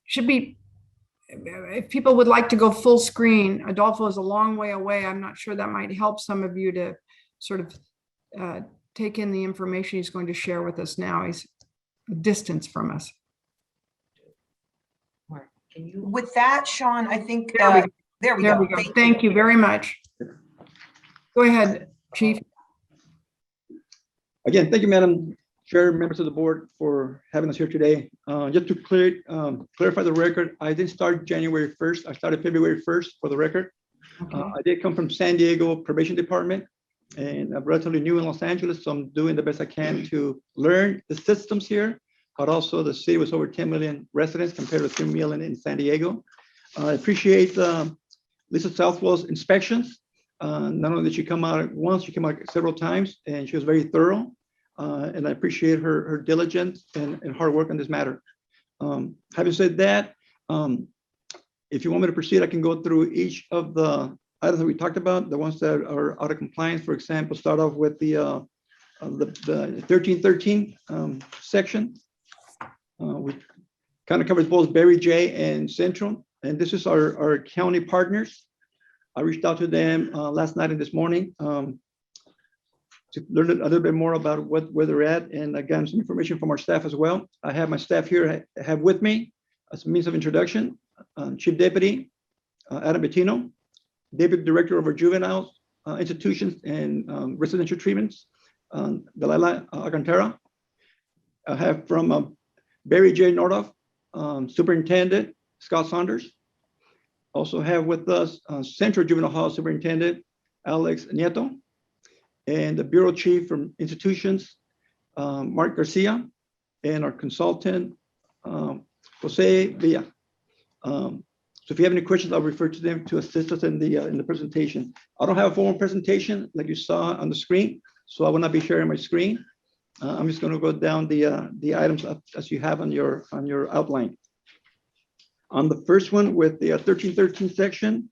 should be, if people would like to go full screen, Adolfo is a long way away. I'm not sure that might help some of you to sort of take in the information he's going to share with us now. He's a distance from us. With that, Sean, I think there we go. Thank you very much. Go ahead, Chief. Again, thank you, Madam Chair, members of the board, for having us here today. Just to clarify the record, I didn't start January 1st. I started February 1st for the record. Okay. I did come from San Diego Probation Department, and I'm relatively new in Los Angeles, so I'm doing the best I can to learn the systems here. But also the city was over 10 million residents compared to 3 million in San Diego. I appreciate Lisa Southwell's inspections. Not only did she come out once, she came out several times, and she was very thorough. And I appreciate her diligence and hard work on this matter. Having said that, If you want me to proceed, I can go through each of the items that we talked about, the ones that are out of compliance. For example, start off with the 1313 section, which kind of covers both Berry J and Central. And this is our county partners. I reached out to them last night and this morning to learn a little bit more about where they're at, and I got some information from our staff as well. I have my staff here have with me as a means of introduction, Chief Deputy Adam Bettino, Deputy Director of our juvenile institutions and residential treatments, Delilah Alcantara. I have from Barry J. Nordoff, Superintendent Scott Saunders. Also have with us Central Juvenile Hall Superintendent Alex Nieto, and the Bureau Chief from institutions, Mark Garcia, and our consultant, Jose Villa. So if you have any questions, I'll refer to them to assist us in the presentation. I don't have a formal presentation like you saw on the screen, so I will not be sharing my screen. I'm just going to go down the items as you have on your outline. On the first one with the 1313 section,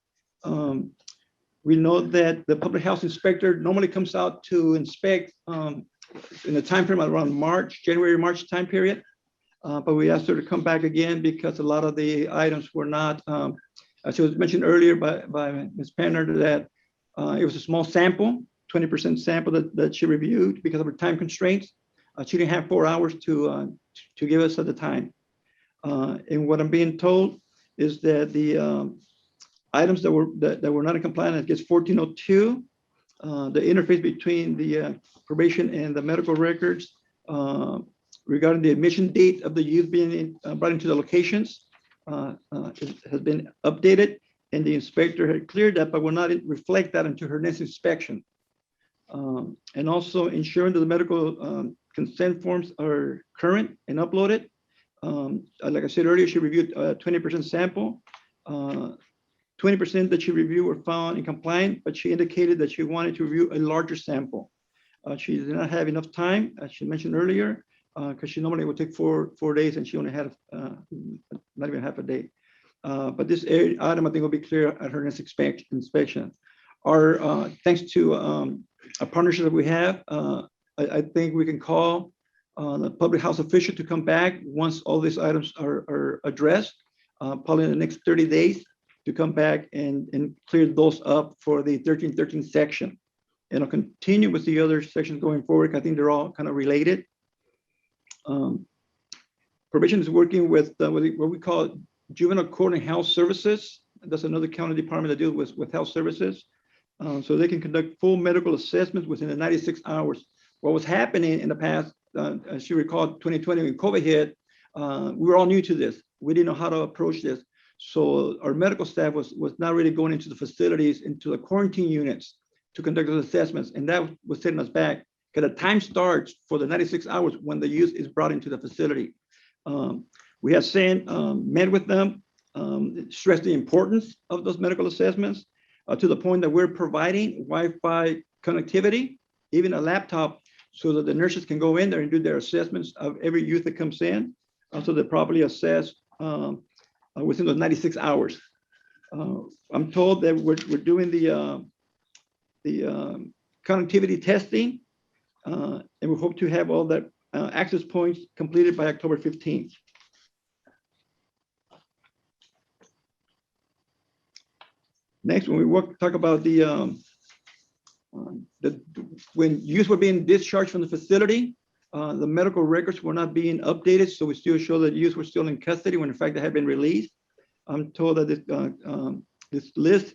we know that the public health inspector normally comes out to inspect in the time frame around January, March time period. But we asked her to come back again because a lot of the items were not, as it was mentioned earlier by Ms. Penner, that it was a small sample, 20% sample that she reviewed because of her time constraints. She didn't have 4 hours to give us at the time. And what I'm being told is that the items that were not in compliance, it gets 1402, the interface between the probation and the medical records regarding the admission date of the youth being brought into the locations has been updated, and the inspector had cleared that, but will not reflect that into her next inspection. And also ensuring that the medical consent forms are current and uploaded. Like I said earlier, she reviewed 20% sample. 20% that she reviewed were found in compliant, but she indicated that she wanted to review a larger sample. She did not have enough time, as she mentioned earlier, because she normally would take four days, and she only had not even half a day. But this item, I think, will be clear at her next inspection. Our thanks to a partnership that we have, I think we can call the public health official to come back once all these items are addressed, probably in the next 30 days, to come back and clear those up for the 1313 section. And I'll continue with the other sections going forward. I think they're all kind of related. Probation is working with what we call juvenile court and health services. That's another county department that deals with health services. So they can conduct full medical assessments within the 96 hours. What was happening in the past, as you recall, 2020 when COVID hit, we were all new to this. We didn't know how to approach this. So our medical staff was not really going into the facilities, into the quarantine units to conduct those assessments. And that was setting us back, because the time starts for the 96 hours when the youth is brought into the facility. We have met with them, stressed the importance of those medical assessments to the point that we're providing Wi-Fi connectivity, even a laptop, so that the nurses can go in there and do their assessments of every youth that comes in, so they're properly assessed within those 96 hours. I'm told that we're doing the connectivity testing, and we hope to have all that access points completed by October 15th. Next, when we talk about when youth were being discharged from the facility, the medical records were not being updated, so we still show that youth were still in custody when in fact they had been released. I'm told that this list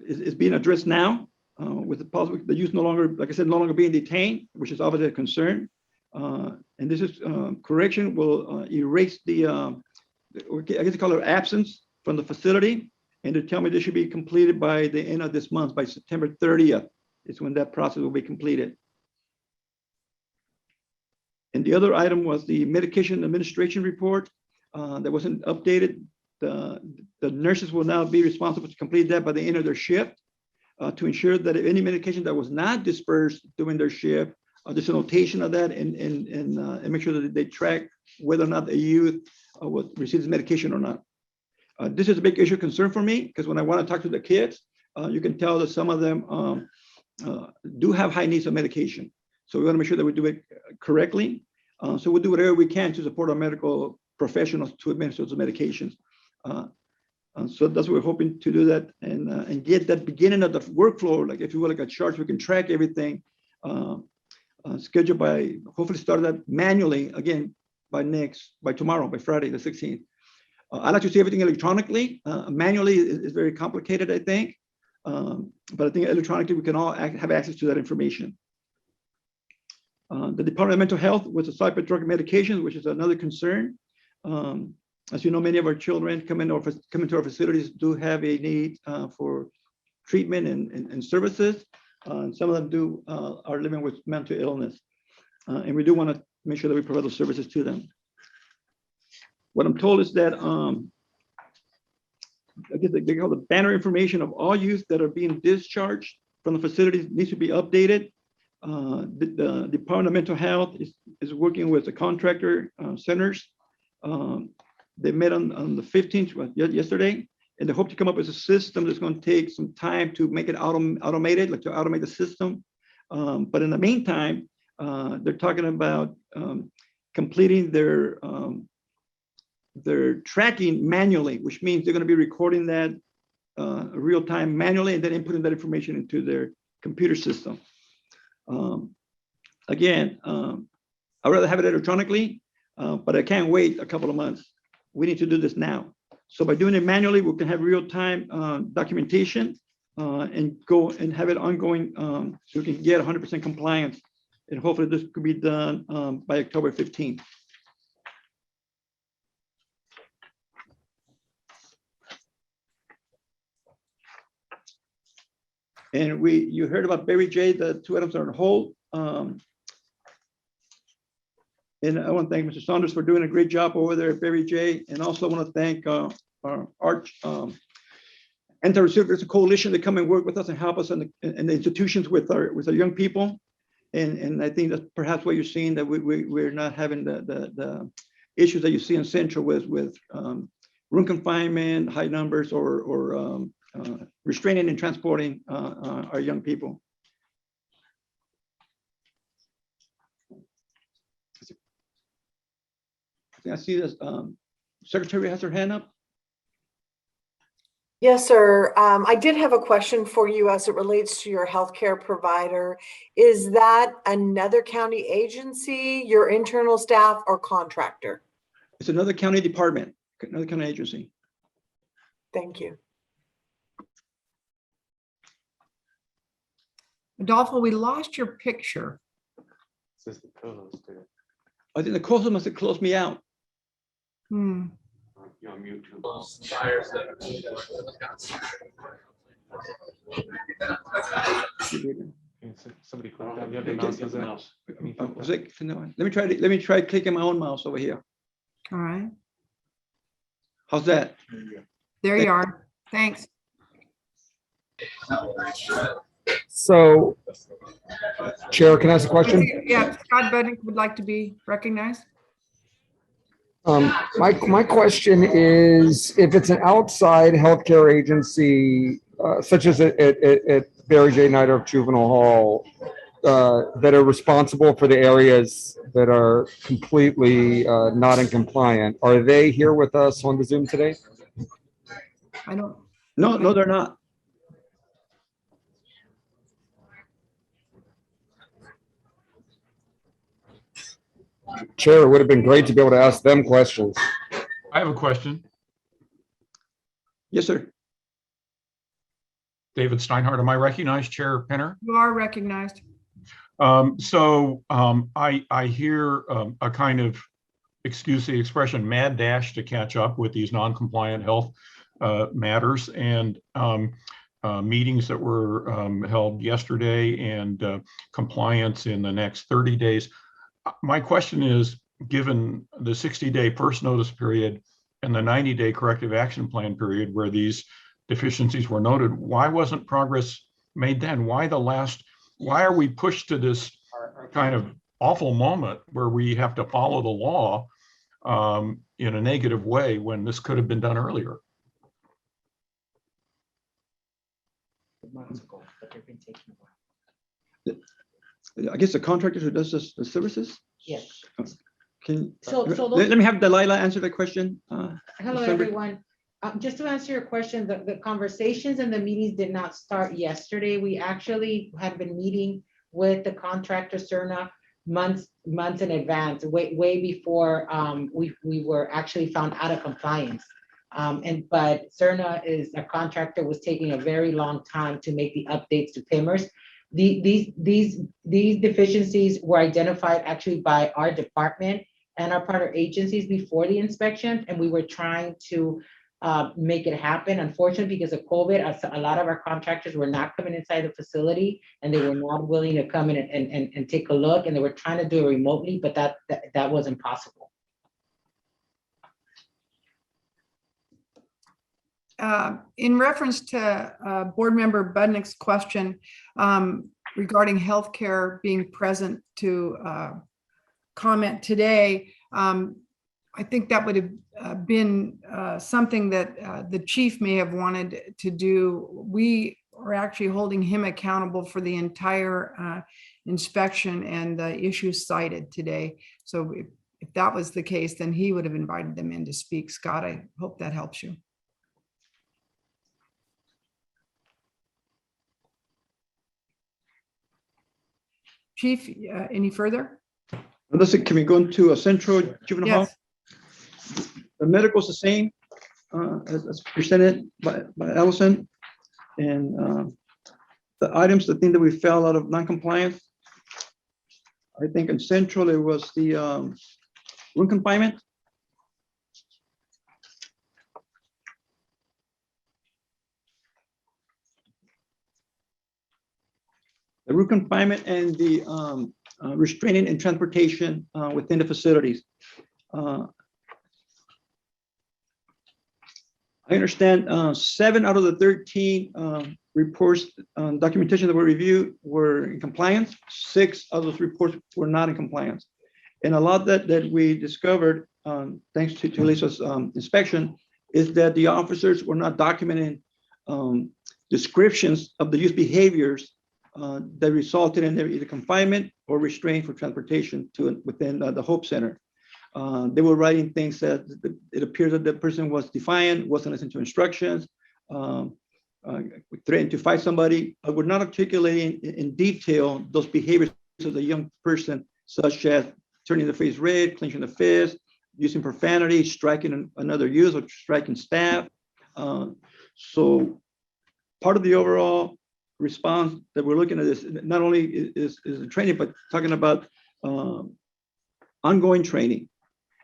is being addressed now with the youth no longer, like I said, no longer being detained, which is obviously a concern. And this is correction will erase the, I guess they call it absence from the facility, and to tell me this should be completed by the end of this month, by September 30th is when that process will be completed. And the other item was the medication administration report that wasn't updated. The nurses will now be responsible to complete that by the end of their shift to ensure that if any medication that was not dispersed during their shift, there's a notation of that and make sure that they track whether or not the youth will receive this medication or not. This is a big issue of concern for me because when I want to talk to the kids, you can tell that some of them do have high needs of medication. So we want to make sure that we do it correctly. So we'll do whatever we can to support our medical professionals to administer those medications. So that's what we're hoping to do that and get that beginning of the workflow, like if you will, like a chart, we can track everything, schedule by, hopefully start that manually again by tomorrow, by Friday, the 16th. I like to see everything electronically. Manually is very complicated, I think. But I think electronically we can all have access to that information. The Department of Mental Health with the psychotropic medications, which is another concern. As you know, many of our children come into our facilities do have a need for treatment and services. Some of them are living with mental illness. And we do want to make sure that we provide those services to them. What I'm told is that I guess they call the banner information of all youth that are being discharged from the facilities needs to be updated. The Department of Mental Health is working with the contractor centers. They met on the 15th, yesterday, and they hope to come up with a system that's going to take some time to make it automated, like to automate the system. But in the meantime, they're talking about completing their tracking manually, which means they're going to be recording that real time manually and then inputting that information into their computer system. Again, I'd rather have it electronically, but I can't wait a couple of months. We need to do this now. So by doing it manually, we can have real time documentation and go and have it ongoing so we can get 100% compliance. And hopefully this could be done by October 15th. And you heard about Barry J, the 2 items are on hold. And I want to thank Mr. Saunders for doing a great job over there at Barry J. And also want to thank our anti-recidivism coalition that come and work with us and help us in the institutions with our young people. And I think that's perhaps what you're seeing, that we're not having the issues that you see in Central with room confinement, high numbers, or restraining and transporting our young people. I see this secretary has her hand up. Yes, sir. I did have a question for you as it relates to your healthcare provider. Is that another county agency, your internal staff, or contractor? It's another county department, another county agency. Thank you. Adolfo, we lost your picture. I think the co-host must have closed me out. You're on mute too. Somebody click that. You have the mouse. Let me try clicking my own mouse over here. All right. How's that? There you are. Thanks. So, Chair, can I ask a question? Yeah, Scott Budnick would like to be recognized. My question is, if it's an outside healthcare agency, such as at Barry J. Nighthawk Juvenile Hall, that are responsible for the areas that are completely not in compliant, are they here with us on the Zoom today? I don't. No, they're not. Chair, it would have been great to be able to ask them questions. I have a question. Yes, sir. David Steinhardt, am I recognized, Chair Penner? You are recognized. I hear a kind of, excuse the expression, mad dash to catch up with these non-compliant health matters, and meetings that were held yesterday, and compliance in the next 30 days. My question is, given the 60-day first notice period and the 90-day corrective action plan period where these deficiencies were noted, why wasn't progress made then? Why are we pushed to this kind of awful moment where we have to follow the law in a negative way when this could have been done earlier. I guess the contractor who does the services? Yes. Let me have Delilah answer that question. Hello, everyone. Just to answer your question, the conversations and the meetings did not start yesterday. We actually had been meeting with the contractor Cerna months in advance, way before we were actually found out of compliance. But Cerna is a contractor, was taking a very long time to make the updates to PIMers. These deficiencies were identified actually by our department and our partner agencies before the inspection, and we were trying to make it happen. Unfortunately, because of COVID, a lot of our contractors were not coming inside the facility, and they were not willing to come in and take a look, and they were trying to do it remotely, but that wasn't possible. In reference to Board Member Budnick's question regarding healthcare being present to comment today, I think that would have been something that the chief may have wanted to do. We are actually holding him accountable for the entire inspection and the issues cited today. So if that was the case, then he would have invited them in to speak. Scott, I hope that helps you. Chief, any further? Listen, can we go into a central juvenile hall? Yes. The medical's the same as presented by Allison. And the items, the thing that we fell out of non-compliance, I think in central, it was the room confinement. The room confinement and the restraining and transportation within the facilities. I understand 7 out of the 13 reports, documentation that were reviewed were in compliance. 6 of those reports were not in compliance. And a lot that we discovered, thanks to Lisa's inspection, is that the officers were not documenting descriptions of the youth behaviors that resulted in either confinement or restraint for transportation to within the Hope Center. They were writing things that it appears that the person was defiant, wasn't listening to instructions, threatened to fight somebody. We're not articulating in detail those behaviors of the young person, such as turning the face red, clenching the fist, using profanity, striking another youth, or striking staff. So part of the overall response that we're looking at is not only is the training, but talking about ongoing training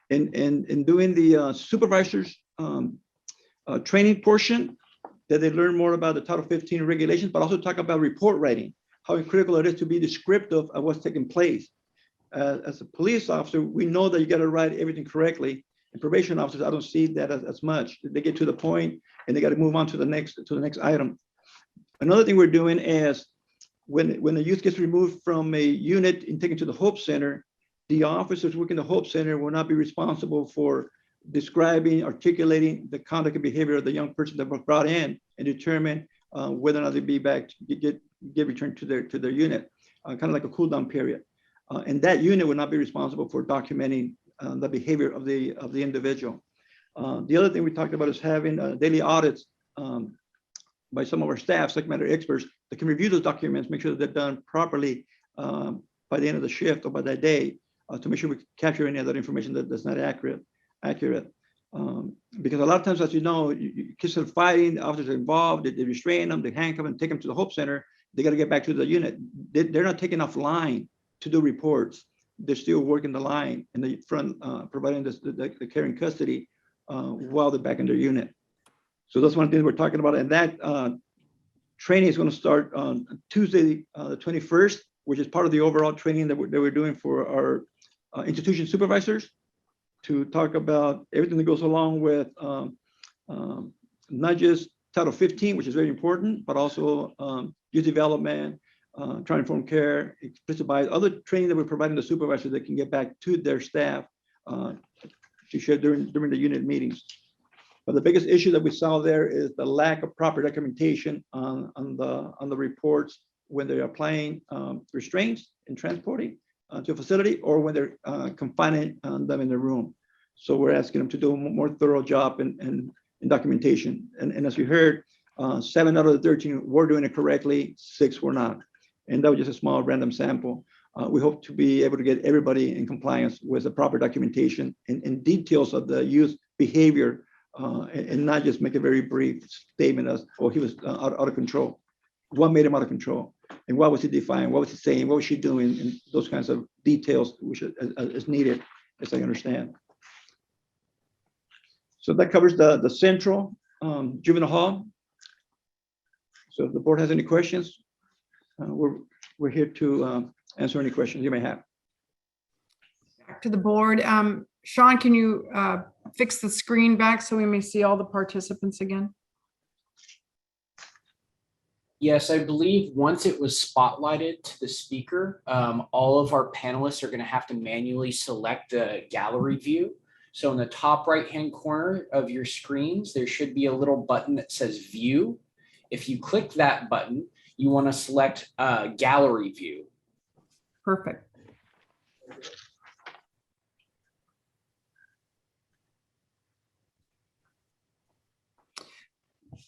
and doing the supervisors training portion, that they learn more about the Title 15 regulations, but also talk about report writing, how critical it is to be descriptive of what's taking place. As a police officer, we know that you got to write everything correctly. And probation officers, I don't see that as much. They get to the point and they got to move on to the next item. Another thing we're doing is when the youth gets removed from a unit and taken to the Hope Center, the officers working the Hope Center will not be responsible for describing, articulating the conduct and behavior of the young person that was brought in and determine whether or not they be back to get returned to their unit, kind of like a cool down period. And that unit would not be responsible for documenting the behavior of the individual. The other thing we talked about is having daily audits by some of our staff, subject matter experts, that can review those documents, make sure that they're done properly by the end of the shift or by that day, to make sure we capture any other information that's not accurate. Because a lot of times, as you know, kids are fighting, the officers are involved, they restrain them, they handcuff them, take them to the Hope Center. They got to get back to the unit. They're not taking off line to do reports. They're still working the line in the front, providing the care and custody while they're back in their unit. So that's one thing we're talking about. And that training is going to start on Tuesday, the 21st, which is part of the overall training that we're doing for our institution supervisors, to talk about everything that goes along with not just Title 15, which is very important, but also youth development, trauma-informed care, explicit bias, other training that we're providing the supervisors that can get back to their staff she shared during the unit meetings. But the biggest issue that we saw there is the lack of proper documentation on the reports when they're applying restraints and transporting to a facility, or when they're confining them in the room. So we're asking them to do a more thorough job in documentation. And as you heard, 7 out of the 13 were doing it correctly, 6 were not. And that was just a small random sample. We hope to be able to get everybody in compliance with the proper documentation and details of the youth behavior, and not just make a very brief statement as, oh, he was out of control. What made him out of control? And what was he defying? What was he saying? What was she doing? And those kinds of details which is needed, as I understand. So that covers the central juvenile hall. So if the board has any questions, we're here to answer any questions you may have. Back to the board. Sean, can you fix the screen back so we may see all the participants again? Yes, I believe once it was spotlighted to the speaker, all of our panelists are going to have to manually select the gallery view. So in the top right-hand corner of your screens, there should be a little button that says view. If you click that button, you want to select gallery view. Perfect.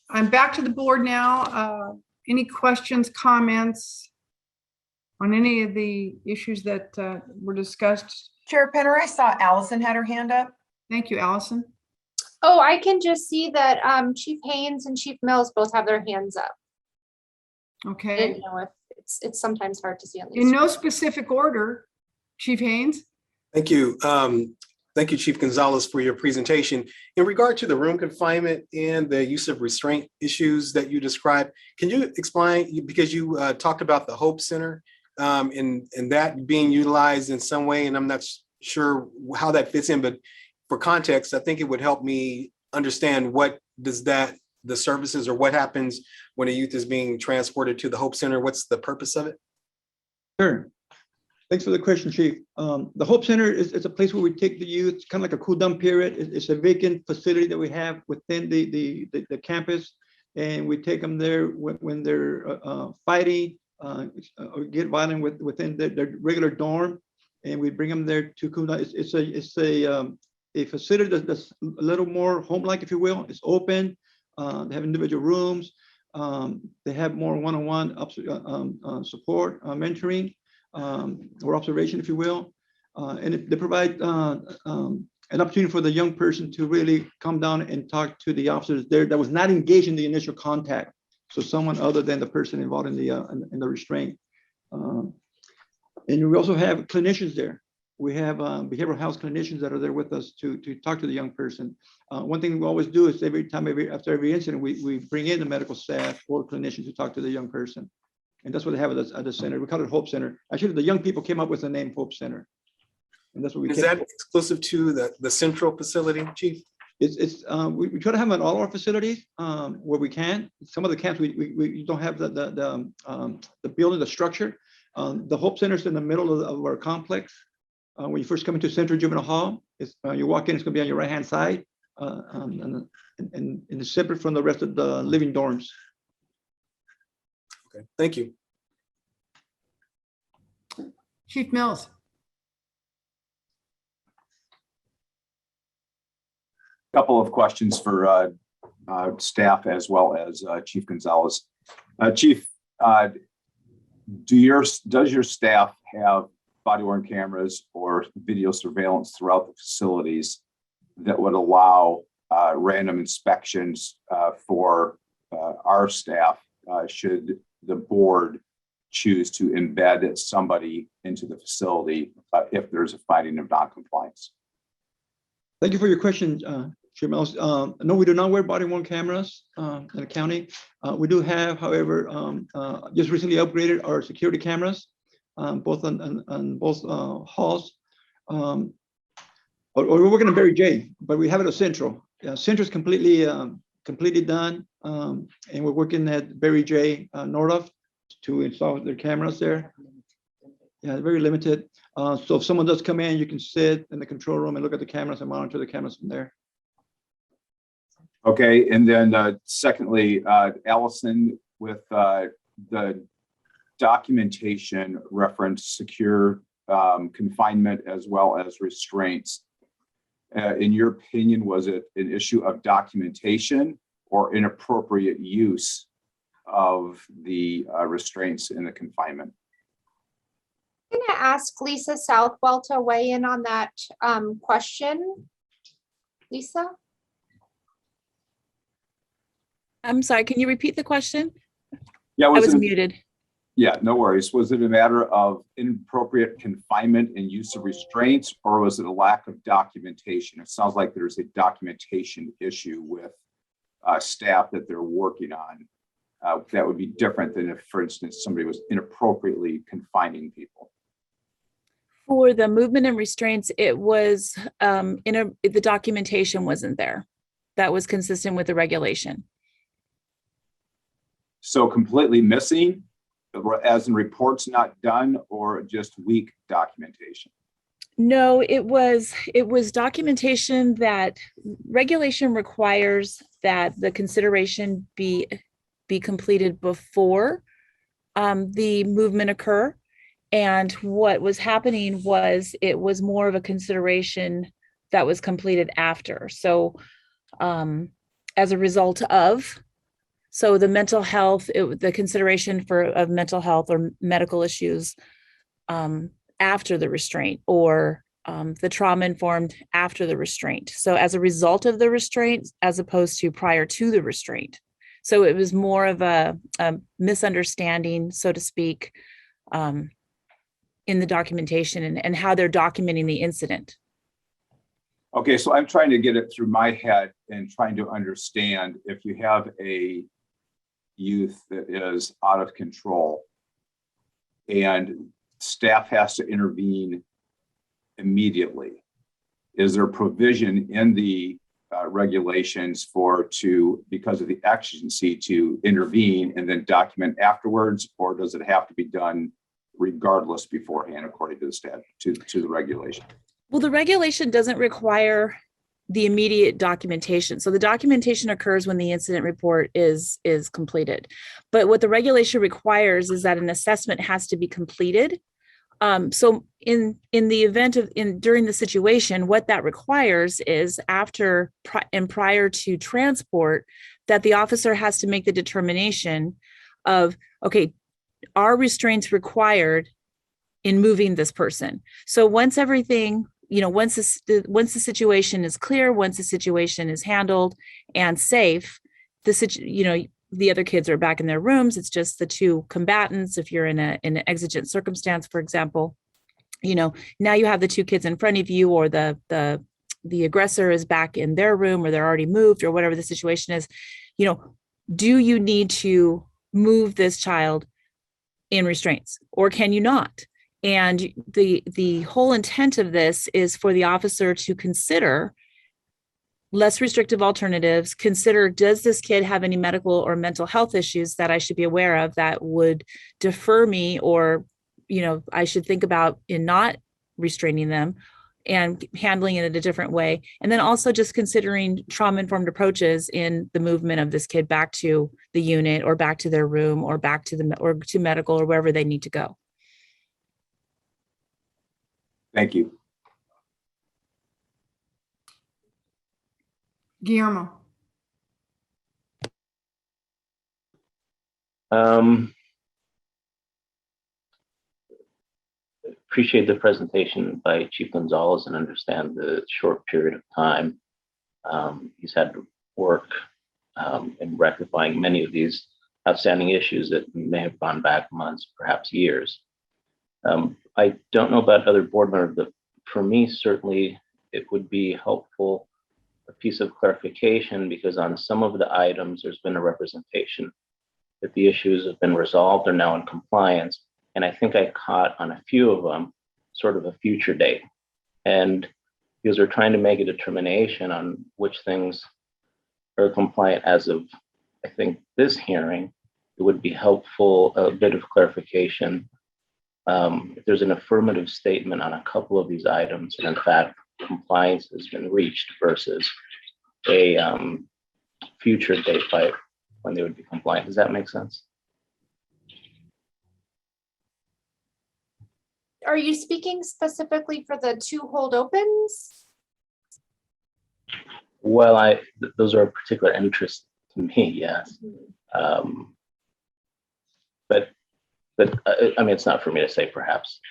I'm back to the board now. Any questions, comments on any of the issues that were discussed? Chair Penner, I saw Allison had her hand up. Thank you, Allison. Oh, I can just see that Chief Haynes and Chief Mills both have their hands up. I Okay. didn't know if it's sometimes hard to see on these. In no specific order, Chief Haynes. Thank you. Thank you, Chief Gonzalez, for your presentation. In regard to the room confinement and the use of restraint issues that you described, can you explain, because you talked about the Hope Center and that being utilized in some way, and I'm not sure how that fits in, but for context, I think it would help me understand what does the services, or what happens when a youth is being transported to the Hope Center? What's the purpose of it? Sure. Thanks for the question, Chief. The Hope Center is a place where we take the youth, kind of like a cool down period. It's a vacant facility that we have within the campus, and we take them there when they're fighting or get violent within their regular dorm, and we bring them there to cool down. It's a facility that's a little more home-like, if you will. It's open. They have individual rooms. They have more one-on-one support, mentoring, or observation, if you will. And they provide an opportunity for the young person to really come down and talk to the officers there that was not engaged in the initial contact. So someone other than the person involved in the restraint. And we also have clinicians there. We have behavioral health clinicians that are there with us to talk to the young person. One thing we always do is after every incident, we bring in the medical staff or clinicians to talk to the young person. And that's what they have at the center. We call it Hope Center. Actually, the young people came up with the name Hope Center. And that's what we. Is that exclusive to the central facility, Chief? We try to have it in all our facilities where we can. Some of the camps we don't have the building, the structure. The Hope Center is in the middle of our complex. When you first come into Central Juvenile Hall, you walk in, it's going to be on your right-hand side, and it's separate from the rest of the living dorms. Okay, thank you. Chief Mills. Couple of questions for staff as well as Chief Gonzalez. Chief, does your staff have body-worn cameras or video surveillance throughout the facilities that would allow random inspections for our staff should the board choose to embed somebody into the facility if there's a finding of non-compliance? Thank you for your question, Chair Mills. No, we do not wear body-worn cameras in the county. We do have, however, just recently upgraded our security cameras, both on both halls. Or we're working on Barry J, but we have it at Central. Central's completely done, and we're working at Barry J Nordoff to install their cameras there. Yeah, very limited. So if someone does come in, you can sit in the control room and look at the cameras and monitor the cameras from there. Okay, and then secondly, Allison, with the documentation reference secure confinement as well as restraints. In your opinion, was it an issue of documentation or inappropriate use of the restraints in the confinement? I'm going to ask Lisa Southwell to weigh in on that question. Lisa? I'm sorry, can you repeat the question? Yeah, I was muted. Yeah, no worries. Was it a matter of inappropriate confinement and use of restraints, or was it a lack of documentation? It sounds like there's a documentation issue with staff that they're working on. That would be different than if, for instance, somebody was inappropriately confining people. For the movement and restraints, it was the documentation wasn't there. That was consistent with the regulation. So completely missing, as in reports not done, or just weak documentation? No, it was documentation that regulation requires that the consideration be completed before the movement occur. And what was happening was it was more of a consideration that was completed after. So as a result of, so the mental health, the consideration of mental health or medical issues after the restraint, or the trauma informed after the restraint. So as a result of the restraint, as opposed to prior to the restraint. So it was more of a misunderstanding, so to speak, in the documentation and how they're documenting the incident. Okay, so I'm trying to get it through my head and trying to understand, if you have a youth that is out of control and staff has to intervene immediately, is there provision in the regulations because of the exigency to intervene and then document afterwards, or does it have to be done regardless beforehand according to the statute, to the regulation? Well, the regulation doesn't require the immediate documentation. So the documentation occurs when the incident report is completed. But what the regulation requires is that an assessment has to be completed. So in the event of during the situation, what that requires is after and prior to transport, that the officer has to make the determination of, okay, are restraints required in moving this person? So once everything, once the situation is clear, once the situation is handled and safe, the other kids are back in their rooms. It's just the two combatants. If you're in an exigent circumstance, for example, now you have the two kids in front of you, or the aggressor is back in their room, or they're already moved, or whatever the situation is. Do you need to move this child in restraints, or can you not? And the whole intent of this is for the officer to consider less restrictive alternatives, consider, does this kid have any medical or mental health issues that I should be aware of that would defer me, or, I should think about in not restraining them and handling it in a different way. And then also just considering trauma-informed approaches in the movement of this kid back to the unit, or back to their room, or back to to medical, or wherever they need to go. Thank you. Guillermo. Appreciate the presentation by Chief Gonzalez and understand the short period of time he's had to work in rectifying many of these outstanding issues that may have gone back months, perhaps years. I don't know about other board members, but for me, certainly it would be helpful, a piece of clarification, because on some of the items, there's been a representation that the issues have been resolved, are now in compliance. And I think I caught on a few of them sort of a future date. And because we're trying to make a determination on which things are compliant as of, I think, this hearing, it would be helpful, a bit of clarification if there's an affirmative statement on a couple of these items, and in fact, compliance has been reached versus a future date by when they would be compliant. Does that make sense? Are you speaking specifically for the 2 holdopens? Well, those are of particular interest to me, yes. But I mean, it's not for me to say, perhaps.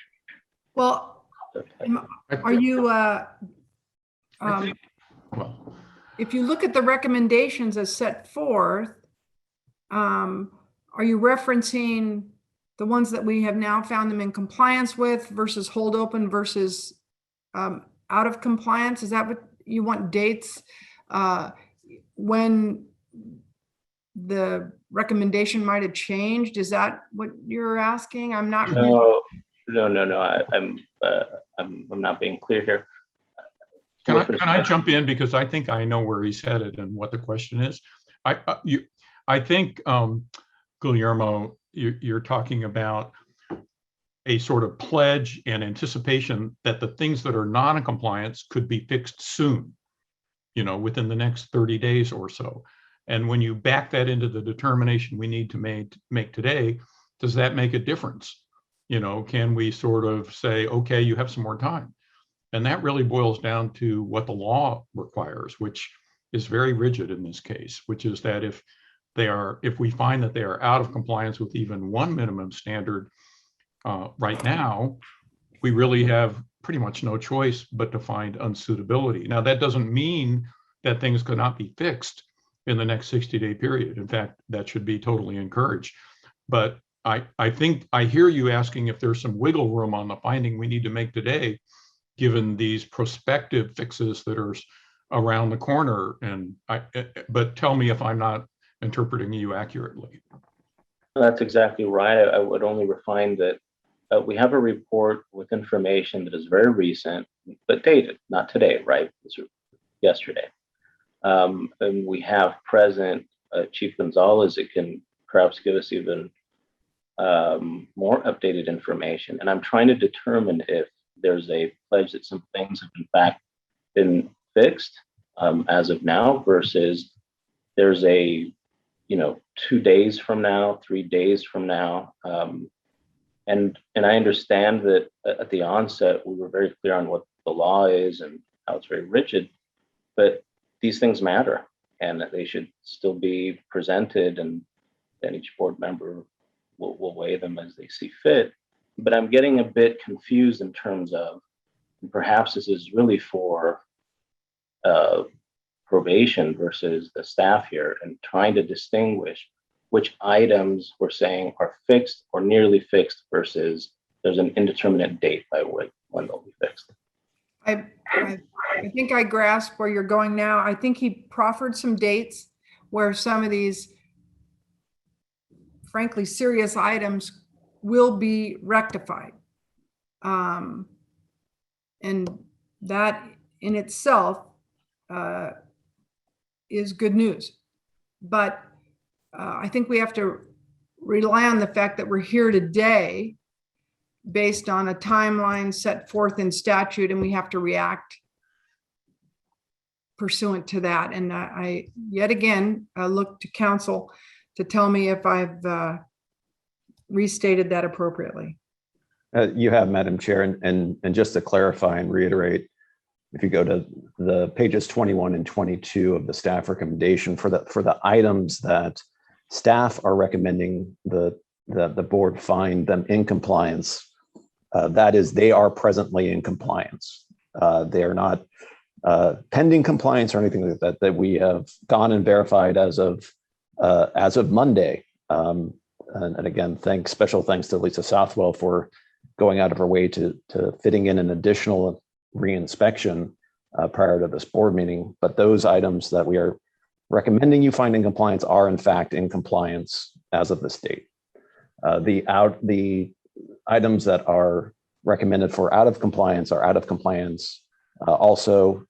Well, are you, if you look at the recommendations as set forth, are you referencing the ones that we have now found them in compliance with versus hold open versus out of compliance? Is that what you want, dates when the recommendation might have changed? Is that what you're asking? I'm not. No. I'm not being clear here. Can I jump in, because I think I know where he's headed and what the question is. I think Guillermo, you're talking about a sort of pledge and anticipation that the things that are non-compliance could be fixed soon, within the next 30 days or so. And when you back that into the determination we need to make today, does that make a difference? Can we sort of say, okay, you have some more time? And that really boils down to what the law requires, which is very rigid in this case, which is that if we find that they are out of compliance with even one minimum standard right now, we really have pretty much no choice but to find unsuitability. Now, that doesn't mean that things could not be fixed in the next 60-day period. In fact, that should be totally encouraged. But I think I hear you asking if there's some wiggle room on the finding we need to make today, given these prospective fixes that are around the corner. But tell me if I'm not interpreting you accurately. That's exactly right. I would only refine that we have a report with information that is very recent, but dated, not today, right? This was yesterday. And we have present Chief Gonzalez that can perhaps give us even more updated information. And I'm trying to determine if there's a pledge that some things have in fact been fixed as of now versus there's a 2 days from now, 3 days from now. And I understand that at the onset, we were very clear on what the law is and how it's very rigid, but these things matter and that they should still be presented, and then each board member will weigh them as they see fit. But I'm getting a bit confused in terms of, and perhaps this is really for probation versus the staff here, and trying to distinguish which items we're saying are fixed or nearly fixed versus there's an indeterminate date by when they'll be fixed. I think I grasp where you're going now. I think he proffered some dates where some of these frankly serious items will be rectified. And that in itself is good news. But I think we have to rely on the fact that we're here today based on a timeline set forth in statute, and we have to react pursuant to that. And I yet again look to counsel to tell me if I've restated that appropriately. You have, Madam Chair, and just to clarify and reiterate, if you go to the pages 21 and 22 of the staff recommendation for the items that staff are recommending the board find them in compliance, that is, they are presently in compliance. They are not pending compliance or anything like that we have gone and verified as of Monday. And again, special thanks to Lisa Southwell for going out of her way to fitting in an additional reinspection prior to this board meeting. But those items that we are recommending you find in compliance are in fact in compliance as of this date. The items that are recommended for out of compliance are out of compliance. Also,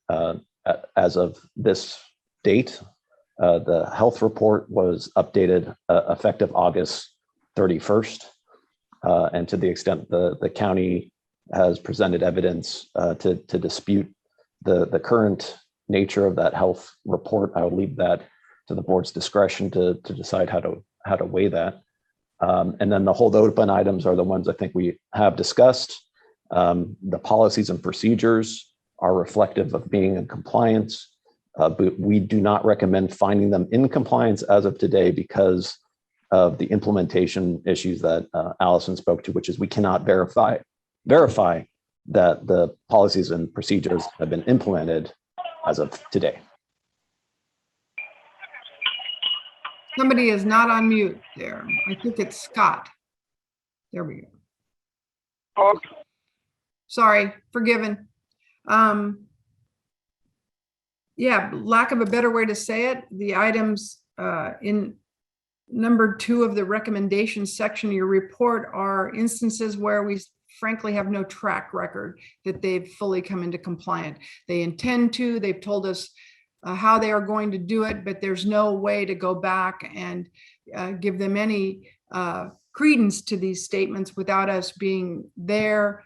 as of this date, the health report was updated effective August 31st. And to the extent the county has presented evidence to dispute the current nature of that health report, I will leave that to the board's discretion to decide how to weigh that. And then the hold open items are the ones I think we have discussed. The policies and procedures are reflective of being in compliance, but we do not recommend finding them in compliance as of today because of the implementation issues that Allison spoke to, which is we cannot verify that the policies and procedures have been implemented as of today. Somebody is not on mute there. I think it's Scott. There we go. Oh. Sorry, forgiven. Yeah, lack of a better way to say it, the items in number 2 of the recommendations section of your report are instances where we frankly have no track record that they've fully come into compliance. They intend to, they've told us how they are going to do it, but there's no way to go back and give them any credence to these statements without us being there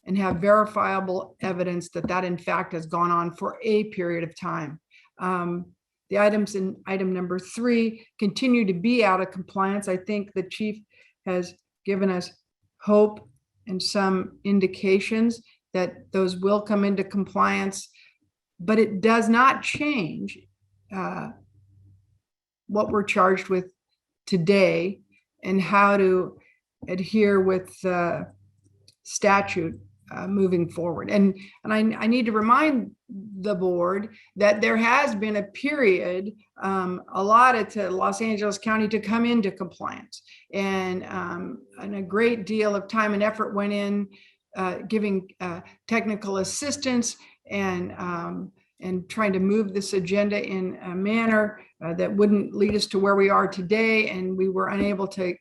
and have verifiable evidence that that in fact has gone on for a period of time. The items in item number 3 continue to be out of compliance. I think the chief has given us hope and some indications that those will come into compliance, but it does not change what we're charged with today and how to adhere with statute moving forward. And I need to remind the board that there has been a period allotted to Los Angeles County to come into compliance, and a great deal of time and effort went in giving technical assistance and trying to move this agenda in a manner that wouldn't lead us to where we are today, and we were unable to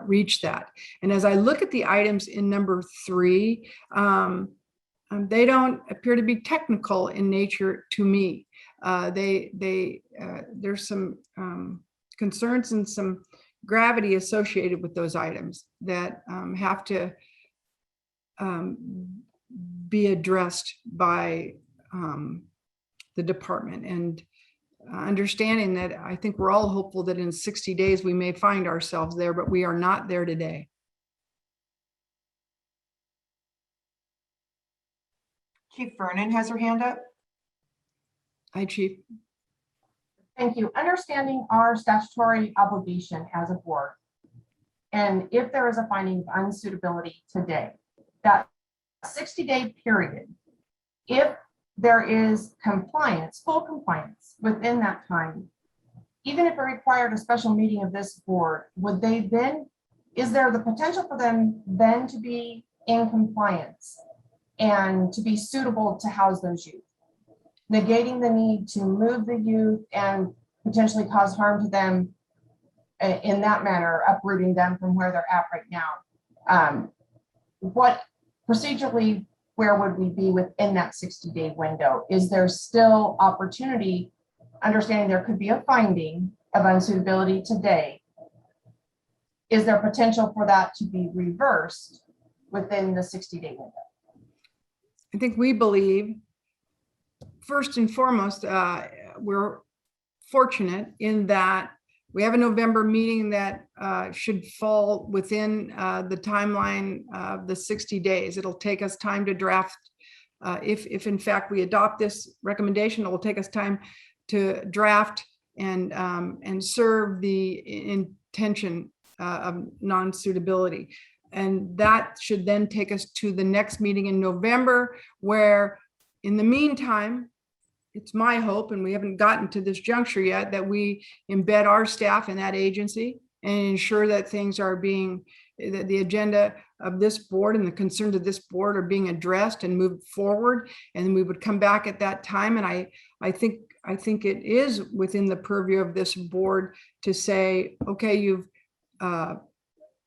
reach that. And as I look at the items in number 3, they don't appear to be technical in nature to me. There's some concerns and some gravity associated with those items that have to be addressed by the department, and understanding that I think we're all hopeful that in 60 days we may find ourselves there, but we are not there today. Chief Vernon has her hand up. Hi, Chief. Thank you. Understanding our statutory obligation as a board, and if there is a finding of unsuitability today, that 60-day period, if there is compliance, full compliance within that time, even if it required a special meeting of this board, would they then, is there the potential for them then to be in compliance and to be suitable to house those youth, negating the need to move the youth and potentially cause harm to them in that manner, uprooting them from where they're at right now? What procedurally, where would we be within that 60-day window? Is there still opportunity, understanding there could be a finding of unsuitability today? Is there potential for that to be reversed within the 60-day window? I think we believe, first and foremost, we're fortunate in that we have a November meeting that should fall within the timeline of the 60 days. It'll take us time to draft. If in fact we adopt this recommendation, it will take us time to draft and serve the intention of non-suitability. And that should then take us to the next meeting in November, where in the meantime, it's my hope, and we haven't gotten to this juncture yet, that we embed our staff in that agency and ensure that things are being, that the agenda of this board and the concerns of this board are being addressed and moved forward. And then we would come back at that time. And I think it is within the purview of this board to say, okay, you've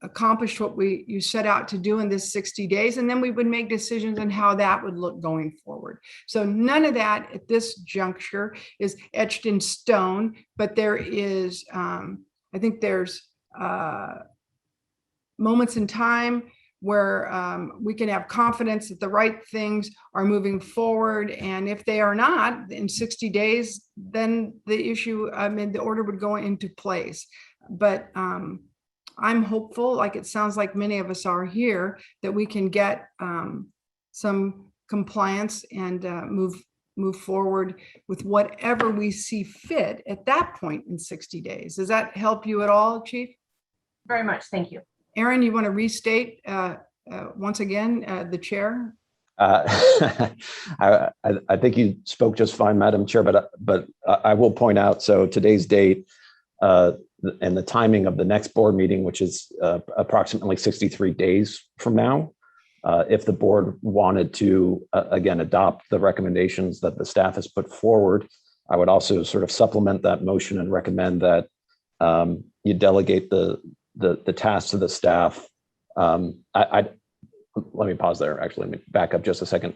accomplished what you set out to do in this 60 days, and then we would make decisions on how that would look going forward. So none of that at this juncture is etched in stone, but there is, I think there's moments in time where we can have confidence that the right things are moving forward. And if they are not in 60 days, then the issue, the order would go into place. But I'm hopeful, like it sounds like many of us are here, that we can get some compliance and move forward with whatever we see fit at that point in 60 days. Does that help you at all, Chief? Very much. Thank you. Aaron, you want to restate once again the chair? I think you spoke just fine, Madam Chair, but I will point out, so today's date and the timing of the next board meeting, which is approximately 63 days from now, if the board wanted to, again, adopt the recommendations that the staff has put forward, I would also sort of supplement that motion and recommend that you delegate the tasks to the staff. Let me pause there. Actually, let me back up just a second.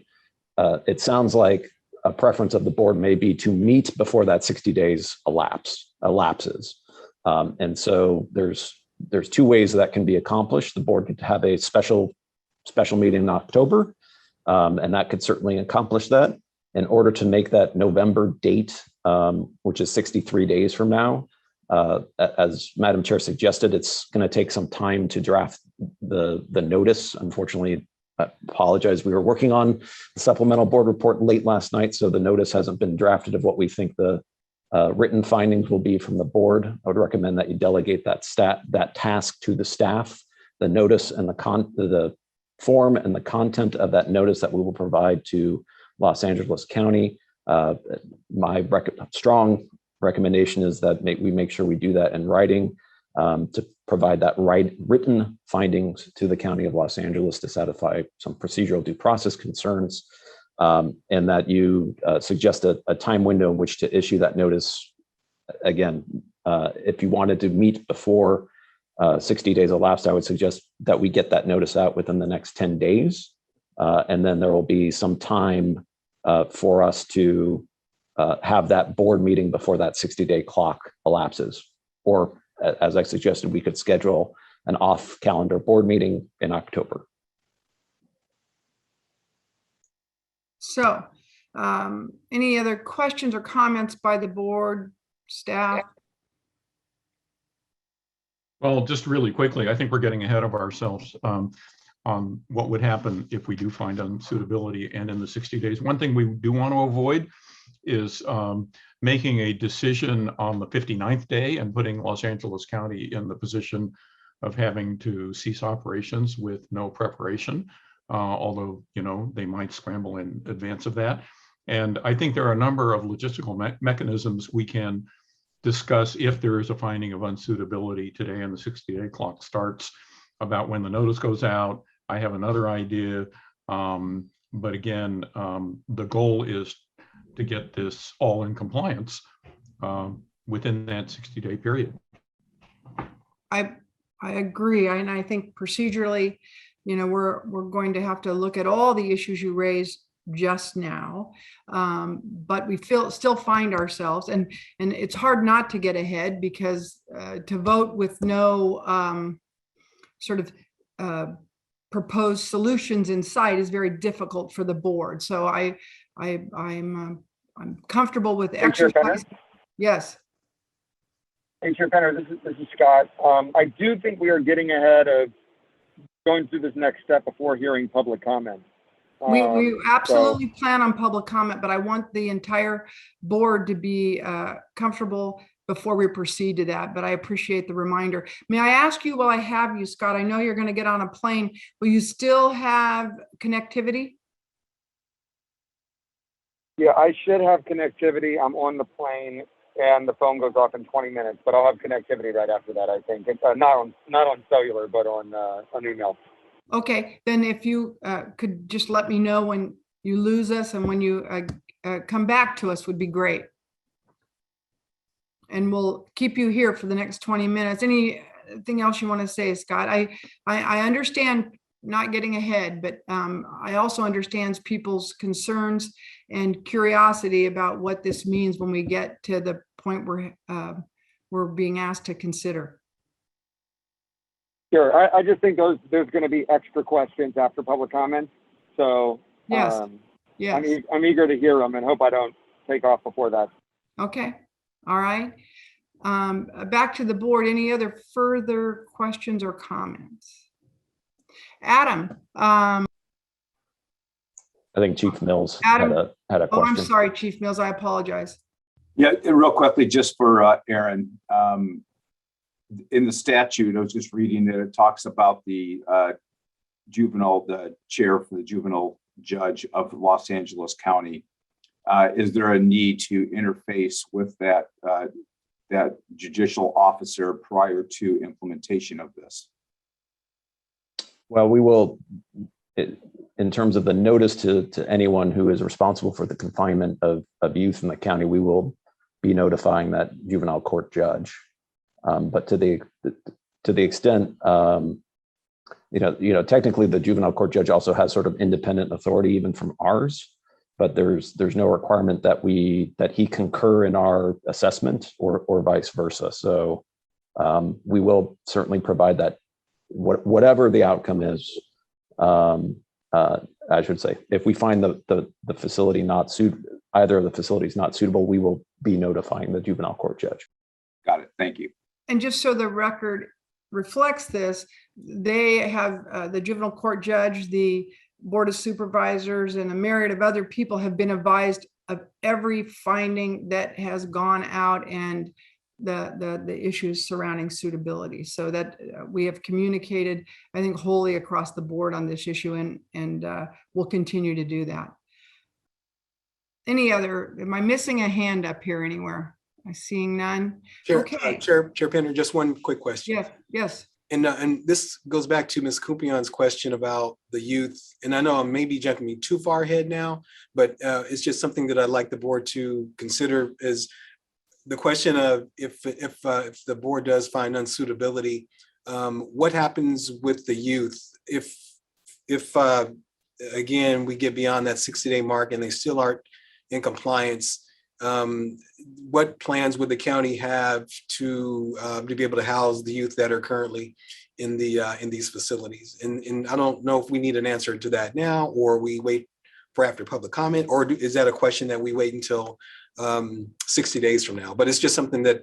It sounds like a preference of the board may be to meet before that 60 days elapses. And so there's two ways that can be accomplished. The board could have a special meeting in October, and that could certainly accomplish that. In order to make that November date, which is 63 days from now, as Madam Chair suggested, it's going to take some time to draft the notice. Unfortunately, I apologize. We were working on the supplemental board report late last night, so the notice hasn't been drafted of what we think the written findings will be from the board. I would recommend that you delegate that task to the staff. The notice and the form and the content of that notice that we will provide to Los Angeles County. My strong recommendation is that we make sure we do that in writing to provide that written findings to the County of Los Angeles to satisfy some procedural due process concerns, and that you suggest a time window in which to issue that notice. Again, if you wanted to meet before 60 days elapsed, I would suggest that we get that notice out within the next 10 days. And then there will be some time for us to have that board meeting before that 60-day clock elapses. Or as I suggested, we could schedule an off-calendar board meeting in October. So any other questions or comments by the board, staff? Well, just really quickly, I think we're getting ahead of ourselves on what would happen if we do find unsuitability and in the 60 days. One thing we do want to avoid is making a decision on the 59th day and putting Los Angeles County in the position of having to cease operations with no preparation, although, they might scramble in advance of that. And I think there are a number of logistical mechanisms we can discuss if there is a finding of unsuitability today and the 60-day clock starts, about when the notice goes out. I have another idea, but again, the goal is to get this all in compliance within that 60-day period. I agree, and I think procedurally, we're going to have to look at all the issues you raised just now, but we still find ourselves, and it's hard not to get ahead, because to vote with no sort of proposed solutions in sight is very difficult for the board. So I'm comfortable with exercise. Yes. Hey, Chair Penner, this is Scott. I do think we are getting ahead of going through this next step before hearing public comment. We absolutely plan on public comment, but I want the entire board to be comfortable before we proceed to that. But I appreciate the reminder. May I ask you, while I have you, Scott, I know you're going to get on a plane. Will you still have connectivity? Yeah, I should have connectivity. I'm on the plane and the phone goes off in 20 minutes, but I'll have connectivity right after that, I think. It's not on cellular, but on email. Okay, then if you could just let me know when you lose us, and when you come back to us would be great. And we'll keep you here for the next 20 minutes. Anything else you want to say, Scott? I understand not getting ahead, but I also understand people's concerns and curiosity about what this means when we get to the point where we're being asked to consider. Sure. I just think there's going to be extra questions after public comments. So Yes. Yes. I'm eager to hear them and hope I don't take off before that. Okay. All right. Back to the board. Any other further questions or comments? Adam. I think Chief Mills had a question. Oh, I'm sorry, Chief Mills. I apologize. Yeah, and real quickly, just for Aaron, in the statute, I was just reading that it talks about the chair for the juvenile judge of Los Angeles County. Is there a need to interface with that judicial officer prior to implementation of this? Well, we will, in terms of the notice to anyone who is responsible for the confinement of youth in the county, we will be notifying that juvenile court judge. But to the extent, technically the juvenile court judge also has sort of independent authority even from ours, but there's no requirement that he concur in our assessment or vice versa. So we will certainly provide that, whatever the outcome is. I should say, if we find the facility either of the facilities not suitable, we will be notifying the juvenile court judge. Got it. Thank you. And just so the record reflects this, they have the juvenile court judge, the board of supervisors, and a myriad of other people have been advised of every finding that has gone out and the issues surrounding suitability. So that we have communicated, I think, wholly across the board on this issue, and we'll continue to do that. Am I missing a hand up here anywhere? I'm seeing none. Okay. Chair Penner, just one quick question. Yes. Yes. And this goes back to Ms. Cumpion's question about the youth. And I know I may be jumping me too far ahead now, but it's just something that I'd like the board to consider, is the question of if the board does find unsuitability, what happens with the youth if again we get beyond that 60-day mark and they still aren't in compliance? What plans would the county have to be able to house the youth that are currently in these facilities? And I don't know if we need an answer to that now, or we wait for after public comment, or is that a question that we wait until 60 days from now? But it's just something that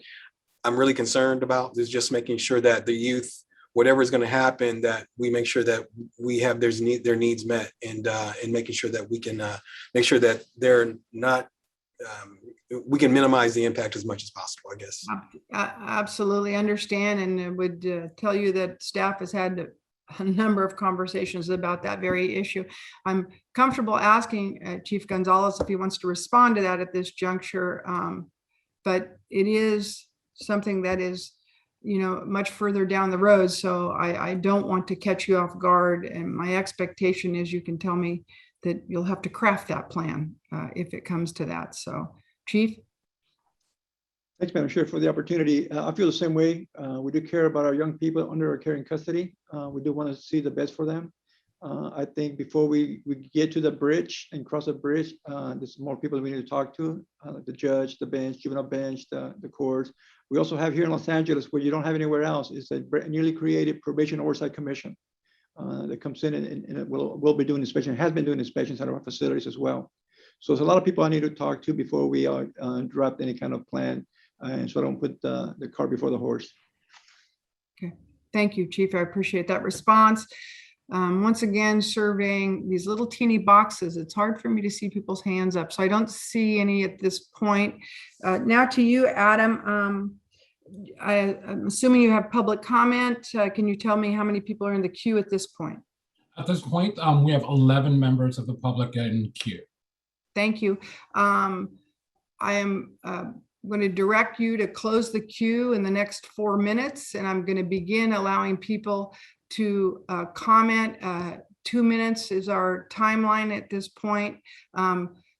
I'm really concerned about, is just making sure that the youth, whatever is going to happen, that we make sure that we have their needs met, and making sure that we can make sure that they're not, we can minimize the impact as much as possible, I guess. I absolutely understand, and I would tell you that staff has had a number of conversations about that very issue. I'm comfortable asking Chief Gonzalez if he wants to respond to that at this juncture, but it is something that is, much further down the road. So I don't want to catch you off guard, and my expectation is you can tell me that you'll have to craft that plan if it comes to that. So, Chief. Thanks, Madam Chair, for the opportunity. I feel the same way. We do care about our young people under our care and custody. We do want to see the best for them. I think before we get to the bridge and cross the bridge, there's more people we need to talk to, like the judge, the bench, juvenile bench, the courts. We also have here in Los Angeles, where you don't have anywhere else, is a newly created probation oversight commission that comes in and will be doing inspection, has been doing inspections at our facilities as well. So there's a lot of people I need to talk to before we draft any kind of plan, and so I don't put the cart before the horse. Okay, thank you, Chief. I appreciate that response. Once again, surveying these little teeny boxes, it's hard for me to see people's hands up, so I don't see any at this point. Now to you, Adam. I'm assuming you have public comment. Can you tell me how many people are in the queue at this point? At this point, we have 11 members of the public in queue. Thank you. I am going to direct you to close the queue in the next 4 minutes, and I'm going to begin allowing people to comment. 2 minutes is our timeline at this point.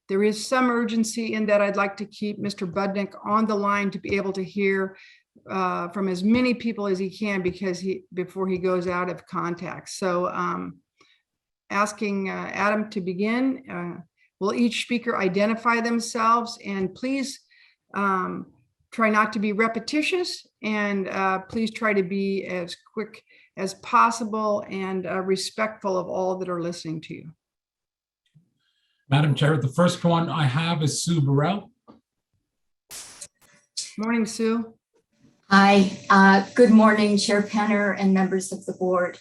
There is some urgency in that I'd like to keep Mr. Budnick on the line to be able to hear from as many people as he can, because before he goes out of contact. So asking Adam to begin. Will each speaker identify themselves, and please try not to be repetitious, and please try to be as quick as possible and respectful of all that are listening to you. Madam Chair, the first one I have is Sue Burrell. Morning, Sue. Hi, good morning, Chair Penner and members of the board.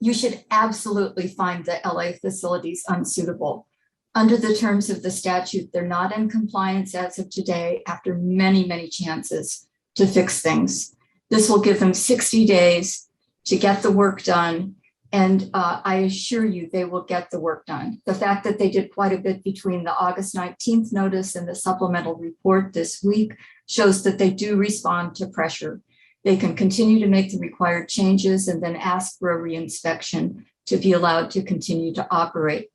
You should absolutely find the LA facilities unsuitable. Under the terms of the statute, they're not in compliance as of today after many, many chances to fix things. This will give them 60 days to get the work done. And I assure you they will get the work done. The fact that they did quite a bit between the August 19th notice and the supplemental report this week shows that they do respond to pressure. They can continue to make the required changes and then ask for a reinspection to be allowed to continue to operate.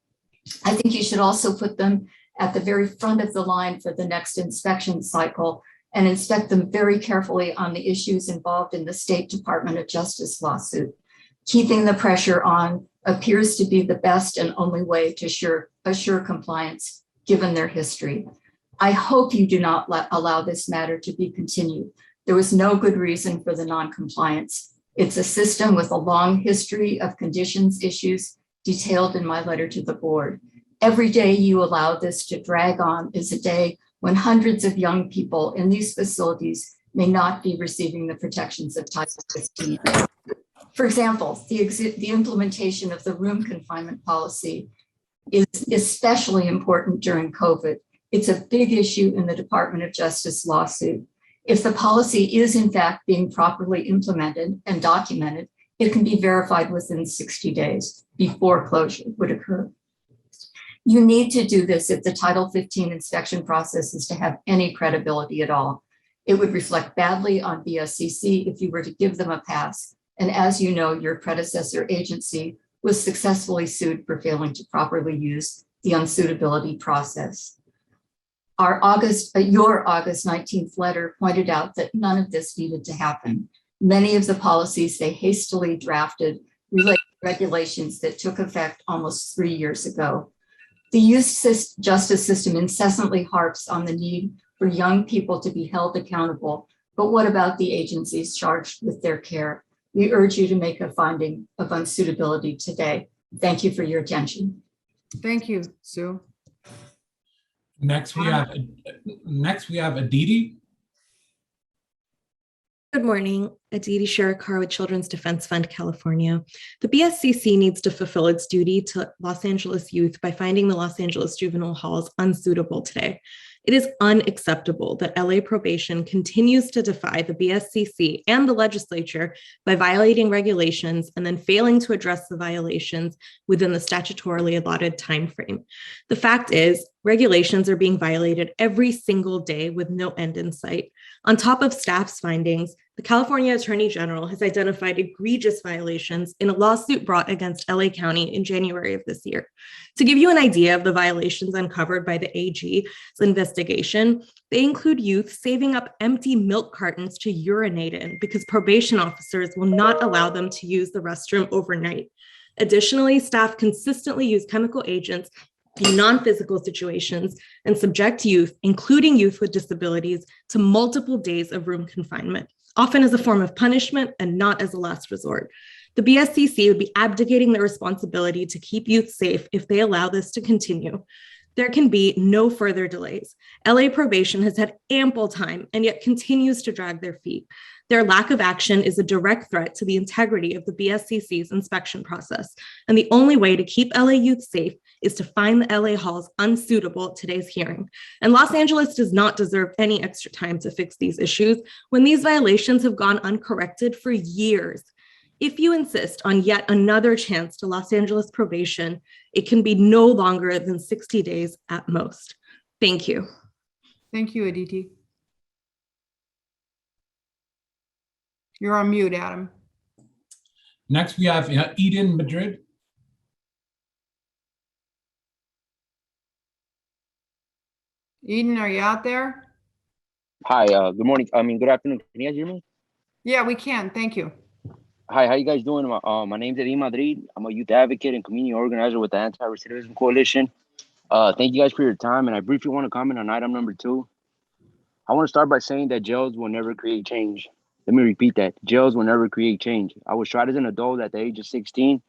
I think you should also put them at the very front of the line for the next inspection cycle and inspect them very carefully on the issues involved in the State Department of Justice lawsuit. Keeping the pressure on appears to be the best and only way to assure compliance given their history. I hope you do not allow this matter to be continued. There was no good reason for the non-compliance. It's a system with a long history of conditions issues detailed in my letter to the board. Every day you allow this to drag on is a day when hundreds of young people in these facilities may not be receiving the protections of Title 15. For example, the implementation of the room confinement policy is especially important during COVID. It's a big issue in the Department of Justice lawsuit. If the policy is in fact being properly implemented and documented, it can be verified within 60 days before closure would occur. You need to do this if the Title 15 inspection process is to have any credibility at all. It would reflect badly on BSCC if you were to give them a pass. And as you know, your predecessor agency was successfully sued for failing to properly use the unsuitability process. Your August 19th letter pointed out that none of this needed to happen. Many of the policies they hastily drafted relate to regulations that took effect almost 3 years ago. The youth justice system incessantly harps on the need for young people to be held accountable, but what about the agencies charged with their care? We urge you to make a finding of unsuitability today. Thank you for your attention. Thank you, Sue. Next we have Aditi. Good morning, Aditi Shirakar with Children's Defense Fund, California. The BSCC needs to fulfill its duty to Los Angeles youth by finding the Los Angeles juvenile halls unsuitable today. It is unacceptable that LA probation continues to defy the BSCC and the legislature by violating regulations and then failing to address the violations within the statutorily allotted timeframe. The fact is, regulations are being violated every single day with no end in sight. On top of staff's findings, the California Attorney General has identified egregious violations in a lawsuit brought against LA County in January of this year. To give you an idea of the violations uncovered by the AG's investigation, they include youth saving up empty milk cartons to urinate in because probation officers will not allow them to use the restroom overnight. Additionally, staff consistently use chemical agents in non-physical situations and subject youth, including youth with disabilities, to multiple days of room confinement, often as a form of punishment and not as a last resort. The BSCC would be abdicating their responsibility to keep youth safe if they allow this to continue. There can be no further delays. LA probation has had ample time and yet continues to drag their feet. Their lack of action is a direct threat to the integrity of the BSCC's inspection process. And the only way to keep LA youth safe is to find the LA halls unsuitable at today's hearing. And Los Angeles does not deserve any extra time to fix these issues when these violations have gone uncorrected for years. If you insist on yet another chance to Los Angeles probation, it can be no longer than 60 days at most. Thank you. Thank you, Aditi. You're on mute, Adam. Next, we have Eden Madrid. Eden, are you out there? Hi, good morning. Good afternoon. Can you guys hear me? Yeah, we can. Thank you. Hi, how you guys doing? My name's Eden Madrid. I'm a youth advocate and community organizer with the Anti-Recidivism Coalition. Thank you guys for your time. And I briefly want to comment on item number 2. I want to start by saying that jails will never create change. Let me repeat that. Jails will never create change. I was tried as an adult at the age of 16,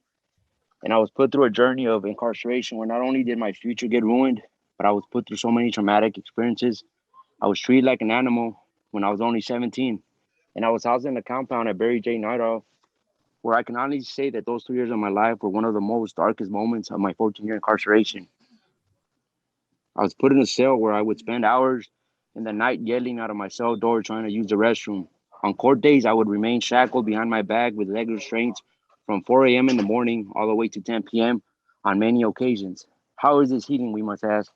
and I was put through a journey of incarceration where not only did my future get ruined, but I was put through so many traumatic experiences. I was treated like an animal when I was only 17, and I was housed in a compound at Barry J. Nightoff, where I can honestly say that those 2 years of my life were one of the most darkest moments of my 14-year incarceration. I was put in a cell where I would spend hours in the night yelling out of my cell door trying to use the restroom. On court days, I would remain shackled behind my bag with leg restraints from 4 a.m. in the morning all the way to 10 p.m. on many occasions. How is this healing, we must ask?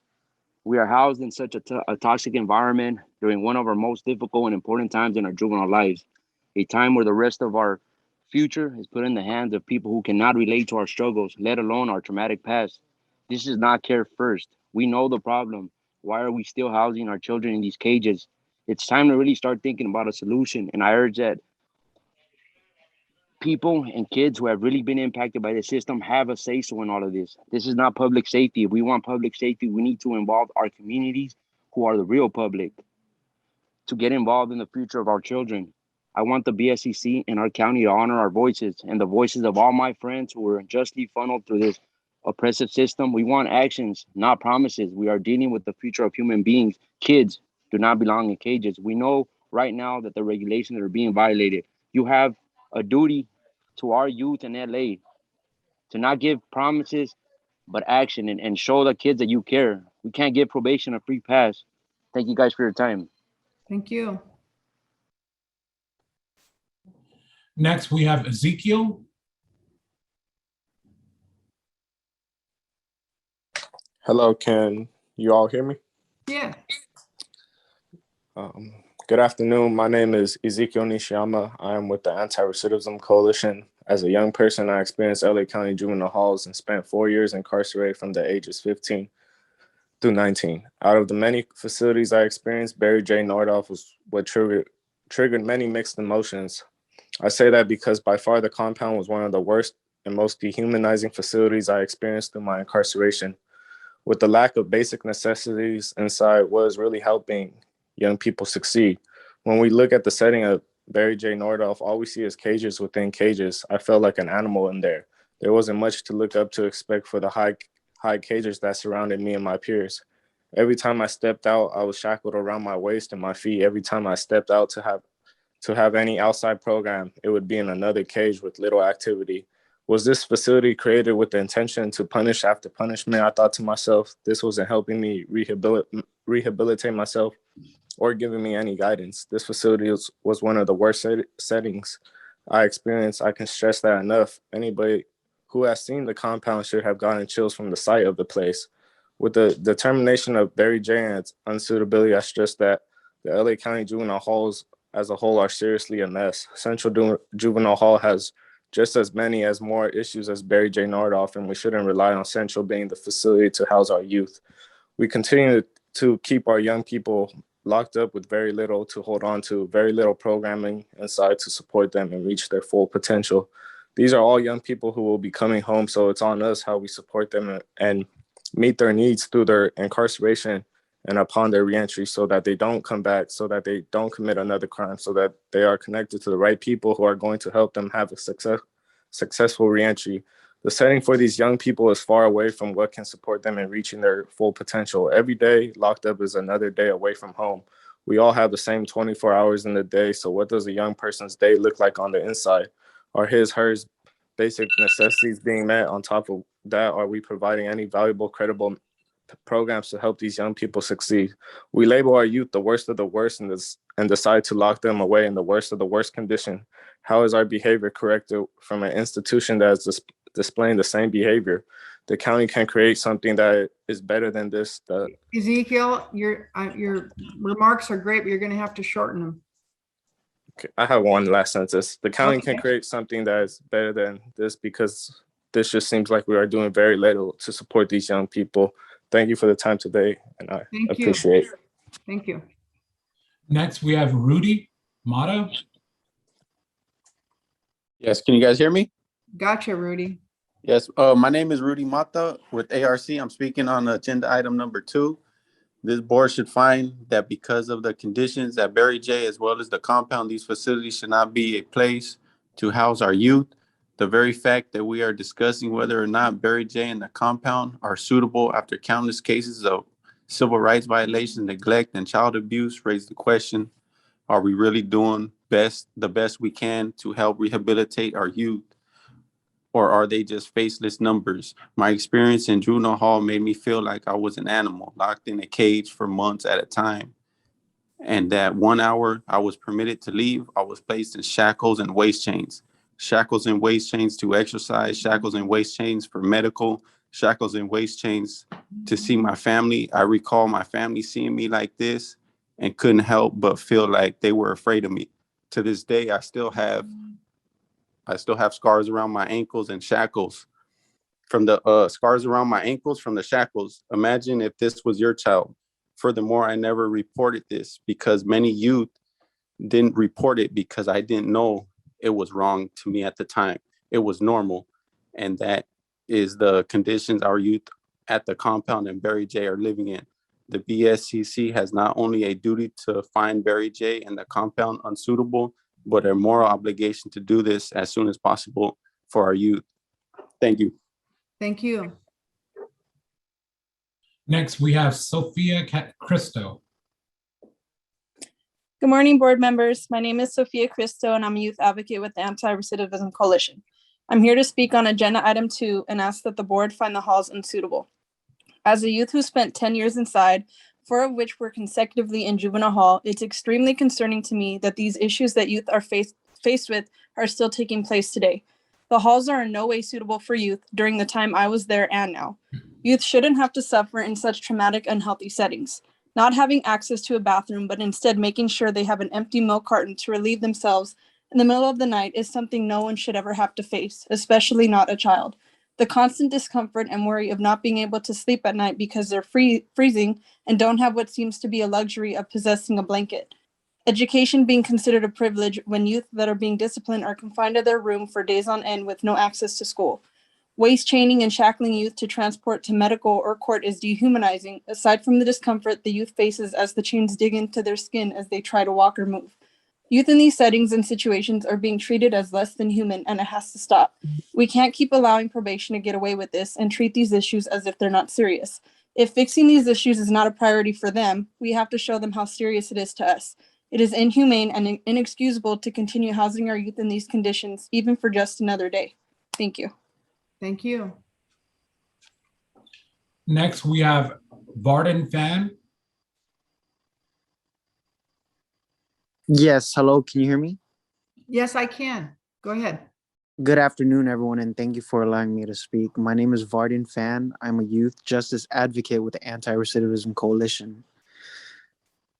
We are housed in such a toxic environment during one of our most difficult and important times in our juvenile lives, a time where the rest of our future is put in the hands of people who cannot relate to our struggles, let alone our traumatic past. This is not care first. We know the problem. Why are we still housing our children in these cages? It's time to really start thinking about a solution. And I urge that people and kids who have really been impacted by the system have a say-so in all of this. This is not public safety. If we want public safety, we need to involve our communities, who are the real public, to get involved in the future of our children. I want the BSCC and our county to honor our voices and the voices of all my friends who were unjustly funneled through this oppressive system. We want actions, not promises. We are dealing with the future of human beings. Kids do not belong in cages. We know right now that the regulations are being violated. You have a duty to our youth in LA to not give promises, but action, and show the kids that you care. We can't give probation a free pass. Thank you guys for your time. Thank you. Next, we have Ezekiel. Hello, can you all hear me? Yeah. Good afternoon. My name is Ezekiel Nishiyama. I am with the Anti-Recidivism Coalition. As a young person, I experienced LA County juvenile halls and spent 4 years incarcerated from the ages 15 through 19. Out of the many facilities I experienced, Barry J. Nordhoff was what triggered many mixed emotions. I say that because by far the compound was one of the worst and most dehumanizing facilities I experienced through my incarceration. With the lack of basic necessities inside was really helping young people succeed. When we look at the setting of Barry J. Nordhoff, all we see is cages within cages. I felt like an animal in there. There wasn't much to look up to expect for the high cages that surrounded me and my peers. Every time I stepped out, I was shackled around my waist and my feet. Every time I stepped out to have any outside program, it would be in another cage with little activity. Was this facility created with the intention to punish after punishment? I thought to myself, this wasn't helping me rehabilitate myself or giving me any guidance. This facility was one of the worst settings I experienced. I can stress that enough. Anybody who has seen the compound should have gotten chills from the sight of the place. With the determination of Barry J. and its unsuitability, I stress that the LA County juvenile halls as a whole are seriously a mess. Central Juvenile Hall has just as many as more issues as Barry J. Nordhoff, and we shouldn't rely on Central being the facility to house our youth. We continue to keep our young people locked up with very little to hold on to, very little programming inside to support them and reach their full potential. These are all young people who will be coming home, so it's on us how we support them and meet their needs through their incarceration and upon their reentry, so that they don't come back, so that they don't commit another crime, so that they are connected to the right people who are going to help them have a successful reentry. The setting for these young people is far away from what can support them in reaching their full potential. Every day locked up is another day away from home. We all have the same 24 hours in the day, so what does a young person's day look like on the inside? Are hers basic necessities being met? On top of that, are we providing any valuable, credible programs to help these young people succeed? We label our youth the worst of the worst and decide to lock them away in the worst of the worst condition. How is our behavior corrected from an institution that is displaying the same behavior? The county can create something that is better than this. Ezekiel, your remarks are great, but you're going to have to shorten them. Okay, I have one last sentence. The county can create something that is better than this, because this just seems like we are doing very little to support these young people. Thank you for the time today, and I appreciate it. Thank you. Next, we have Rudy Mata. Yes, can you guys hear me? Gotcha, Rudy. Yes, my name is Rudy Mata with ARC. I'm speaking on agenda item number 2. This board should find that because of the conditions at Barry J as well as the compound, these facilities should not be a place to house our youth. The very fact that we are discussing whether or not Barry J and the compound are suitable after countless cases of civil rights violations, neglect, and child abuse raise the question, are we really doing the best we can to help rehabilitate our youth? Or are they just faceless numbers? My experience in juvenile hall made me feel like I was an animal locked in a cage for months at a time. And that 1 hour I was permitted to leave, I was placed in shackles and waist chains. Shackles and waist chains to exercise, shackles and waist chains for medical, shackles and waist chains to see my family. I recall my family seeing me like this and couldn't help but feel like they were afraid of me. To this day, I still have scars around my ankles and shackles from the scars around my ankles from the shackles. Imagine if this was your child. Furthermore, I never reported this because many youth didn't report it because I didn't know it was wrong to me at the time. It was normal. And that is the conditions our youth at the compound and Barry J are living in. The BSCC has not only a duty to find Barry J and the compound unsuitable, but a moral obligation to do this as soon as possible for our youth. Thank you. Thank you. Next, we have Sophia Cristo. Good morning, board members. My name is Sophia Cristo, and I'm a youth advocate with the Anti-Recidivism Coalition. I'm here to speak on agenda item 2 and ask that the board find the halls unsuitable. As a youth who spent 10 years inside, 4 of which were consecutively in juvenile hall, it's extremely concerning to me that these issues that youth are faced with are still taking place today. The halls are in no way suitable for youth during the time I was there and now. Youth shouldn't have to suffer in such traumatic, unhealthy settings. Not having access to a bathroom, but instead making sure they have an empty milk carton to relieve themselves in the middle of the night is something no one should ever have to face, especially not a child. The constant discomfort and worry of not being able to sleep at night because they're freezing and don't have what seems to be a luxury of possessing a blanket. Education being considered a privilege when youth that are being disciplined are confined to their room for days on end with no access to school. Waist chaining and shackling youth to transport to medical or court is dehumanizing, aside from the discomfort the youth faces as the chains dig into their skin as they try to walk or move. Youth in these settings and situations are being treated as less than human, and it has to stop. We can't keep allowing probation to get away with this and treat these issues as if they're not serious. If fixing these issues is not a priority for them, we have to show them how serious it is to us. It is inhumane and inexcusable to continue housing our youth in these conditions, even for just another day. Thank you. Thank you. Next, we have Varden Fan. Yes, hello, can you hear me? Yes, I can. Go ahead. Good afternoon, everyone, and thank you for allowing me to speak. My name is Varden Fan. I'm a youth justice advocate with the Anti-Recidivism Coalition.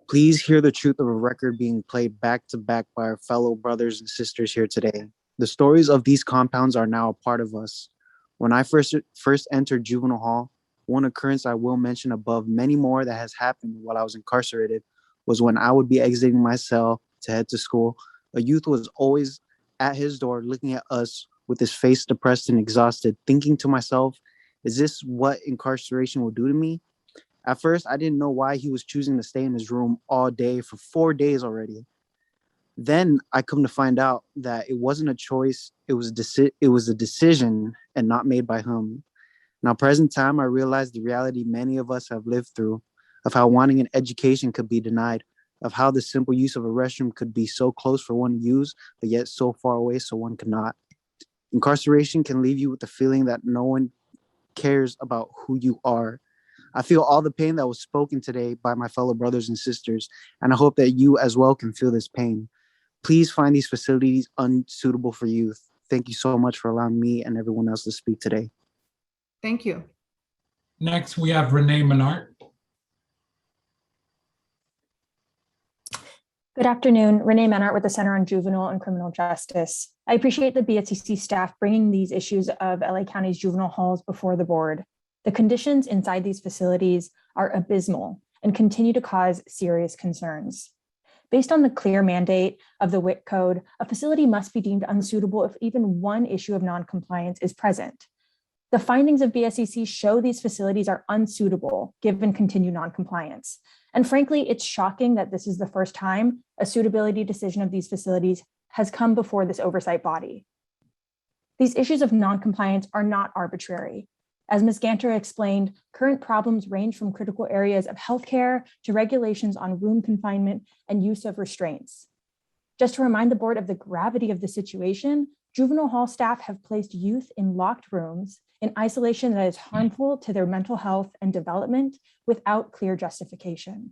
Please hear the truth of a record being played back to back by our fellow brothers and sisters here today. The stories of these compounds are now a part of us. When I first entered juvenile hall, one occurrence I will mention above many more that has happened while I was incarcerated was when I would be exiting my cell to head to school. A youth was always at his door looking at us with his face depressed and exhausted, thinking to myself, is this what incarceration will do to me? At first, I didn't know why he was choosing to stay in his room all day for 4 days already. Then I come to find out that it wasn't a choice, it was a decision and not made by him. Now, present time, I realized the reality many of us have lived through of how wanting an education could be denied, of how the simple use of a restroom could be so close for one to use, but yet so far away so one cannot. Incarceration can leave you with the feeling that no one cares about who you are. I feel all the pain that was spoken today by my fellow brothers and sisters, and I hope that you as well can feel this pain. Please find these facilities unsuitable for youth. Thank you so much for allowing me and everyone else to speak today. Thank you. Next, we have Renee Menard. Good afternoon, Renee Menard with the Center on Juvenile and Criminal Justice. I appreciate the BSCC staff bringing these issues of LA County's juvenile halls before the board. The conditions inside these facilities are abysmal and continue to cause serious concerns. Based on the clear mandate of the WIC code, a facility must be deemed unsuitable if even one issue of noncompliance is present. The findings of BSCC show these facilities are unsuitable given continued noncompliance. And frankly, it's shocking that this is the first time a suitability decision of these facilities has come before this oversight body. These issues of noncompliance are not arbitrary. As Ms. Ganter explained, current problems range from critical areas of healthcare to regulations on room confinement and use of restraints. Just to remind the board of the gravity of the situation, juvenile hall staff have placed youth in locked rooms in isolation that is harmful to their mental health and development without clear justification.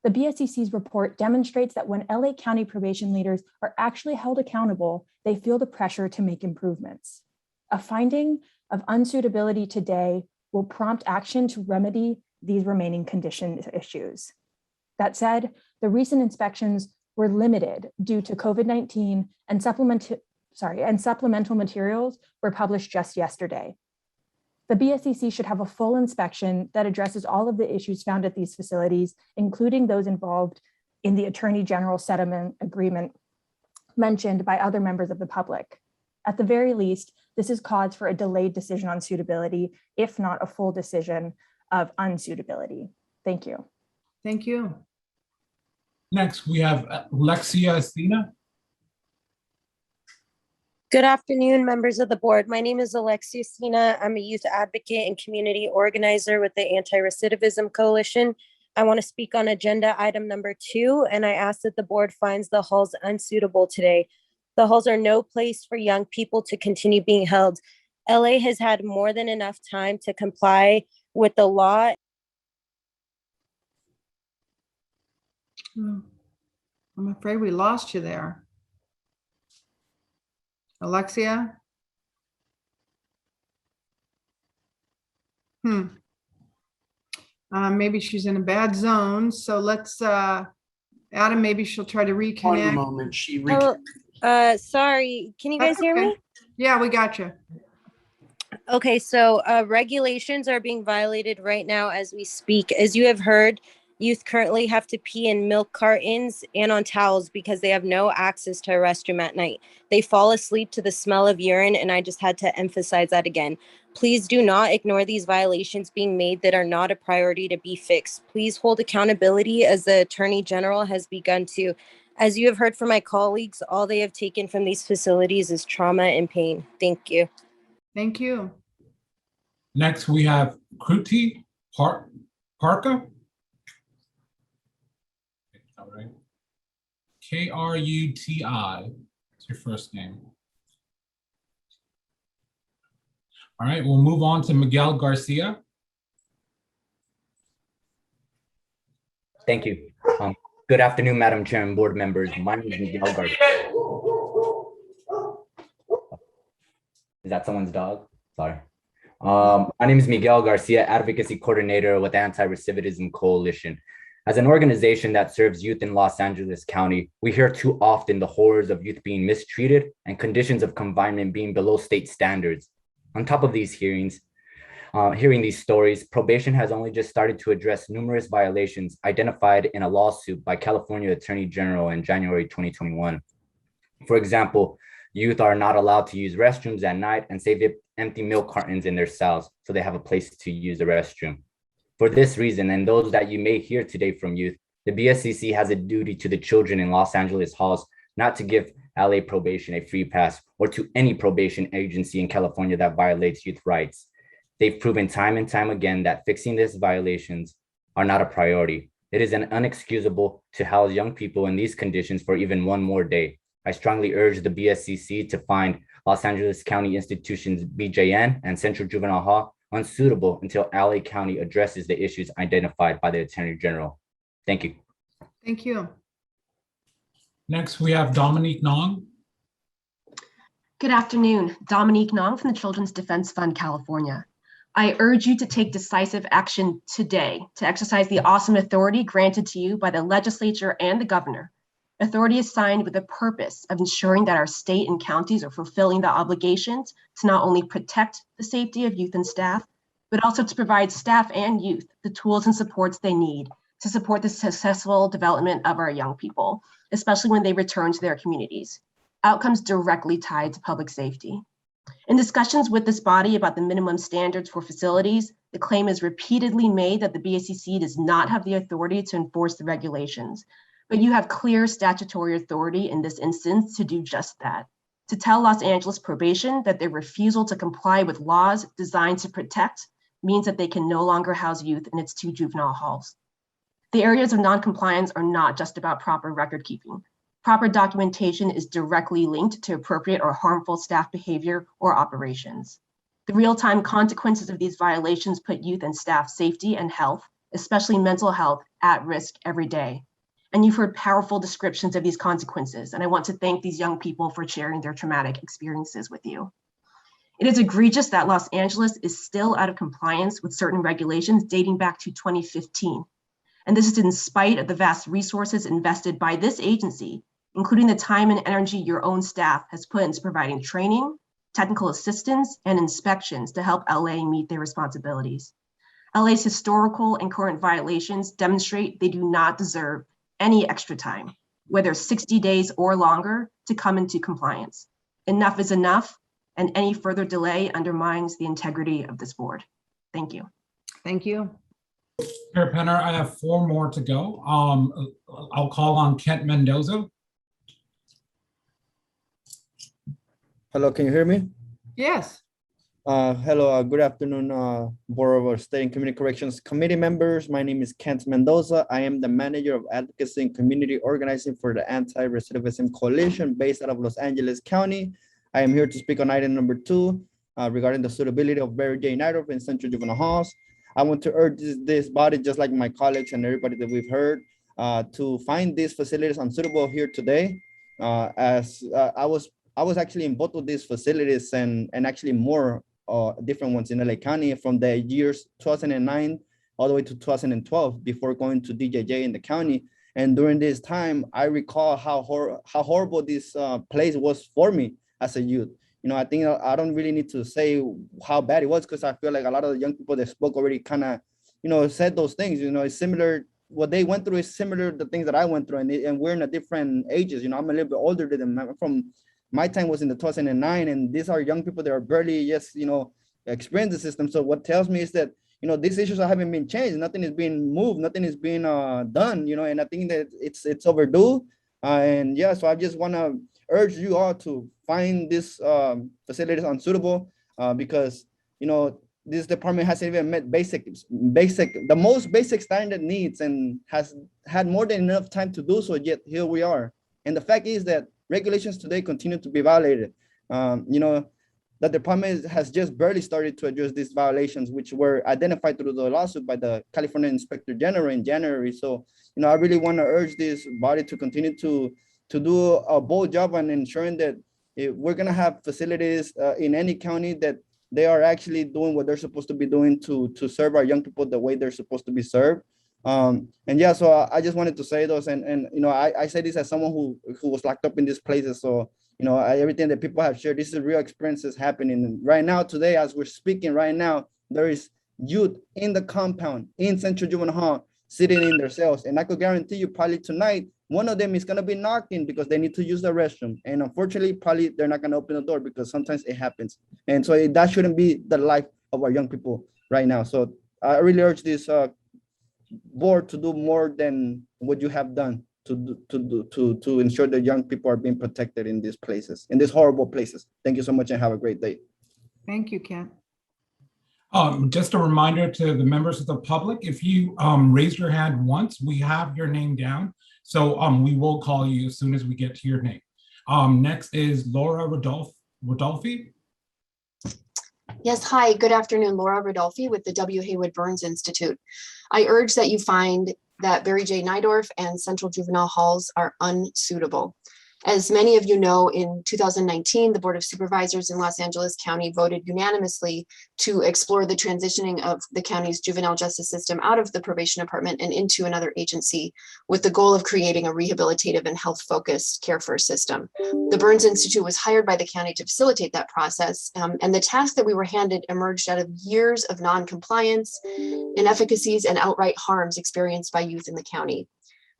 The BSCC's report demonstrates that when LA County probation leaders are actually held accountable, they feel the pressure to make improvements. A finding of unsuitability today will prompt action to remedy these remaining condition issues. That said, the recent inspections were limited due to COVID-19 and supplemental materials were published just yesterday. The BSCC should have a full inspection that addresses all of the issues found at these facilities, including those involved in the Attorney General settlement agreement mentioned by other members of the public. At the very least, this is cause for a delayed decision on suitability, if not a full decision of unsuitability. Thank you. Thank you. Next, we have Alexia Estina. Good afternoon, members of the board. My name is Alexia Sina. I'm a youth advocate and community organizer with the Anti-Recidivism Coalition. I want to speak on agenda item number 2, and I ask that the board finds the halls unsuitable today. The halls are no place for young people to continue being held. LA has had more than enough time to comply with the law. I'm afraid we lost you there. Alexia? Maybe she's in a bad zone. So let's, Adam, maybe she'll try to reconnect. One moment, Sorry, can you guys hear me? Yeah, we got you. Okay, so regulations are being violated right now as we speak. As you have heard, youth currently have to pee in milk cartons and on towels because they have no access to a restroom at night. They fall asleep to the smell of urine, and I just had to emphasize that again. Please do not ignore these violations being made that are not a priority to be fixed. Please hold accountability as the Attorney General has begun to. As you have heard from my colleagues, all they have taken from these facilities is trauma and pain. Thank you. Thank you. Next, we have Kruti Parka. All right. K-R-U-T-I. It's your first name. All right, we'll move on to Miguel Garcia. Thank you. Good afternoon, Madam Chair and board members. My name is Miguel Garcia. Is that someone's dog? Sorry. My name is Miguel Garcia, Advocacy Coordinator with the Anti-Recidivism Coalition. As an organization that serves youth in Los Angeles County, we hear too often the horrors of youth being mistreated and conditions of confinement being below state standards. On top of these hearing these stories, probation has only just started to address numerous violations identified in a lawsuit by California Attorney General in January 2021. For example, youth are not allowed to use restrooms at night and save empty milk cartons in their cells so they have a place to use the restroom. For this reason, and those that you may hear today from youth, the BSCC has a duty to the children in Los Angeles halls not to give LA probation a free pass or to any probation agency in California that violates youth rights. They've proven time and time again that fixing these violations are not a priority. It is inexcusable to house young people in these conditions for even one more day. I strongly urge the BSCC to find Los Angeles County institutions BJN and Central Juvenile Hall unsuitable until LA County addresses the issues identified by the Attorney General. Thank you. Thank you. Next, we have Dominique Nong. Good afternoon. Dominique Nong from the Children's Defense Fund, California. I urge you to take decisive action today to exercise the awesome authority granted to you by the legislature and the governor. Authority is signed with the purpose of ensuring that our state and counties are fulfilling the obligations to not only protect the safety of youth and staff, but also to provide staff and youth the tools and supports they need to support the successful development of our young people, especially when they return to their communities. Outcomes directly tied to public safety. In discussions with this body about the minimum standards for facilities, the claim is repeatedly made that the BACC does not have the authority to enforce the regulations, but you have clear statutory authority in this instance to do just that, to tell Los Angeles probation that their refusal to comply with laws designed to protect means that they can no longer house youth in its 2 juvenile halls. The areas of noncompliance are not just about proper record keeping. Proper documentation is directly linked to appropriate or harmful staff behavior or operations. The real-time consequences of these violations put youth and staff safety and health, especially mental health, at risk every day. And you've heard powerful descriptions of these consequences, and I want to thank these young people for sharing their traumatic experiences with you. It is egregious that Los Angeles is still out of compliance with certain regulations dating back to 2015. And this is in spite of the vast resources invested by this agency, including the time and energy your own staff has put into providing training, technical assistance, and inspections to help LA meet their responsibilities. LA's historical and current violations demonstrate they do not deserve any extra time, whether 60 days or longer, to come into compliance. Enough is enough, and any further delay undermines the integrity of this board. Thank you. Thank you. Chair Penner, I have 4 more to go. I'll call on Kent Mendoza. Hello, can you hear me? Yes. Hello, good afternoon, Board of State and Community Corrections Committee members. My name is Kent Mendoza. I am the manager of Advocacy and Community Organizing for the Anti-Recidivism Coalition based out of Los Angeles County. I am here to speak on item number 2 regarding the suitability of Barry J. Neidorff in Central Juvenile Halls. I want to urge this body, just like my colleagues and everybody that we've heard, to find these facilities unsuitable here today. I was actually in both of these facilities and actually more different ones in LA County from the years 2009 all the way to 2012 before going to DJJ in the county. And during this time, I recall how horrible this place was for me as a youth. You know, I think I don't really need to say how bad it was because I feel like a lot of the young people that spoke already kind of, you know, said those things. You know, it's similar. What they went through is similar to the things that I went through, and we're in a different ages. You know, I'm a little bit older than them. From my time was in the 2009, and these are young people that are barely just, you know, experience the system. So what tells me is that, you know, these issues haven't been changed. Nothing is being moved. Nothing is being done. You know, and I think that it's overdue. And yeah, so I just want to urge you all to find this facilities unsuitable because, you know, this department hasn't even met the most basic standard needs and has had more than enough time to do so, yet here we are. And the fact is that regulations today continue to be violated. You know, the department has just barely started to address these violations, which were identified through the lawsuit by the California Inspector General in January. So, you know, I really want to urge this body to continue to do a bold job on ensuring that we're going to have facilities in any county that they are actually doing what they're supposed to be doing to serve our young people the way they're supposed to be served. And yeah, so I just wanted to say those, and you know, I say this as someone who was locked up in these places. So, you know, everything that people have shared, this is real experiences happening. And right now, today, as we're speaking right now, there is youth in the compound in Central Juvenile Hall sitting in their cells. And I could guarantee you probably tonight, one of them is going to be knocking because they need to use the restroom. And unfortunately, probably they're not going to open the door because sometimes it happens. And so that shouldn't be the life of our young people right now. So I really urge this board to do more than what you have done to ensure that young people are being protected in these places, in these horrible places. Thank you so much and have a great day. Thank you, Ken. Just a reminder to the members of the public, if you raise your hand once, we have your name down. So we will call you as soon as we get to your name. Next is Laura Rodolfi. Yes, hi, good afternoon. Laura Rodolfi with the W. Haywood Burns Institute. I urge that you find that Barry J. Neidorff and Central Juvenile Halls are unsuitable. As many of you know, in 2019, the Board of Supervisors in Los Angeles County voted unanimously to explore the transitioning of the county's juvenile justice system out of the probation department and into another agency with the goal of creating a rehabilitative and health-focused care first system. The Burns Institute was hired by the county to facilitate that process, and the task that we were handed emerged out of years of non-compliance, inefficacies, and outright harms experienced by youth in the county.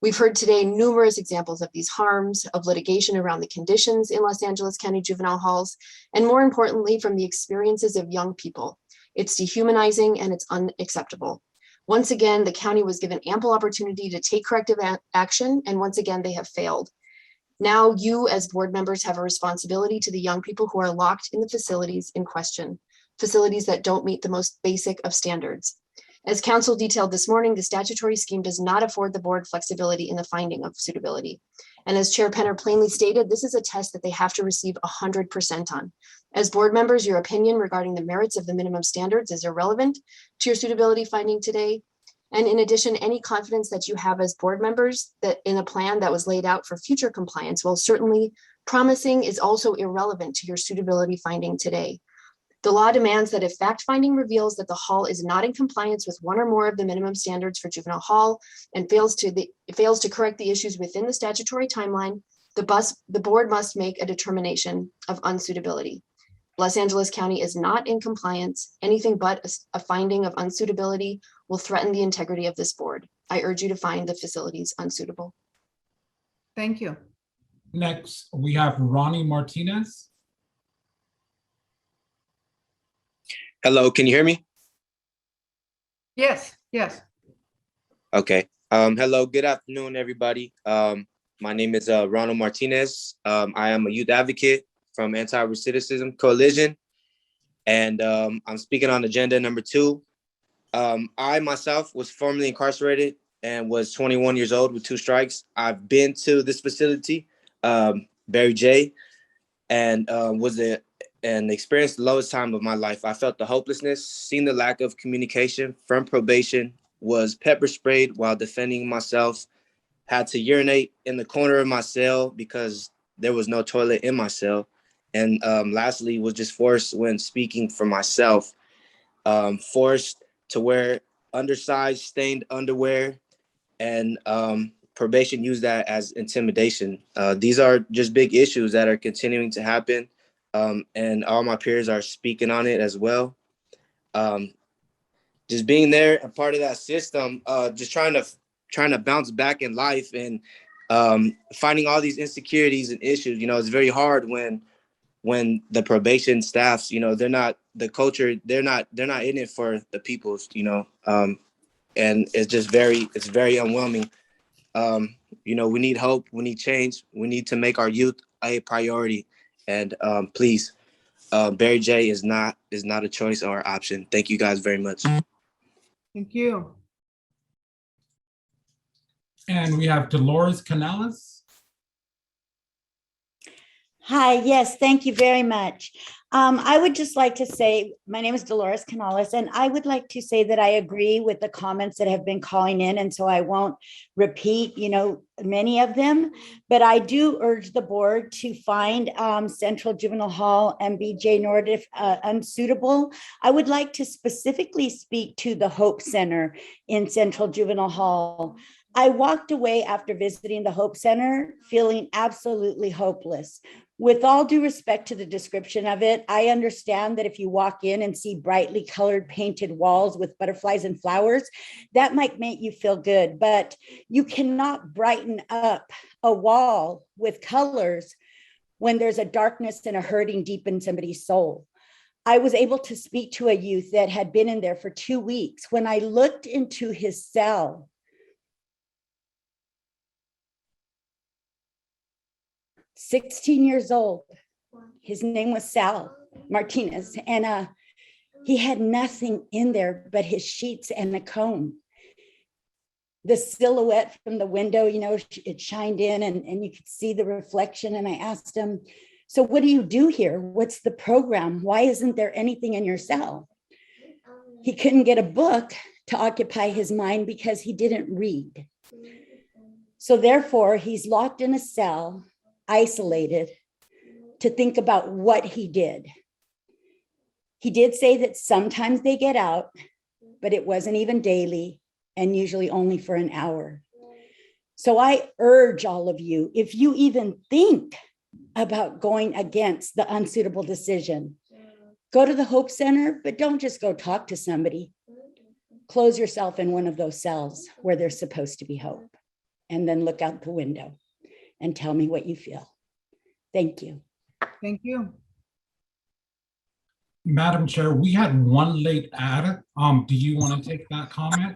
We've heard today numerous examples of these harms, of litigation around the conditions in Los Angeles County juvenile halls, and more importantly, from the experiences of young people. It's dehumanizing and it's unacceptable. Once again, the county was given ample opportunity to take corrective action, and once again, they have failed. Now you as board members have a responsibility to the young people who are locked in the facilities in question, facilities that don't meet the most basic of standards. As counsel detailed this morning, the statutory scheme does not afford the board flexibility in the finding of suitability. And as Chair Penner plainly stated, this is a test that they have to receive 100% on. As board members, your opinion regarding the merits of the minimum standards is irrelevant to your suitability finding today. And in addition, any confidence that you have as board members that in a plan that was laid out for future compliance, while certainly promising, is also irrelevant to your suitability finding today. The law demands that if fact finding reveals that the hall is not in compliance with one or more of the minimum standards for juvenile hall and fails to correct the issues within the statutory timeline, the board must make a determination of unsuitability. Los Angeles County is not in compliance. Anything but a finding of unsuitability will threaten the integrity of this board. I urge you to find the facilities unsuitable. Thank you. Next, we have Ronnie Martinez. Hello, can you hear me? Yes, yes. Okay. Hello, good afternoon, everybody. My name is Ronald Martinez. I am a youth advocate from Anti-Recidivism Coalition, and I'm speaking on agenda number 2. I myself was formerly incarcerated and was 21 years old with 2 strikes. I've been to this facility, Barry J, and and experienced the lowest time of my life. I felt the hopelessness, seen the lack of communication from probation, was pepper sprayed while defending myself, had to urinate in the corner of my cell because there was no toilet in my cell. And lastly, was just forced when speaking for myself, forced to wear undersized stained underwear, and probation used that as intimidation. These are just big issues that are continuing to happen. And all my peers are speaking on it as well. Just being there, a part of that system, just trying to bounce back in life, and finding all these insecurities and issues. It's very hard when the probation staffs, they're not the culture, they're not in it for the peoples, and it's very overwhelming. We need hope, we need change, we need to make our youth a priority. And please, Barry J is not a choice or option. Thank you guys very much. Thank you. And we have Dolores Canales. Hi, yes, thank you very much. I would just like to say, my name is Dolores Canales, and I would like to say that I agree with the comments that have been calling in, and so I won't repeat, many of them, but I do urge the board to find Central Juvenile Hall and BJ Nordiff unsuitable. I would like to specifically speak to the Hope Center in Central Juvenile Hall. I walked away after visiting the Hope Center feeling absolutely hopeless. With all due respect to the description of it, I understand that if you walk in and see brightly colored painted walls with butterflies and flowers, that might make you feel good, but you cannot brighten up a wall with colors when there's a darkness and a hurting deep in somebody's soul. I was able to speak to a youth that had been in there for 2 weeks. When I looked into his cell, 16 years old. His name was Sal Martinez, and he had nothing in there but his sheets and a comb. The silhouette from the window, it shined in, and you could see the reflection. And I asked him, so what do you do here? What's the program? Why isn't there anything in your cell? He couldn't get a book to occupy his mind because he didn't read. So therefore, he's locked in a cell, isolated, to think about what he did. He did say that sometimes they get out, but it wasn't even daily and usually only for an hour. So I urge all of you, if you even think about going against the unsuitable decision, go to the Hope Center, but don't just go talk to somebody. Close yourself in one of those cells where there's supposed to be hope. and then look out the window and tell me what you feel. Thank you. Thank you. Madam Chair, we had one late ad. Do you want to take that comment?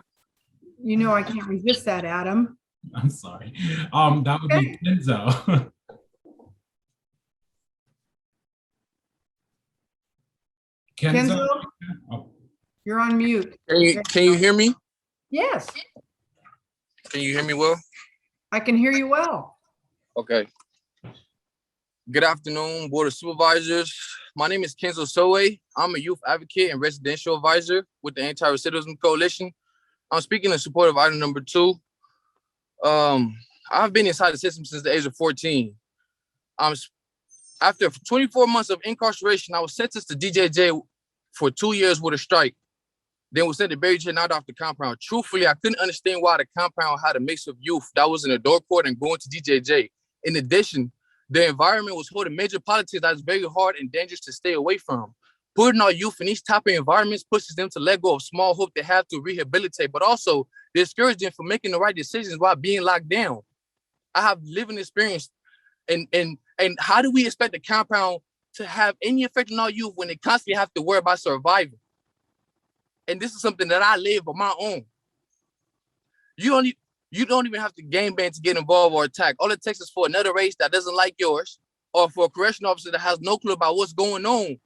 You know, I can't resist that, Adam. I'm sorry. That would be Kenzo. Kenzo, Oh. you're on mute. Can you hear me? Yes, Can you hear me well? I can hear you well. Okay. Good afternoon, Board of Supervisors. My name is Kenzo Sowe. I'm a youth advocate and residential advisor with the Anti-Recidivism Coalition. I'm speaking in support of item number 2. I've been inside the system since the age of 14. After 24 months of incarceration, I was sentenced to DJJ for 2 years with a strike. Then was sent to Berry J. Not off the compound. Truthfully, I couldn't understand why the compound had a mix of youth that was in a door court and going to DJJ. In addition, the environment was holding major politics that is very hard and dangerous to stay away from. Putting our youth in these type of environments pushes them to let go of small hope they have to rehabilitate, but also discourage them from making the right decisions while being locked down. I have living experience, and how do we expect the compound to have any effect on our youth when they constantly have to worry about surviving? And this is something that I live on my own. You don't even have to game ban to get involved or attack. All it takes is for another race that doesn't like yours, or for a correction officer that has no clue about what's going on,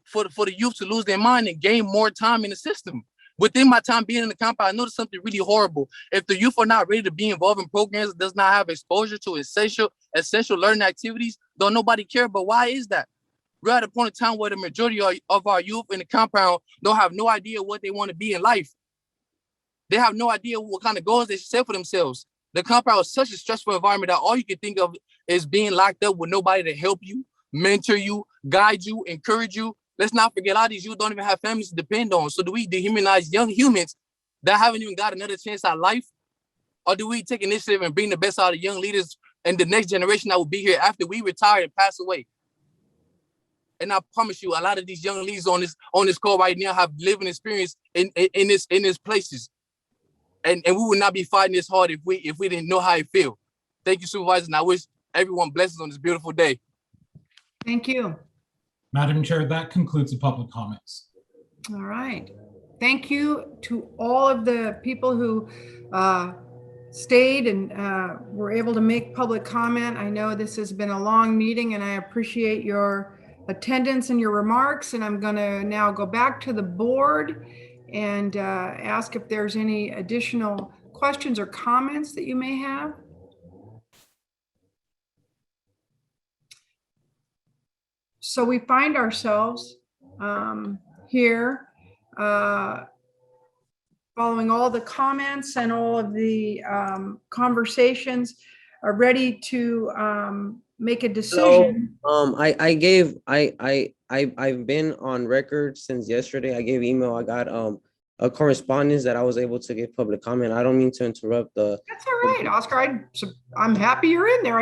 for the youth to lose their mind and gain more time in the system. Within my time being in the compound, I noticed something really horrible. If the youth are not ready to be involved in programs that does not have exposure to essential learning activities, don't nobody care. But why is that? We're at a point in time where the majority of our youth in the compound don't have no idea what they want to be in life. They have no idea what kind of goals they should set for themselves. The compound is such a stressful environment that all you can think of is being locked up with nobody to help you, mentor you, guide you, encourage you. Let's not forget, a lot of these youth don't even have families to depend on. So do we dehumanize young humans that haven't even got another chance at life? Or do we take initiative and bring the best out of young leaders and the next generation that will be here after we retire and pass away? And I promise you, a lot of these young leaders on this call right now have living experience in this places. And we would not be fighting this hard if we didn't know how it feels. Thank you, Supervisor, and I wish everyone blessings on this beautiful day. Thank you. Madam Chair, that concludes the public comments. All right. Thank you to all of the people who stayed and were able to make public comment. I know this has been a long meeting and I appreciate your attendance and your remarks. And I'm going to now go back to the board and ask if there's any additional questions or comments that you may have. So we find ourselves here following all the comments and all of the conversations, are ready to make a decision. I've been on record since yesterday. I gave email. I got a correspondence that I was able to give public comment. I don't mean to interrupt the. That's all right, Oscar. I'm happy you're in there.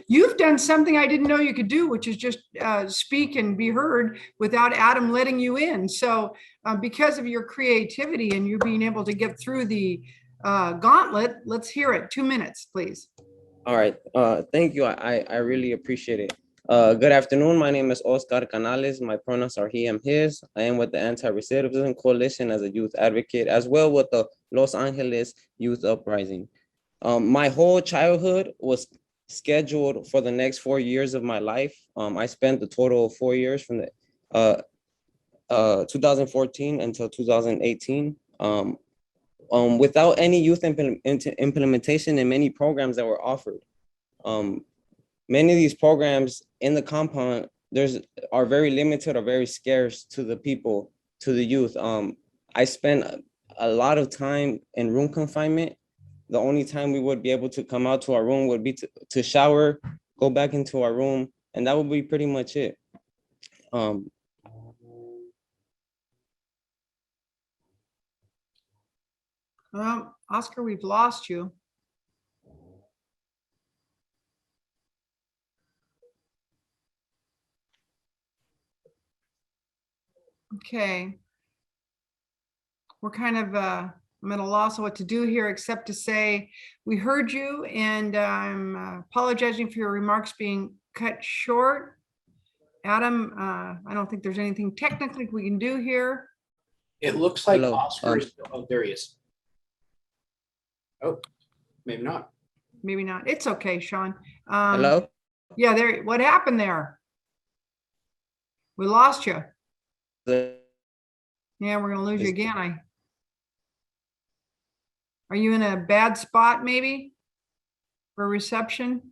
You've done something I didn't know you could do, which is just speak and be heard without Adam letting you in. So because of your creativity and you being able to get through the gauntlet, let's hear it. 2 minutes, please. All right. Thank you. I really appreciate it. Good afternoon. My name is Oscar Canales. My pronouns are he, him, his. I am with the Anti-Recidivism Coalition as a youth advocate, as well with the Los Angeles Youth Uprising. My whole childhood was scheduled for the next 4 years of my life. I spent a total of 4 years from the 2014 until 2018. Without any youth implementation and many programs that were offered. Many of these programs in the compound are very limited or very scarce to the people, to the youth. I spent a lot of time in room confinement. The only time we would be able to come out to our room would be to shower, go back into our room, and that would be pretty much it. Well, Oscar, we've lost you. Okay. We're kind of I'm at a loss of what to do here, except to say, we heard you, and I'm apologizing for your remarks being cut short. Adam, I don't think there's anything technically we can do here. It looks like Hello, Oscar is, oh, there he is. Oh, maybe not. Maybe not. It's okay, Sean. Hello? Yeah, there. What happened there? We lost you. Yeah, we're gonna lose you again. Are you in a bad spot maybe for reception?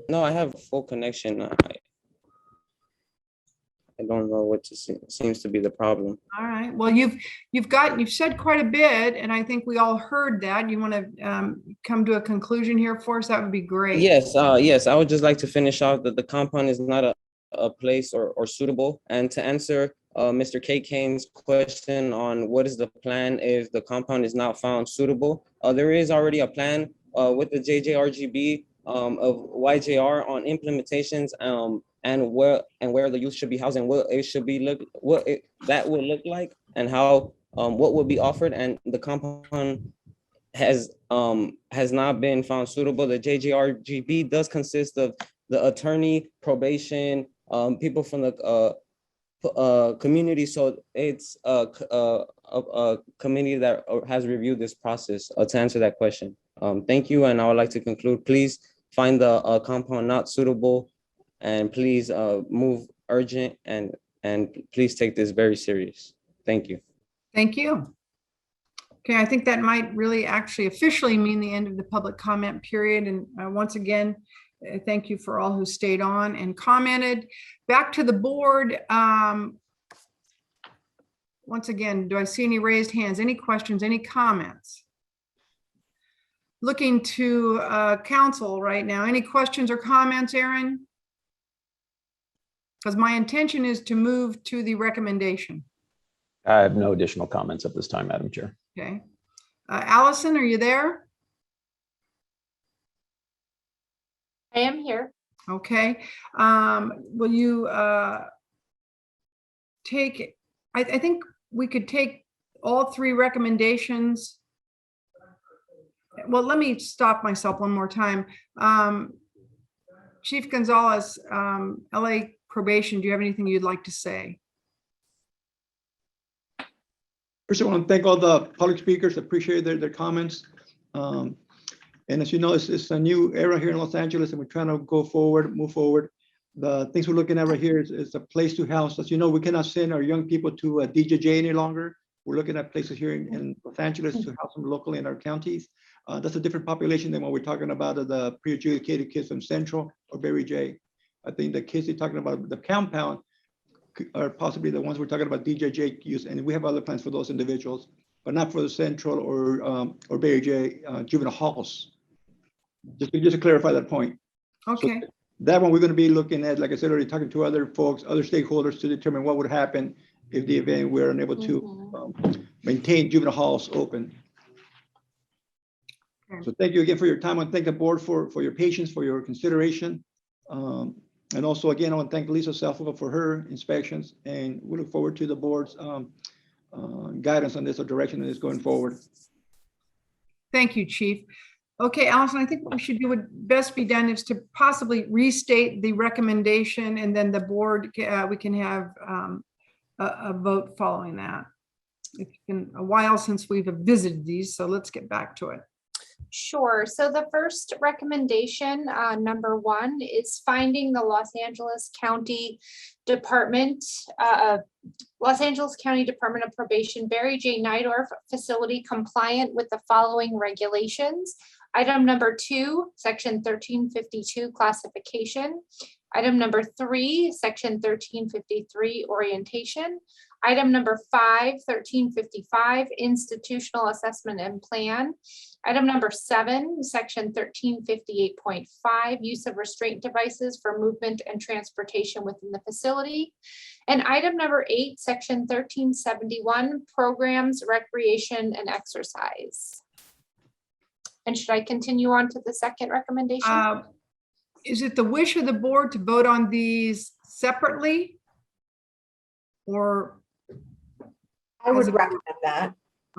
No, I have full connection. I don't know what seems to be the problem. All right. Well, you've said quite a bit, and I think we all heard that. You want to come to a conclusion here for us? That would be great. Yes, yes. I would just like to finish off that the compound is not a place or suitable. And to answer Mr. K. Kane's question on what is the plan if the compound is not found suitable, there is already a plan with the JJRGB of YJR on implementations and where the youth should be housed and what it should be that will look like and how what will be offered. And the compound has not been found suitable. The JJRGB does consist of the attorney, probation, people from the community. So it's a committee that has reviewed this process to answer that question. Thank you, and I would like to conclude. Please find the compound not suitable, and please move urgent and please take this very serious. Thank you. Thank you. Okay, I think that might really actually officially mean the end of the public comment period. And once again, thank you for all who stayed on and commented. Back to the board. Once again, do I see any raised hands? Any questions, any comments? Looking to counsel right now. Any questions or comments, Aaron? Because my intention is to move to the recommendation. I have no additional comments at this time, Madam Chair. Okay. Allison, are you there? I am here. Okay. Will you take, I think we could take all three recommendations. Well, let me stop myself one more time. Chief Gonzalez, LA Probation, do you have anything you'd like to say? First, I want to thank all the public speakers. Appreciate their comments. And as you know, it's a new era here in Los Angeles, and we're trying to go forward, move forward. The things we're looking at right here is a place to house. As you know, we cannot send our young people to DJJ any longer. We're looking at places here in Los Angeles to house them locally in our counties. That's a different population than what we're talking about, the pre-adjudicated kids from Central or Berry J. I think the kids you're talking about, the compound, are possibly the ones we're talking about DJJ use, and we have other plans for those individuals, but not for the Central or Berry J juvenile halls. Just to clarify that point. Okay. So that one we're going to be looking at, like I said, already talking to other folks, other stakeholders to determine what would happen if the event we're unable to maintain juvenile halls open. Okay. So thank you again for your time. I want to thank the board for your patience, for your consideration. And also, again, I want to thank Lisa Selfova for her inspections, and we look forward to the board's guidance on this or direction on this going forward. Thank you, Chief. Okay, Allison, I think what we should do would best be done is to possibly restate the recommendation, and then the board, we can have a vote following that. It's been a while since we've visited these, so let's get back to it. Sure. So the first recommendation, number one, is finding the Los Angeles County Department of Probation Berry J. Nydorf facility compliant with the following regulations. Item number 2, section 1352 classification. Item number 3, section 1353 orientation. Item number 5, 1355 institutional assessment and plan. Item number 7, section 1358.5 use of restraint devices for movement and transportation within the facility. And item number 8, section 1371 programs, recreation, and exercise. And should I continue on to the second recommendation? Is it the wish of the board to vote on these separately? Or I would recommend that.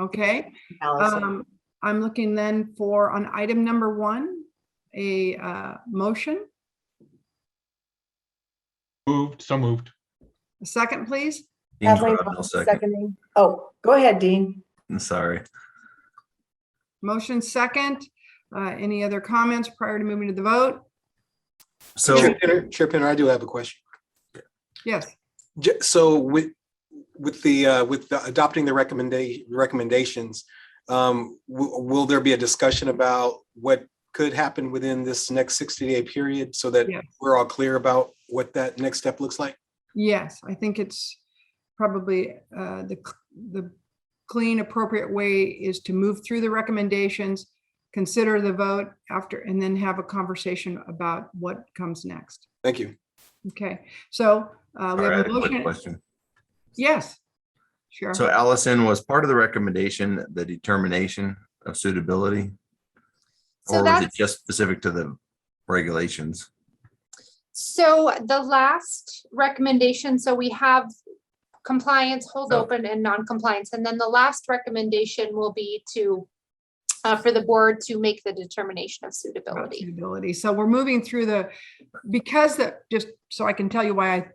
Okay. Allison. I'm looking then for on item number 1, a motion. So moved. A second, please. Kathleen, seconding. Oh, go ahead, Dean. I'm sorry. Motion second. Any other comments prior to moving to the vote? So, Chair Pinner, I do have a question. Yes. So with the adopting the recommendations, will there be a discussion about what could happen within this next 60-day period so that we're all clear about what that next step looks like? Yes, I think it's probably the clean, appropriate way is to move through the recommendations, consider the vote after, and then have a conversation about what comes next. Thank you. Okay, so we all have right, a a quick motion. question. Yes, sure. So Allison, was part of the recommendation the determination of suitability? So Or was it that's- just specific to the regulations? So the last recommendation, so we have compliance, hold Oh. open, and non-compliance. And then the last recommendation will be to, for the board to make the determination of About suitability. suitability. So we're moving through because just so I can tell you why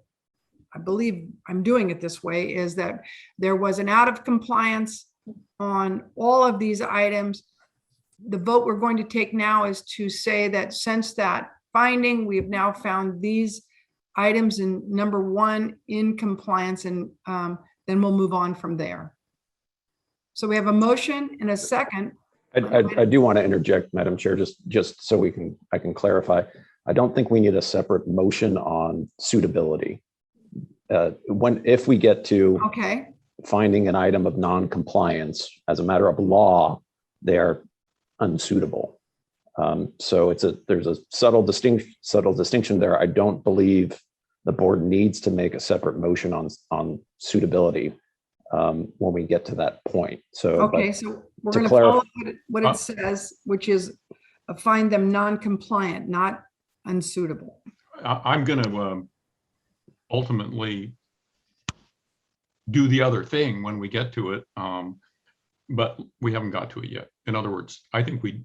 I believe I'm doing it this way, is that there was an out of compliance on all of these items. The vote we're going to take now is to say that since that finding, we have now found these items in number 1 in compliance, and then we'll move on from there. So we have a motion and a second. I do want to interject, Madam Chair, just so I can clarify. I don't think we need a separate motion on suitability. If we get to finding an item of non-compliance, as a matter of law, they are unsuitable. So there's a subtle distinction there. I don't believe the board needs to make a separate motion on suitability when we get to that point. So, So we're going to follow what it says, which is find them non-compliant, not unsuitable. I'm going to ultimately do the other thing when we get to it, but we haven't got to it yet. In other words, I think we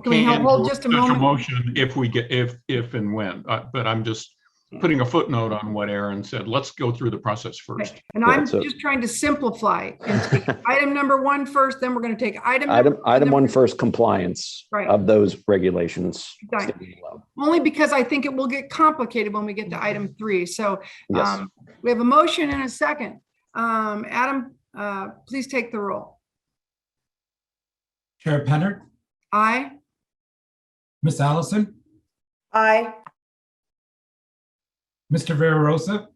can we hold just a moment? Motion if we get if and when, but I'm just putting a footnote on what Aaron said. Let's go through the process first. Okay. And I'm just trying to simplify and take item number 1 first, then we're going to take item 1 first, compliance of those regulations. Only because I think it will get complicated when we get to item 3. So we have a motion and a second. Adam, please take the roll. Chair Penner, Aye. Miss Allison, Aye. Mr. Vera-Rosa,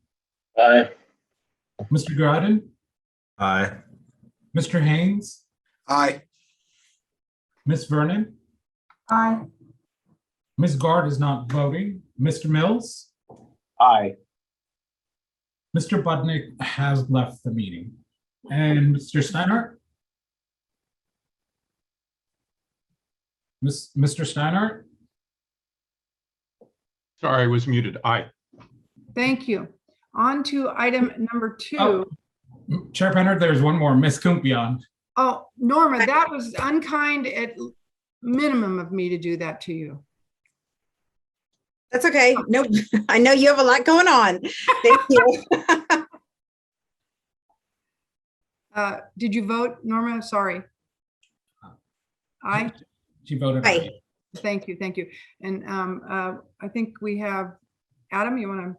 Aye. Mr. Groden, Aye. Mr. Haynes, Aye. Miss Vernon, Aye. Ms. Guard is not voting. Mr. Mills, Aye. Mr. Budnick has left the meeting. And Mr. Steinhardt? Mr. Steinhardt? Sorry, I was muted. Aye. Thank you. On to item number 2. Chair Penner, there's one more, Miss Kumpion. Oh, Norma, that was unkind at minimum of me to do that to you. That's okay. Nope. I know you have a lot going on. Thank you. Did you vote, Norma? Sorry. Aye. She voted aye. Thank you. Thank you. And I think we have Adam, you want to?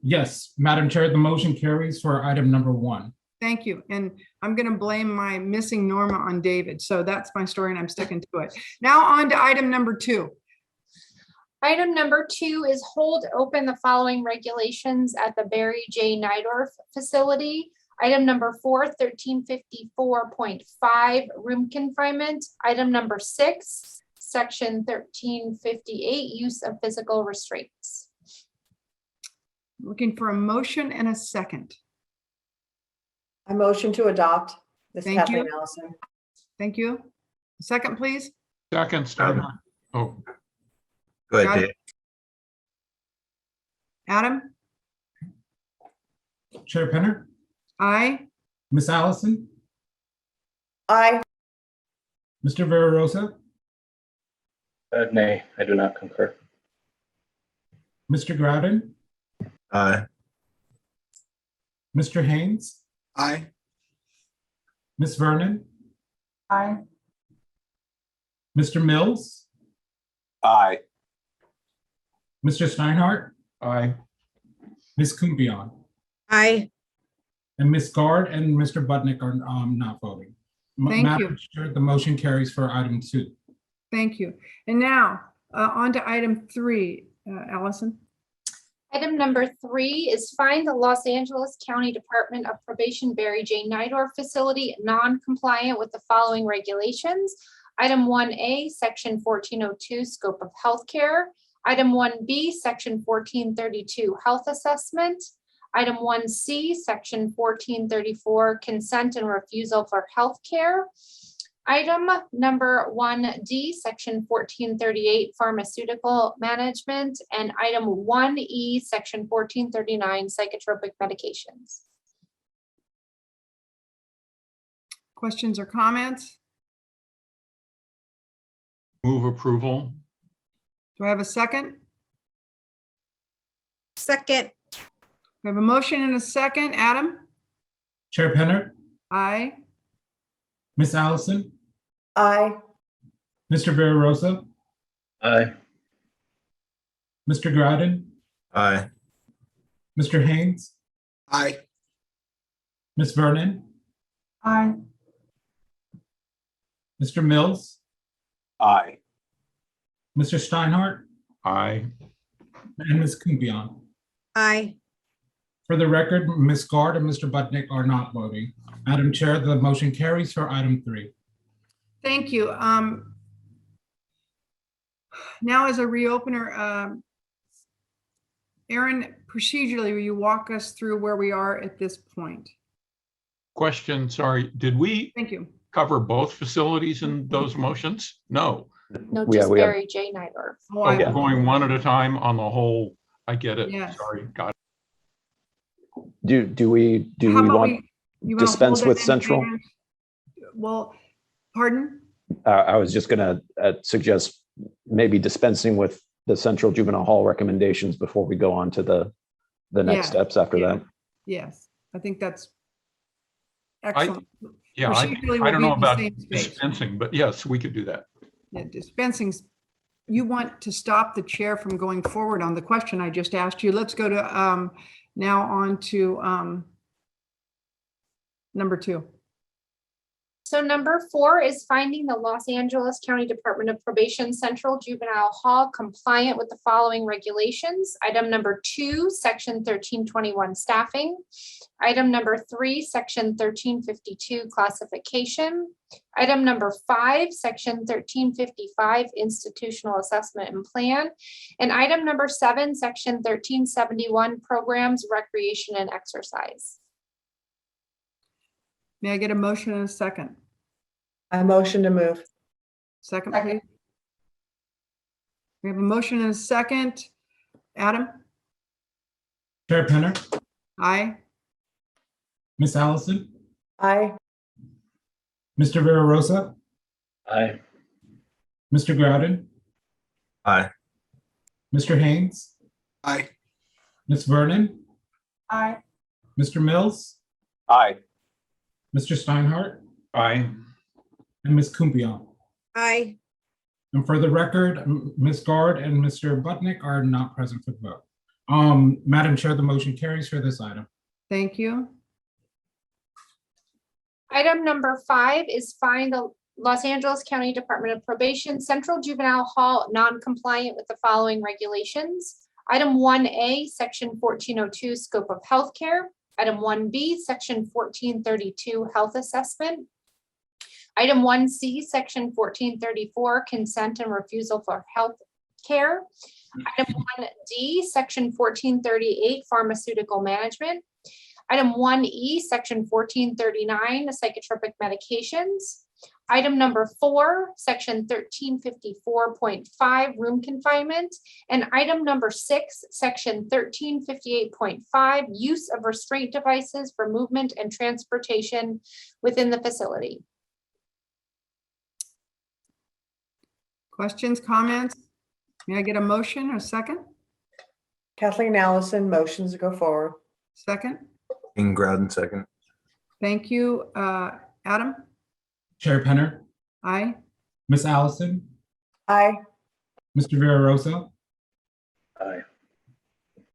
Yes, Madam Chair, the motion carries for item number 1. Thank you. And I'm going to blame my missing Norma on David. So that's my story and I'm sticking to it. Now on to item number 2. Item number 2 is hold open the following regulations at the Barry J. Nydorf facility. Item number 4, 1354.5, room confinement. Item number 6, section 1358, use of physical restraints. Looking for a motion and a second. I motion to adopt. This Thank Kathleen you. Allison. Thank you. Second, please. Second, Steinhardt. Oh, Go ahead, Dave. Adam? Chair Penner, Aye. Miss Allison, Aye. Mr. Vera Rosa, Nay, I do not concur. Mr. Groudon, Aye. Mr. Haynes, Aye. Ms. Vernon, Aye. Mr. Mills, Aye. Mr. Steinhardt, Aye. Ms. Kumpion, Aye. and Ms. Guard and Mr. Budnick are not voting. Thank Madam you. Chair, the motion carries for item 2. Thank you. And now on to item 3, Allison. Item number 3 is find the Los Angeles County Department of Probation Barry J. Nidor facility non-compliant with the following regulations. Item 1A, section 1402, scope of healthcare. Item 1B, section 1432, health assessment. Item 1C, section 1434, consent and refusal for healthcare. Item number 1D, section 1438, pharmaceutical management, and item 1E, section 1439, psychotropic medications. Questions or comments? Move approval. Do I have a second? Second. We have a motion and a second. Adam? Chair Penner, Aye. Ms. Allison, Aye. Mr. Vera Rosa, Aye. Mr. Groudon, Aye. Mr. Haynes, Aye. Ms. Vernon, Aye. Mr. Mills, Aye. Mr. Steinhardt, Aye. and Ms. Kumpion. Aye. For the record, Ms. Guard and Mr. Budnick are not voting. Madam Chair, the motion carries for item 3. Thank you. Now as a reopener, Aaron, procedurally, will you walk us through where we are at this point? Question, sorry, did we Thank you. cover both facilities in those motions? No. No, Yeah, just we have- Barry J. Nidor. Oh, Oh, we're going one at a time on the whole. I get it. Yes. Sorry, got it. Do we How about want you wanna dispense hold with it in central? hand? Well, pardon? I was just going to suggest maybe dispensing with the central juvenile hall recommendations before we go on to the next Yeah, steps after that. Yes, I think that's excellent. Yeah, Procedurally, I we'll don't be know in the about same space. dispensing, but yes, we could do that. Yeah, dispensing's, you want to stop the chair from going forward on the question I just asked you. Let's go to now on to number 2. So number 4 is finding the Los Angeles County Department of Probation Central Juvenile Hall compliant with the following regulations. Item number 2, section 1321, staffing. Item number 3, section 1352, classification. Item number 5, section 1355, institutional assessment and plan. And item number 7, section 1371, programs, recreation, and exercise. May I get a motion and a second? I motion to move. Second, please. We have a motion and a second. Adam? Chair Penner, Aye. Ms. Allison, Aye. Mr. Vera Rosa, Aye. Mr. Groudon, Aye. Mr. Haynes, Aye. Ms. Vernon, Aye. Mr. Mills, Aye. Mr. Steinhardt, Aye. and Ms. Kumpion. Aye. And for the record, Ms. Guard and Mr. Budnick are not present for the vote. Madam Chair, the motion carries for this item. Thank you. Item number 5 is find the Los Angeles County Department of Probation Central Juvenile Hall non-compliant with the following regulations. Item 1A, section 1402, scope of healthcare. Item 1B, section 1432, health assessment. Item 1C, section 1434, consent and refusal for health care. Item 1D, section 1438, pharmaceutical management. Item 1E, section 1439, psychotropic medications. Item number 4, section 1354.5, room confinement. And item number 6, section 1358.5, use of restraint devices for movement and transportation within the facility. Questions, comments? May I get a motion or a second? Kathleen Allison motions to go forward. Second? King Groudon, second. Thank you. Adam? Chair Penner, Aye. Miss Allison, Aye. Mr. Vera Rosa, Aye.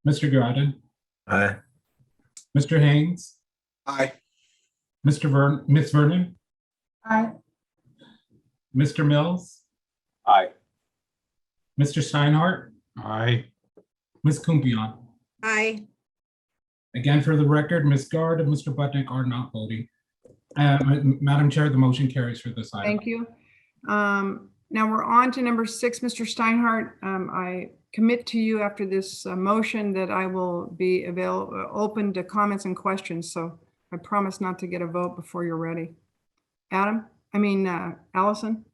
Mr. Groudon, Aye. Mr. Haynes, Aye. Miss Vernon, Aye. Mr. Mills, Aye. Mr. Steinhardt, Aye. Ms. Kumpion. Aye. Again, for the record, Ms. Guard and Mr. Budnick are not voting. Madam Chair, the motion carries for this item. Thank you. Now we're on to number 6, Mr. Steinhardt. I commit to you after this motion that I will be open to comments and questions. So I promise not to get a vote before you're ready. Allison?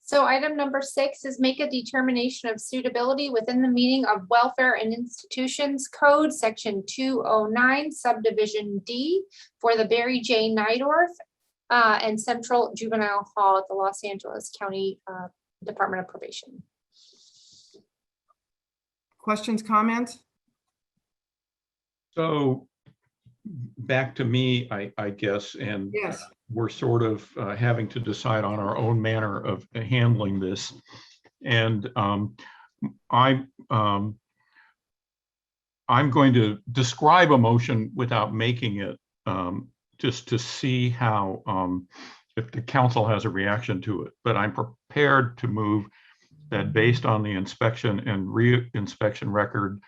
So item number 6 is make a determination of suitability within the meaning of Welfare and Institutions Code, Section 209, Subdivision D, for the Barry J. Nydorf and Central Juvenile Hall at the Los Angeles County Department of Probation. Questions, comments? So back to me, I guess, and yes, we're sort of having to decide on our own manner of handling this. And I'm going to describe a motion without making it, just to see how, if the council has a reaction to it. But I'm prepared to move that based on the inspection and re-inspection record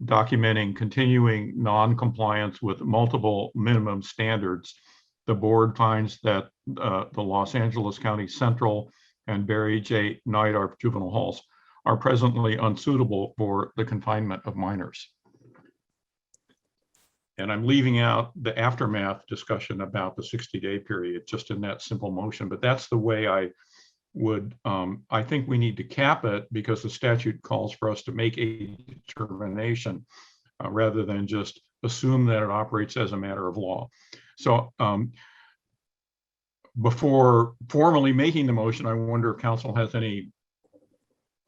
documenting continuing non-compliance with multiple minimum standards, the board finds that the Los Angeles County Central and Barry J. Nydorf juvenile halls are presently unsuitable for the confinement of minors. And I'm leaving out the aftermath discussion about the 60-day period just in that simple motion, but that's the way I would, I think we need to cap it because the statute calls for us to make a determination rather than just assume that it operates as a matter of law. So before formally making the motion, I wonder if council has any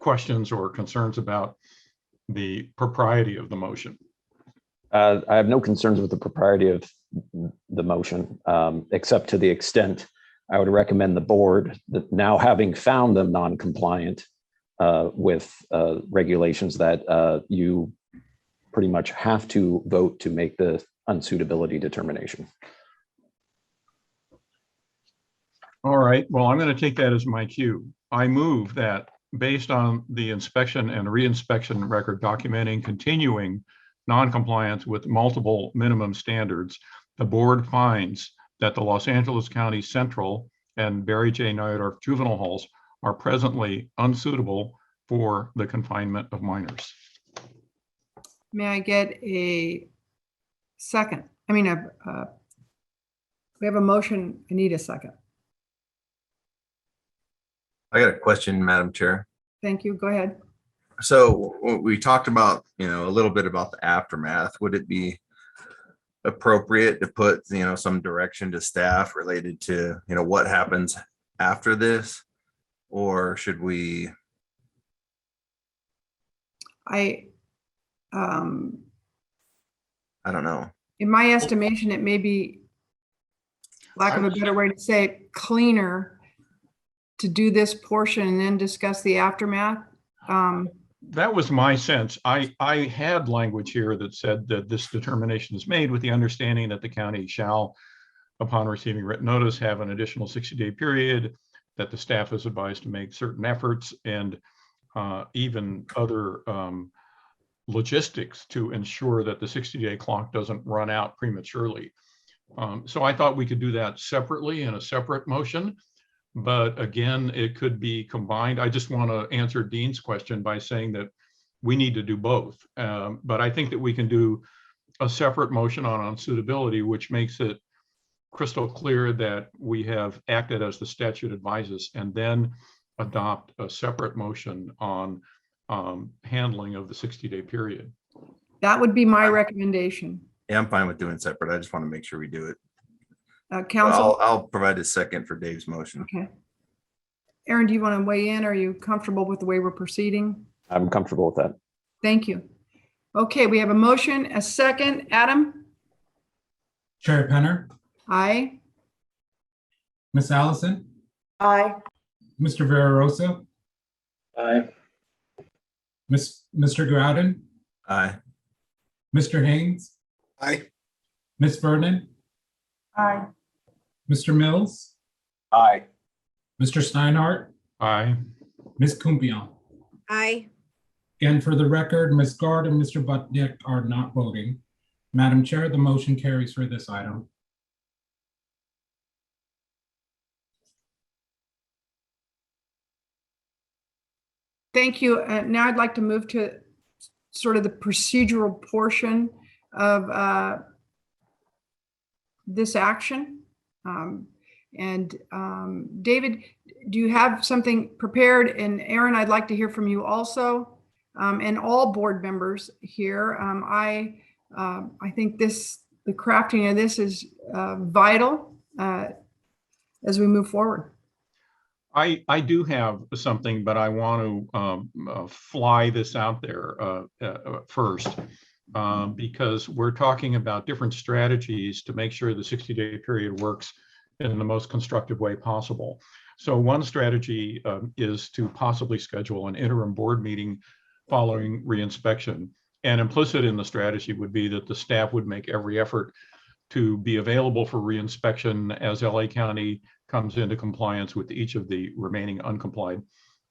questions or concerns about the propriety of the motion. I have no concerns with the propriety of the motion, except to the extent I would recommend the board that now having found them non-compliant with regulations that you pretty much have to vote to make the unsuitability determination. All right, well, I'm going to take that as my cue. I move that based on the inspection and re-inspection record documenting continuing non-compliance with multiple minimum standards, the board finds that the Los Angeles County Central and Barry J. Nydorf juvenile halls are presently unsuitable for the confinement of minors. May I get a second? We have a motion. I need a second. I got a question, Madam Chair. Thank you. Go ahead. So we talked about, a little bit about the aftermath. Would it be appropriate to put, some direction to staff related to, what happens after this? Or should we? I don't know. In my estimation, it may be, lack of a better way to say it, cleaner to do this portion and then discuss the aftermath. That was my sense. I had language here that said that this determination is made with the understanding that the county shall, upon receiving written notice, have an additional 60-day period, that the staff is advised to make certain efforts and even other logistics to ensure that the 60-day clock doesn't run out prematurely. So I thought we could do that separately in a separate motion. But again, it could be combined. I just want to answer Dean's question by saying that we need to do both. But I think that we can do a separate motion on unsuitability, which makes it crystal clear that we have acted as the statute advises, and then adopt a separate motion on handling of the 60-day period. That would be my recommendation. Yeah, I'm fine with doing separate. I just want to make sure we do it. Counsel? I'll provide a second for Dave's motion. Okay. Aaron, do you want to weigh in? Are you comfortable with the way we're proceeding? I'm comfortable with that. Thank you. Okay, we have a motion, a second. Adam? Chair Penner, Aye. Miss Allison, Aye. Mr. Verarosa, Aye. Mr. Groudon, Aye. Mr. Haynes, Aye. Miss Vernon, Aye. Mr. Mills, Aye. Mr. Steinhardt, Aye. Ms. Kumpion. Aye. And for the record, Ms. Guard and Mr. Butnick are not voting. Madam Chair, the motion carries for this item. Thank you. Now I'd like to move to sort of the procedural portion of this action. David, do you have something prepared? And Aaron, I'd like to hear from you also, and all board members here. I think the crafting of this is vital as we move forward. I do have something, but I want to fly this out there first, because we're talking about different strategies to make sure the 60-day period works in the most constructive way possible. So one strategy is to possibly schedule an interim board meeting following reinspection. And implicit in the strategy would be that the staff would make every effort to be available for reinspection as LA County comes into compliance with each of the remaining uncomplied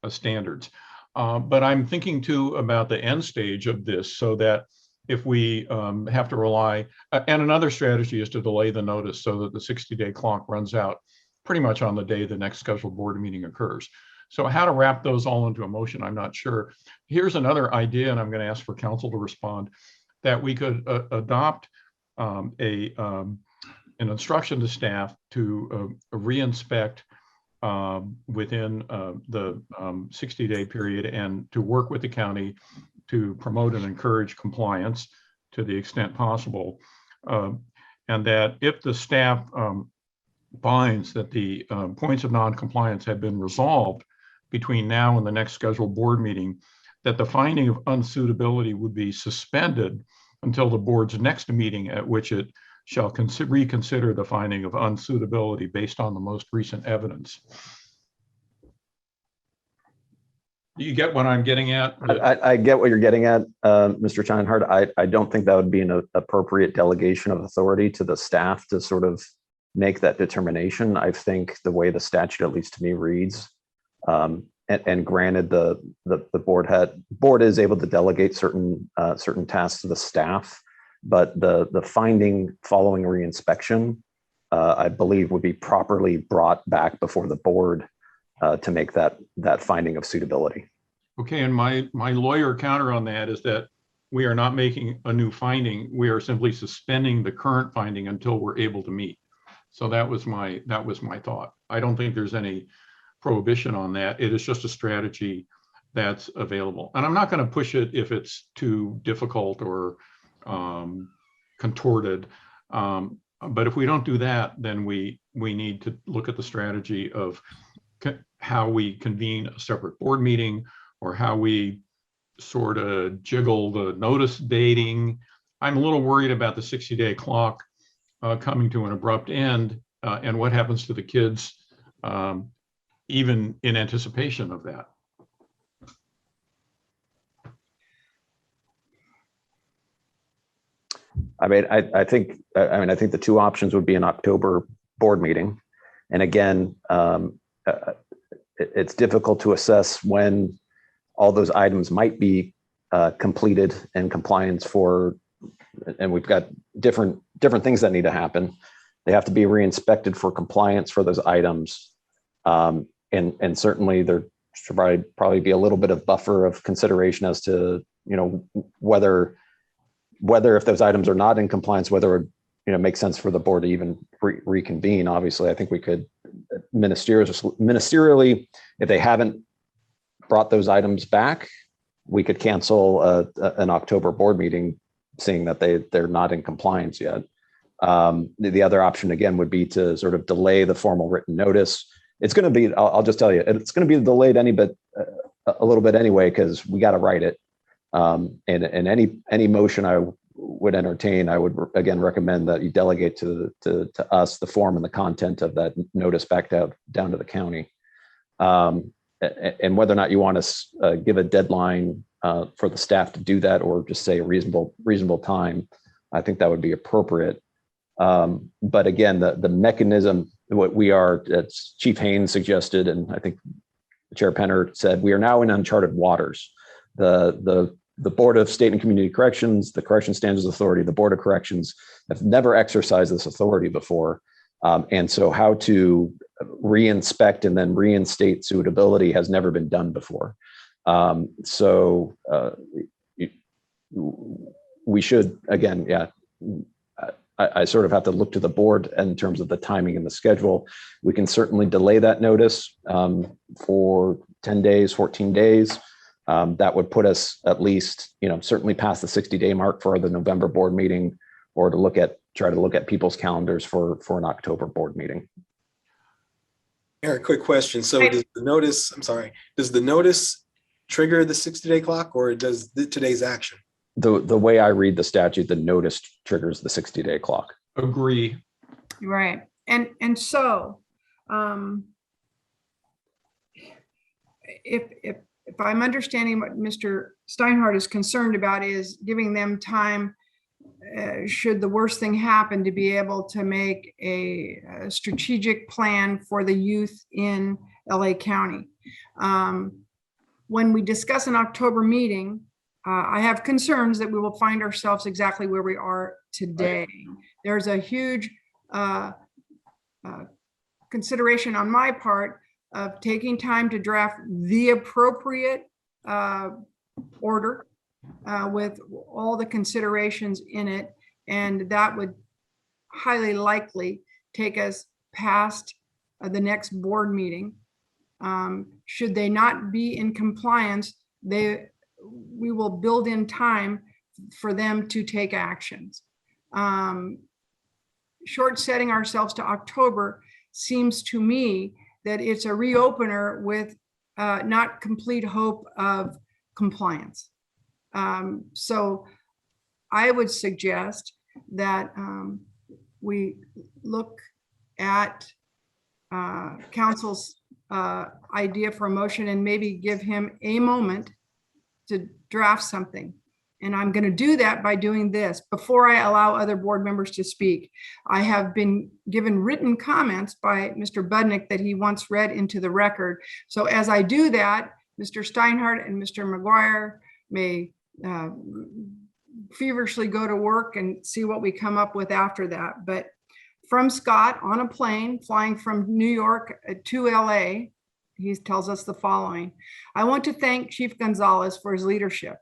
standards. But I'm thinking too about the end stage of this, so that if we have to rely, and another strategy is to delay the notice so that the 60-day clock runs out pretty much on the day the next scheduled board meeting occurs. So how to wrap those all into a motion, I'm not sure. Here's another idea, and I'm going to ask for council to respond, that we could adopt an instruction to staff to reinspect within the 60-day period, and to work with the county to promote and encourage compliance to the extent possible. And that if the staff finds that the points of non-compliance have been resolved between now and the next scheduled board meeting, that the finding of unsuitability would be suspended until the board's next meeting, at which it shall reconsider the finding of unsuitability based on the most recent evidence. Do you get what I'm getting at? I get what you're getting at, Mr. Steinhardt. I don't think that would be an appropriate delegation of authority to the staff to sort of make that determination. I think the way the statute, at least to me, reads, and granted the board is able to delegate certain tasks to the staff, but the finding following reinspection, I believe, would be properly brought back before the board to make that finding of suitability. Okay, and my lawyer counter on that is that we are not making a new finding. We are simply suspending the current finding until we're able to meet. So that was my thought. I don't think there's any prohibition on that. It is just a strategy that's available. And I'm not going to push it if it's too difficult or contorted. But if we don't do that, then we need to look at the strategy of how we convene a separate board meeting, or how we sort of jiggle the notice dating. I'm a little worried about the 60-day clock coming to an abrupt end, and what happens to the kids, even in anticipation of that. I think the two options would be an October board meeting. And again, it's difficult to assess when all those items might be completed in compliance for, and we've got different things that need to happen. They have to be re-inspected for compliance for those items. And certainly there should probably be a little bit of buffer of consideration as to, whether if those items are not in compliance, whether it makes sense for the board to even reconvene. Obviously, I think we could ministerially, if they haven't brought those items back, we could cancel an October board meeting, seeing that they're not in compliance yet. The other option, again, would be to sort of delay the formal written notice, it's going to be, I'll just tell you, it's going to be delayed a little bit anyway, because we got to write it. And any motion I would entertain, I would again recommend that you delegate to us the form and the content of that notice back down to the county. And whether or not you want to give a deadline for the staff to do that, or just say a reasonable time, I think that would be appropriate. But again, the mechanism, as Chief Haynes suggested, and I think Chair Penner said, we are now in uncharted waters. The Board of State and Community Corrections, the Correction Standards Authority, the Board of Corrections have never exercised this authority before. And so how to re-inspect and then reinstate suitability has never been done before. We should, again, I sort of have to look to the board in terms of the timing and the schedule. We can certainly delay that notice for 10 days, 14 days. That would put us at least, certainly past the 60-day mark for the November board meeting, or to try to look at people's calendars for an October board meeting. Eric, quick question. So does the notice trigger the 60-day clock, or does today's action? The way I read the statute, the notice triggers the 60-day clock. Agree. Right. And so if I'm understanding what Mr. Steinhardt is concerned about, is giving them time, should the worst thing happen, to be able to make a strategic plan for the youth in LA County. When we discuss an October meeting, I have concerns that we will find ourselves exactly where we are today. There's a huge consideration on my part of taking time to draft the appropriate order with all the considerations in it. And that would highly likely take us past the next board meeting. Should they not be in compliance, we will build in time for them to take actions. Short setting ourselves to October seems to me that it's a reopener with not complete hope of compliance. So I would suggest that we look at counsel's idea for a motion and maybe give him a moment to draft something. And I'm going to do that by doing this. Before I allow other board members to speak, I have been given written comments by Mr. Budnick that he wants read into the record. So as I do that, Mr. Steinhardt and Mr. McGuire may feverishly go to work and see what we come up with after that. But from Scott, on a plane flying from New York to LA, he tells us the following: I want to thank Chief Gonzalez for his leadership,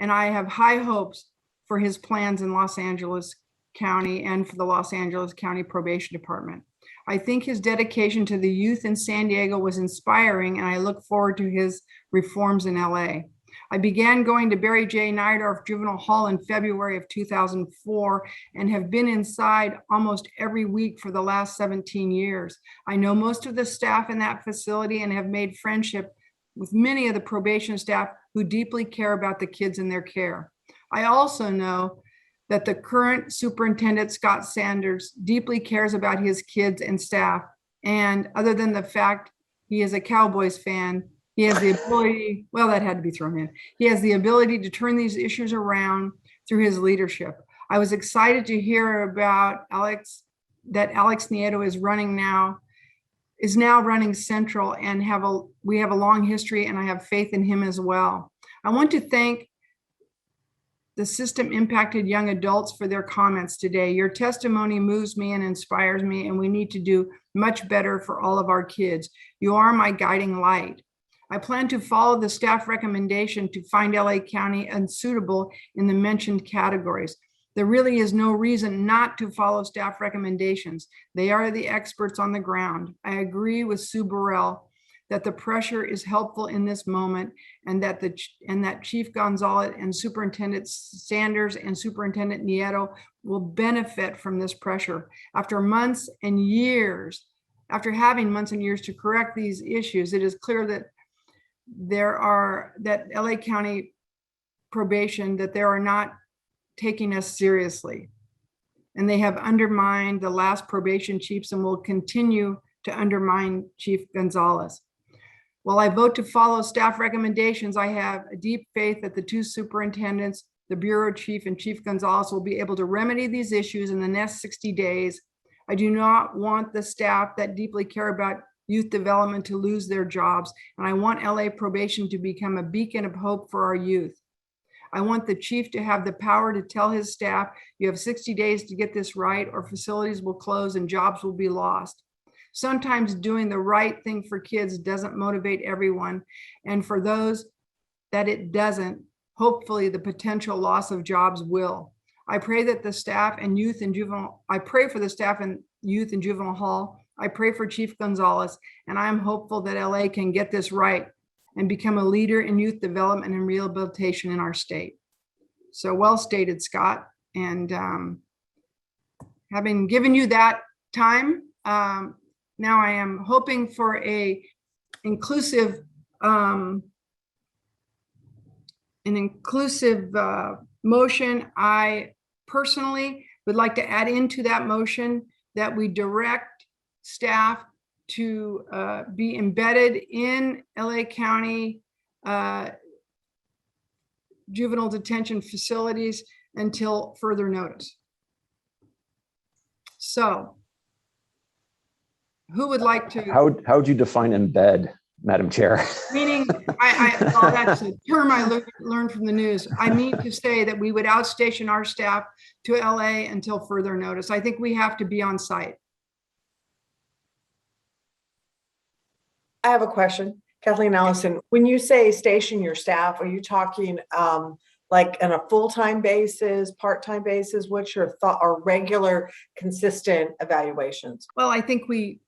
and I have high hopes for his plans in Los Angeles County and for the Los Angeles County Probation Department. I think his dedication to the youth in San Diego was inspiring, and I look forward to his reforms in LA. I began going to Barry J. Nydorf Juvenile Hall in February of 2004 and have been inside almost every week for the last 17 years. I know most of the staff in that facility and have made friendship with many of the probation staff who deeply care about the kids in their care. I also know that the current superintendent, Scott Sanders, deeply cares about his kids and staff. And other than the fact he is a Cowboys fan, he has the ability, well, that had to be thrown in. He has the ability to turn these issues around through his leadership. I was excited to hear about Alex Nieto is now running Central, and we have a long history, and I have faith in him as well. I want to thank the system impacted young adults for their comments today. Your testimony moves me and inspires me, and we need to do much better for all of our kids. You are my guiding light. I plan to follow the staff recommendation to find LA County unsuitable in the mentioned categories. There really is no reason not to follow staff recommendations. They are the experts on the ground. I agree with Sue Burrell that the pressure is helpful in this moment, and that Chief Gonzalez and Superintendent Sanders and Superintendent Nieto will benefit from this pressure. After months and years After having months and years to correct these issues, it is clear that that LA County probation, that they are not taking us seriously. And they have undermined the last probation chiefs and will continue to undermine Chief Gonzalez. While I vote to follow staff recommendations, I have a deep faith that the two superintendents, the bureau chief and Chief Gonzalez, will be able to remedy these issues in the next 60 days. I do not want the staff that deeply care about youth development to lose their jobs, and I want LA probation to become a beacon of hope for our youth. I want the chief to have the power to tell his staff, you have 60 days to get this right, or facilities will close and jobs will be lost. Sometimes doing the right thing for kids doesn't motivate everyone. And for those that it doesn't, hopefully the potential loss of jobs will. I pray that the staff and youth and juvenile, I pray for the staff and youth in juvenile hall. I pray for Chief Gonzalez, and I'm hopeful that LA can get this right and become a leader in youth development and rehabilitation in our state. So well stated, Scott. And having given you that time, now I am hoping for an inclusive motion. I personally would like to add into that motion that we direct staff to be embedded in LA County juvenile detention facilities until further notice. So who would like to? How would you define embed, Madam Chair? Meaning, well, that's a term I learned from the news. I mean to say that we would outstation our staff to LA until further notice. I think we have to be on site. I have a question, Kathleen Allison. When you say station your staff, are you talking like on a full-time basis, part-time basis? What's your thought, or regular, consistent evaluations? Well, I think we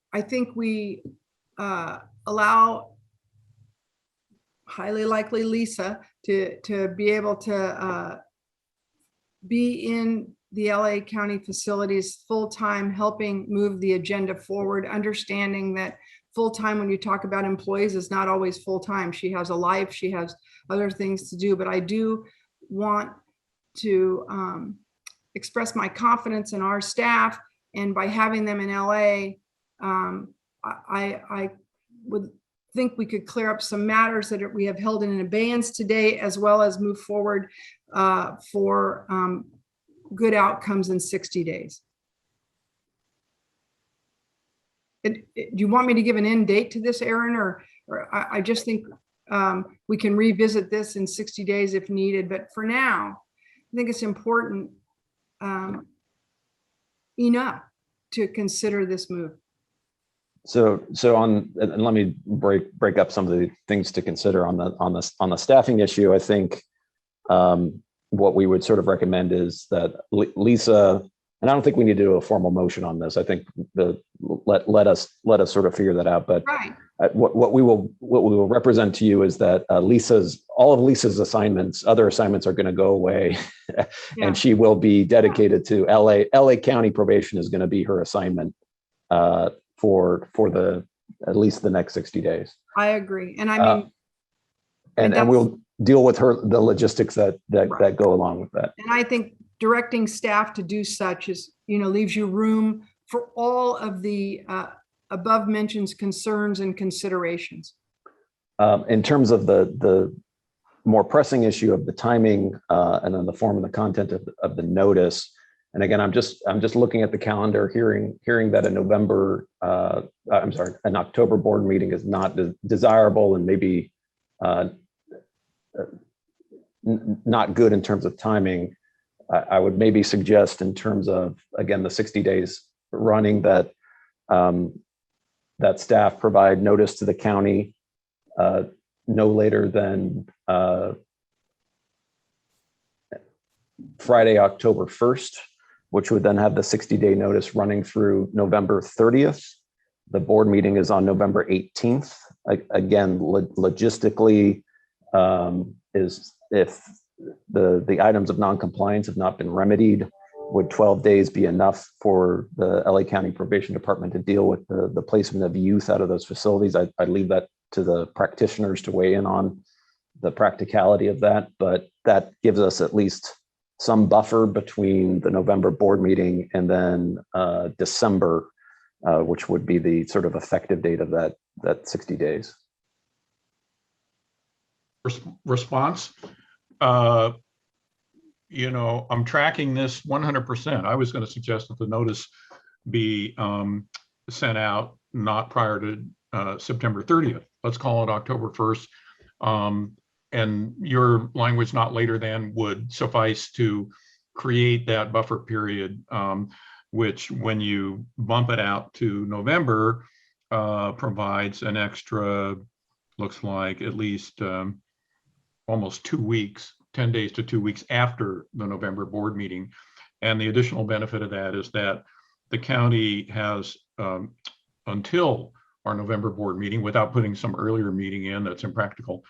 allow highly likely Lisa to be able to be in the LA County facilities full-time, helping move the agenda forward, understanding that full-time, when you talk about employees, is not always full-time. She has a life, she has other things to do, but I do want to express my confidence in our staff, and by having them in LA, I would think we could clear up some matters that we have held in abeyance today, as well as move forward for good outcomes in 60 days. Do you want me to give an end date to this, Aaron, or I just think we can revisit this in 60 days if needed. But for now, I think it's important enough to consider this move. So and let me break up some of the things to consider on the staffing issue. I think what we would sort of recommend is that Lisa, and I don't think we need to do a formal motion on this. I think let us sort of figure that out. But right. What we will represent to you is that all of Lisa's assignments, other assignments, are going to go away, and she will be dedicated to LA County probation is going to be her assignment for at least the next 60 days. I agree, and I mean, and we'll deal with the logistics that go along with that. And I think directing staff to do such is, leaves you room for all of the above mentioned concerns and considerations. In terms of the more pressing issue of the timing and then the form and the content of the notice, and again, I'm just looking at the calendar, hearing that an October board meeting is not desirable and maybe not good in terms of timing. I would maybe suggest, in terms of, again, the 60 days running, that that staff provide notice to the county no later than Friday, October 1st, which would then have the 60-day notice running through November 30th. The board meeting is on November 18th. Again, logistically, is if the items of non-compliance have not been remedied, would 12 days be enough for the LA County Probation Department to deal with the placement of youth out of those facilities? I'd leave that to the practitioners to weigh in on the practicality of that, but that gives us at least some buffer between the November board meeting and then December, which would be the sort of effective date of that 60 days. Response. You know, I'm tracking this 100%. I was going to suggest that the notice be sent out not prior to September 30th. Let's call it October 1st. And your language not later than would suffice to create that buffer period, which when you bump it out to November, provides an extra, looks like at least almost 2 weeks, 10 days to 2 weeks after the November board meeting. And the additional benefit of that is that the county has until our November board meeting, without putting some earlier meeting in that's impractical,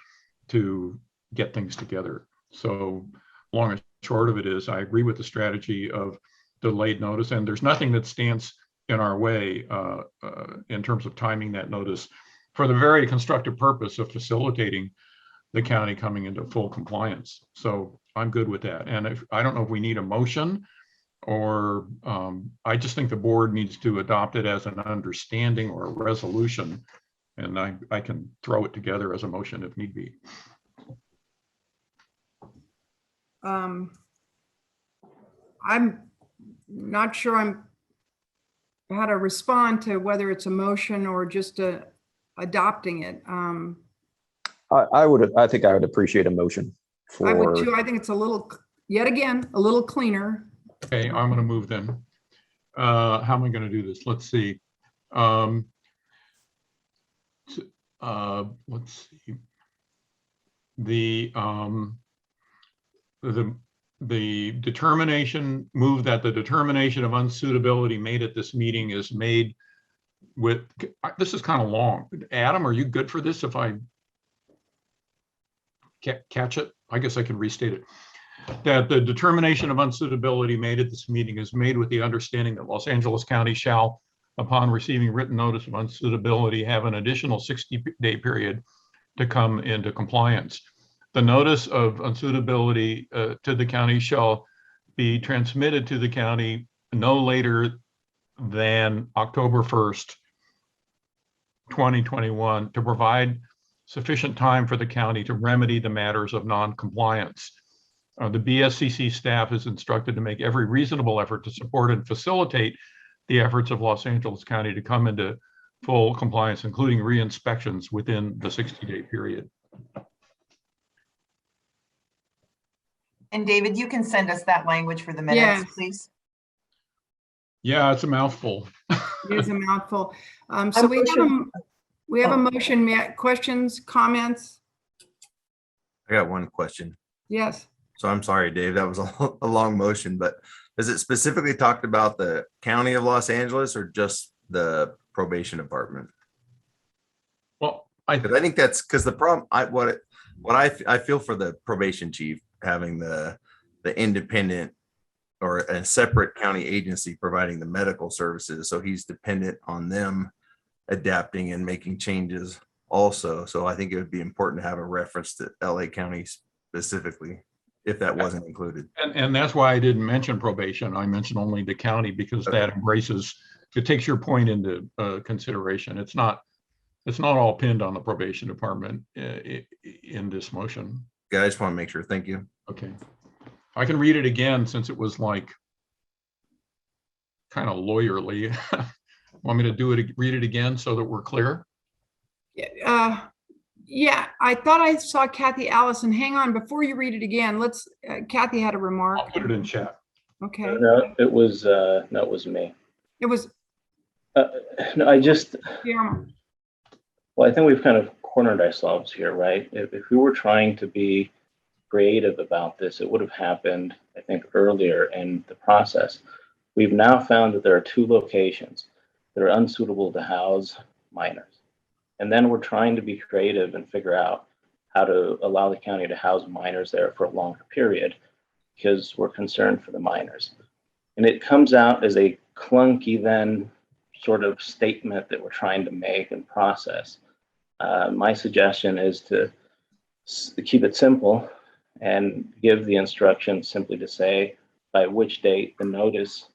to get things together. So long and short of it is, I agree with the strategy of delayed notice, and there's nothing that stands in our way in terms of timing that notice for the very constructive purpose of facilitating the county coming into full compliance. So I'm good with that. And I don't know if we need a motion, or I just think the board needs to adopt it as an understanding or a resolution, and I can throw it together as a motion if need be. I'm not sure how to respond to whether it's a motion or just adopting it. I think I would appreciate a motion for. I would too. I think it's a little, yet again, a little cleaner. Okay, I'm going to move then. How am I going to do this? Let's see. Let's see. The determination, move that the determination of unsuitability made at this meeting is made with, this is kind of long. Adam, are you good for this if I catch it? I guess I can restate it. That the determination of unsuitability made at this meeting is made with the understanding that Los Angeles County shall, upon receiving written notice of unsuitability, have an additional 60-day period to come into compliance. The notice of unsuitability to the county shall be transmitted to the county no later than October 1st, 2021, to provide sufficient time for the county to remedy the matters of non-compliance. The BSCC staff is instructed to make every reasonable effort to support and facilitate the efforts of Los Angeles County to come into full compliance, including re-inspections within the 60-day period. And David, you can send us that language for the minutes, please. Yeah, it's a mouthful. It is a mouthful. So we have a motion. Questions, comments? I got one question. Yes. So I'm sorry, Dave, that was a long motion, but does it specifically talk about the County of Los Angeles or just the probation department? Well, I think that's because the problem, I feel for the probation chief having the independent or a separate county agency providing the medical services. So he's dependent on them adapting and making changes also. So I think it would be important to have a reference to LA County specifically, if that wasn't included. And that's why I didn't mention probation. I mentioned only the county because that embraces, it takes your point into consideration. It's not all pinned on the probation department in this motion. Yeah, I just want to make sure. Thank you. Okay. I can read it again since it was like kind of lawyerly. Want me to do it, read it again so that we're clear? Yeah, I thought I saw Kathy Allison. Hang on, before you read it again, Kathy had a remark. I'll put it in chat. Okay. No, it was me. It was. No, I just. Yeah. Well, I think we've kind of cornered ourselves here, right? If we were trying to be creative about this, it would have happened, I think, earlier in the process. We've now found that there are 2 locations that are unsuitable to house minors. And then we're trying to be creative and figure out how to allow the county to house minors there for a longer period because we're concerned for the minors. And it comes out as a clunky then sort of statement that we're trying to make and process. My suggestion is to keep it simple and give the instruction simply to say by which date the notice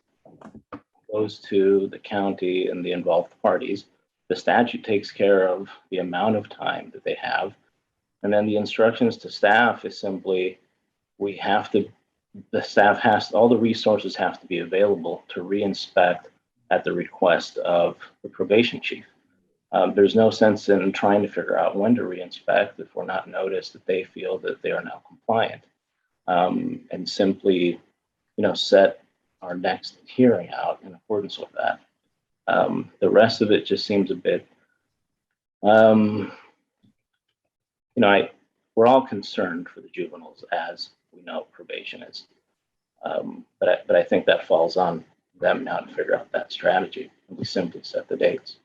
goes to the county and the involved parties. The statute takes care of the amount of time that they have. And then the instructions to staff is simply, the staff has, all the resources have to be available to re-inspect at the request of the probation chief. There's no sense in trying to figure out when to re-inspect if we're not noticed that they feel that they are now compliant. And simply, set our next hearing out in accordance with that. The rest of it just seems a bit, we're all concerned for the juveniles, as we know probation is. But I think that falls on them now to figure out that strategy. And we simply set the dates.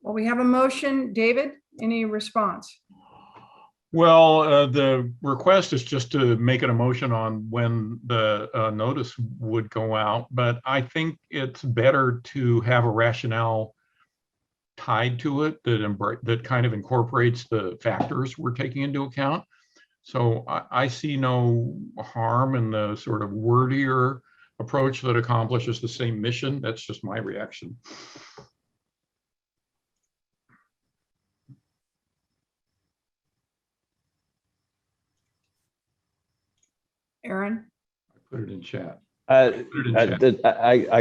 Well, we have a motion. David, any response? Well, the request is just to make it a motion on when the notice would go out, but I think it's better to have a rationale tied to it that kind of incorporates the factors we're taking into account. So I see no harm in the sort of wordier approach that accomplishes the same mission. That's just my reaction. Aaron? Put it in chat. I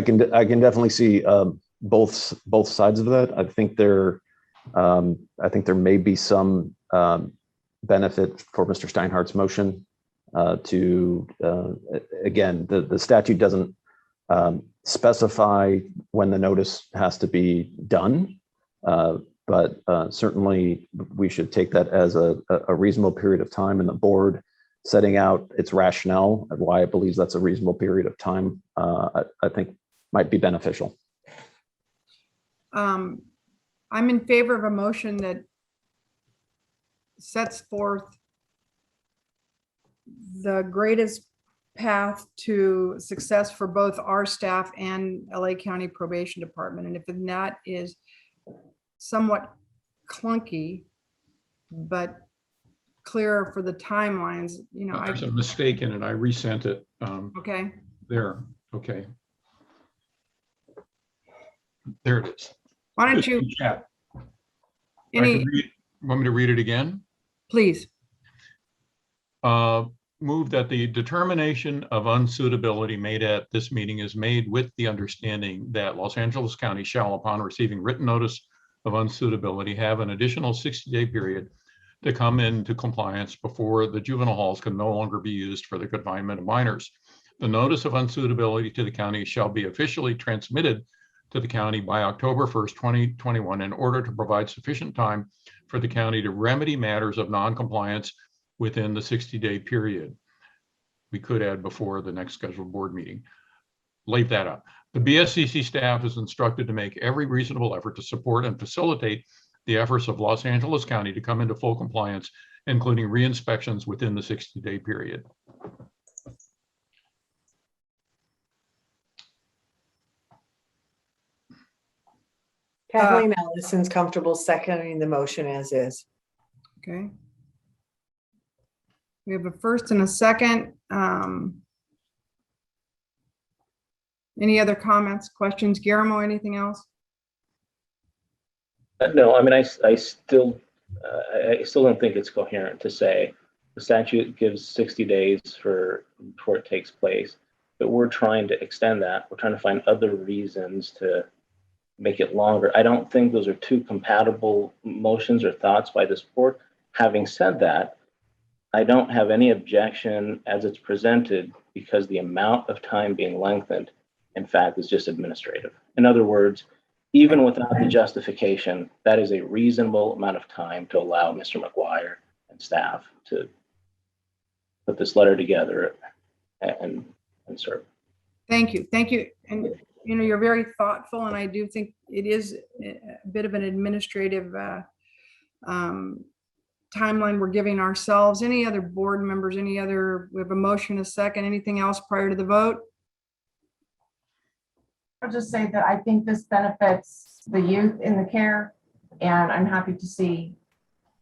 can definitely see both sides of that. I think there may be some benefit for Mr. Steinhardt's motion to again, the statute doesn't specify when the notice has to be done, but certainly we should take that as a reasonable period of time, and the board setting out its rationale and why it believes that's a reasonable period of time, I think might be beneficial. I'm in favor of a motion that sets forth the greatest path to success for both our staff and LA County Probation Department. And if that is somewhat clunky, but clearer for the timelines, There's a mistake in it. I resent it. Okay. There. Okay. There it is. Why don't you? Chat. Want me to read it again? Please. Move that the determination of unsuitability made at this meeting is made with the understanding that Los Angeles County shall, upon receiving written notice of unsuitability, have an additional 60-day period to come into compliance before the juvenile halls can no longer be used for the confinement of minors. The notice of unsuitability to the county shall be officially transmitted to the county by October 1st, 2021, in order to provide sufficient time for the county to remedy matters of non-compliance within the 60-day period. We could add before the next scheduled board meeting. Leave that up. The BSCC staff is instructed to make every reasonable effort to support and facilitate the efforts of Los Angeles County to come into full compliance, including re-inspections within the 60-day period. Kathleen Allison's comfortable seconding the motion as is. Okay. We have a first and a second. Any other comments, questions? Guillermo, anything else? No, I mean, I still don't think it's coherent to say the statute gives 60 days before it takes place, but we're trying to extend that. We're trying to find other reasons to make it longer. I don't think those are two compatible motions or thoughts by this board. Having said that, I don't have any objection as it's presented because the amount of time being lengthened, in fact, is just administrative. In other words, even without the justification, that is a reasonable amount of time to allow Mr. McGuire and staff to put this letter together and serve. Thank you. Thank you. And you're very thoughtful, and I do think it is a bit of an administrative timeline we're giving ourselves. Any other board members, we have a motion, a second, anything else prior to the vote? I'll just say that I think this benefits the youth in the care, and I'm happy to see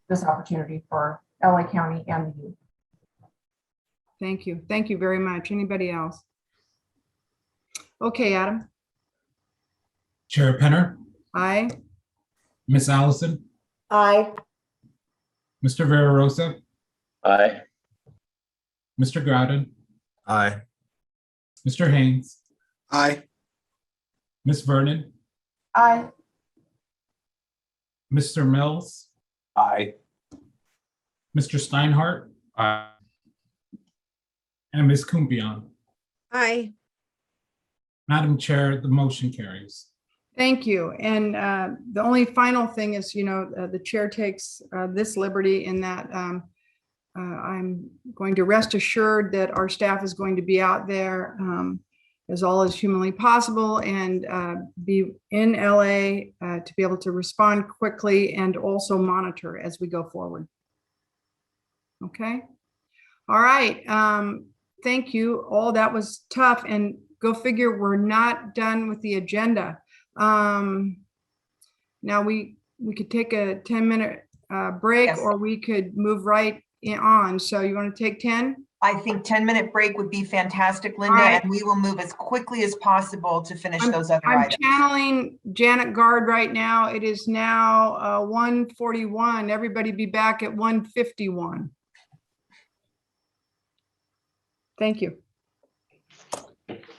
this opportunity for LA County and the youth. Thank you. Thank you very much. Anybody else? Okay, Adam. Chair Penner, Aye. Miss Allison, Aye. Mr. Vera Rosa, Aye. Mr. Groudon, Aye. Mr. Haynes, Aye. Miss Vernon, Aye. Mr. Mills, Aye. Mr. Steinhardt, Aye. and Ms. Kumpion. Aye. Madam Chair, the motion carries. Thank you. And the only final thing is, the chair takes this liberty in that I'm going to rest assured that our staff is going to be out there as all as humanly possible and be in LA to be able to respond quickly and also monitor as we go forward. Okay. All right. Thank you all. That was tough, and go figure we're not done with the agenda. Now we could take a 10-minute break, Yes. or we could move right on. So you want to take 10? I think 10-minute break would be fantastic, Linda, All right. and we will move as quickly as possible to finish those other I'm items. channeling Janet Guard right now. It is now 1:41. Everybody be back at 1:51. Thank you.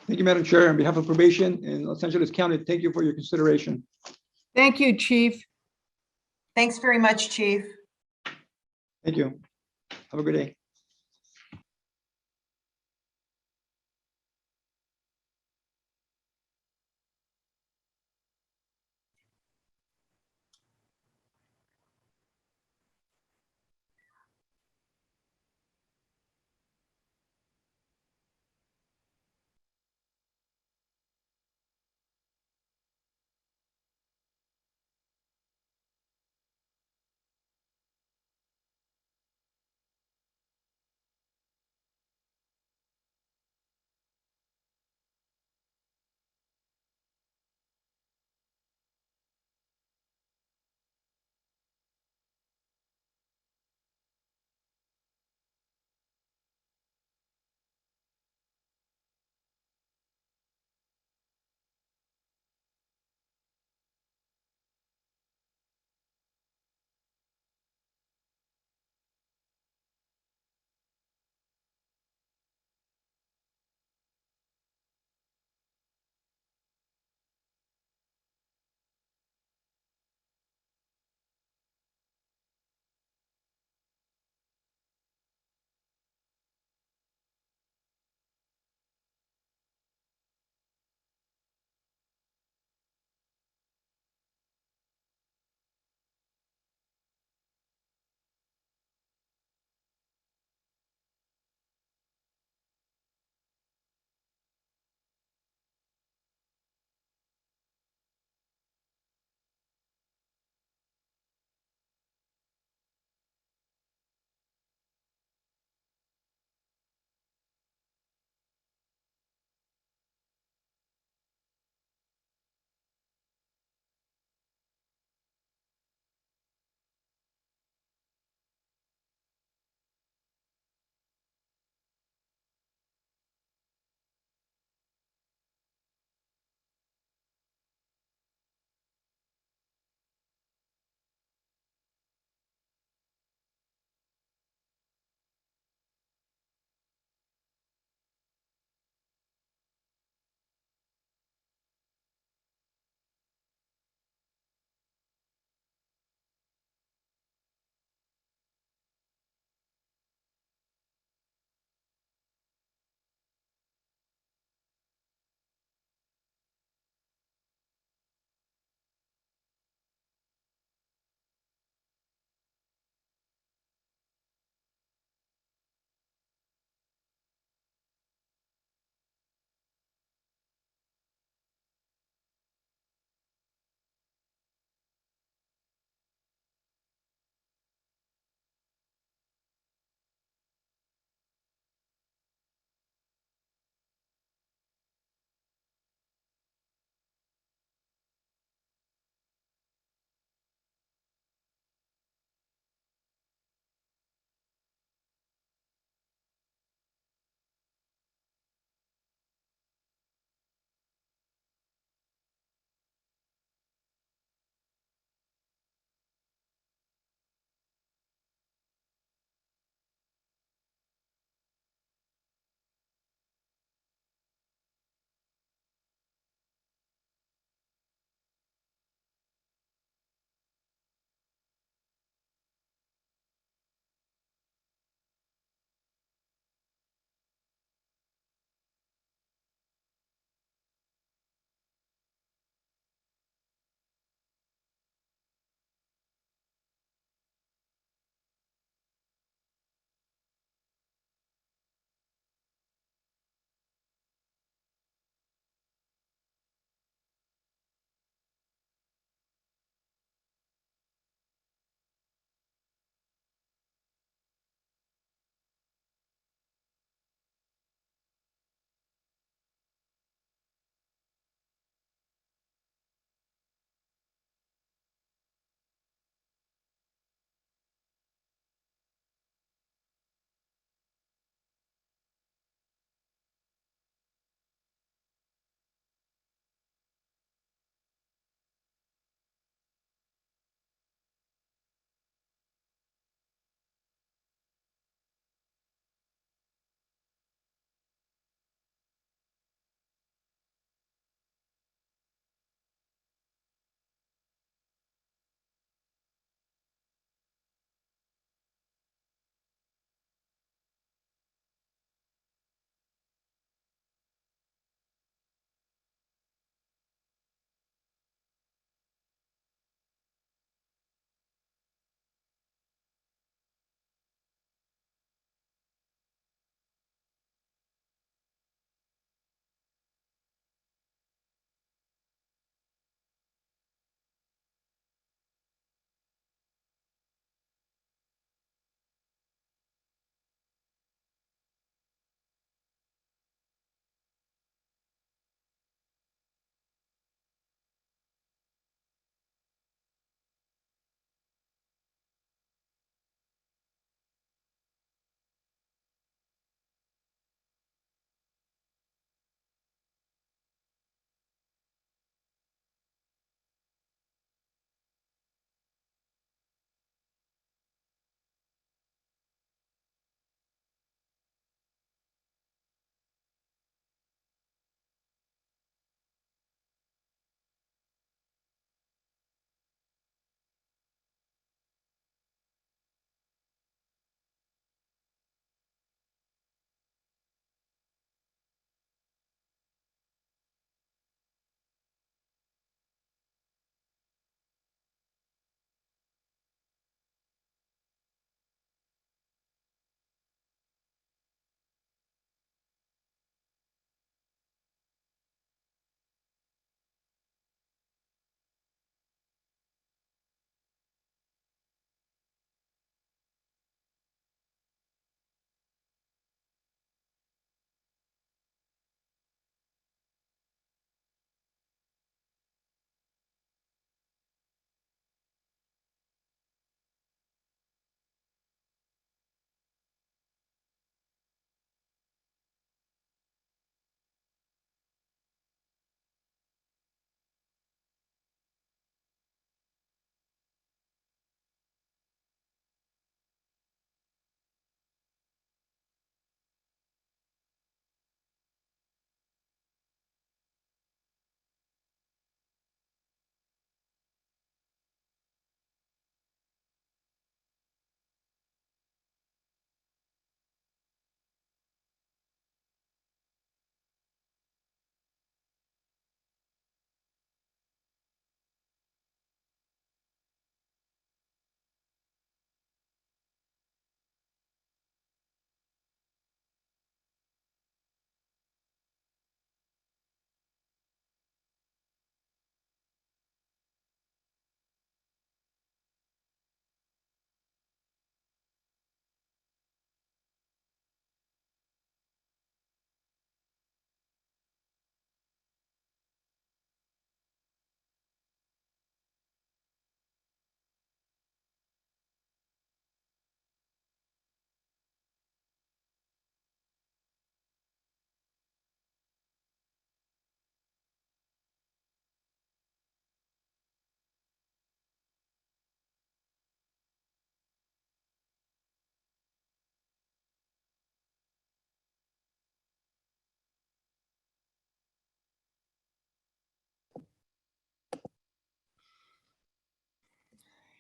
Thank you, Madam Chair. On behalf of probation in Los Angeles County, thank you for your consideration. Thank you, Chief. Thanks very much, Chief. Thank you. Have a good day.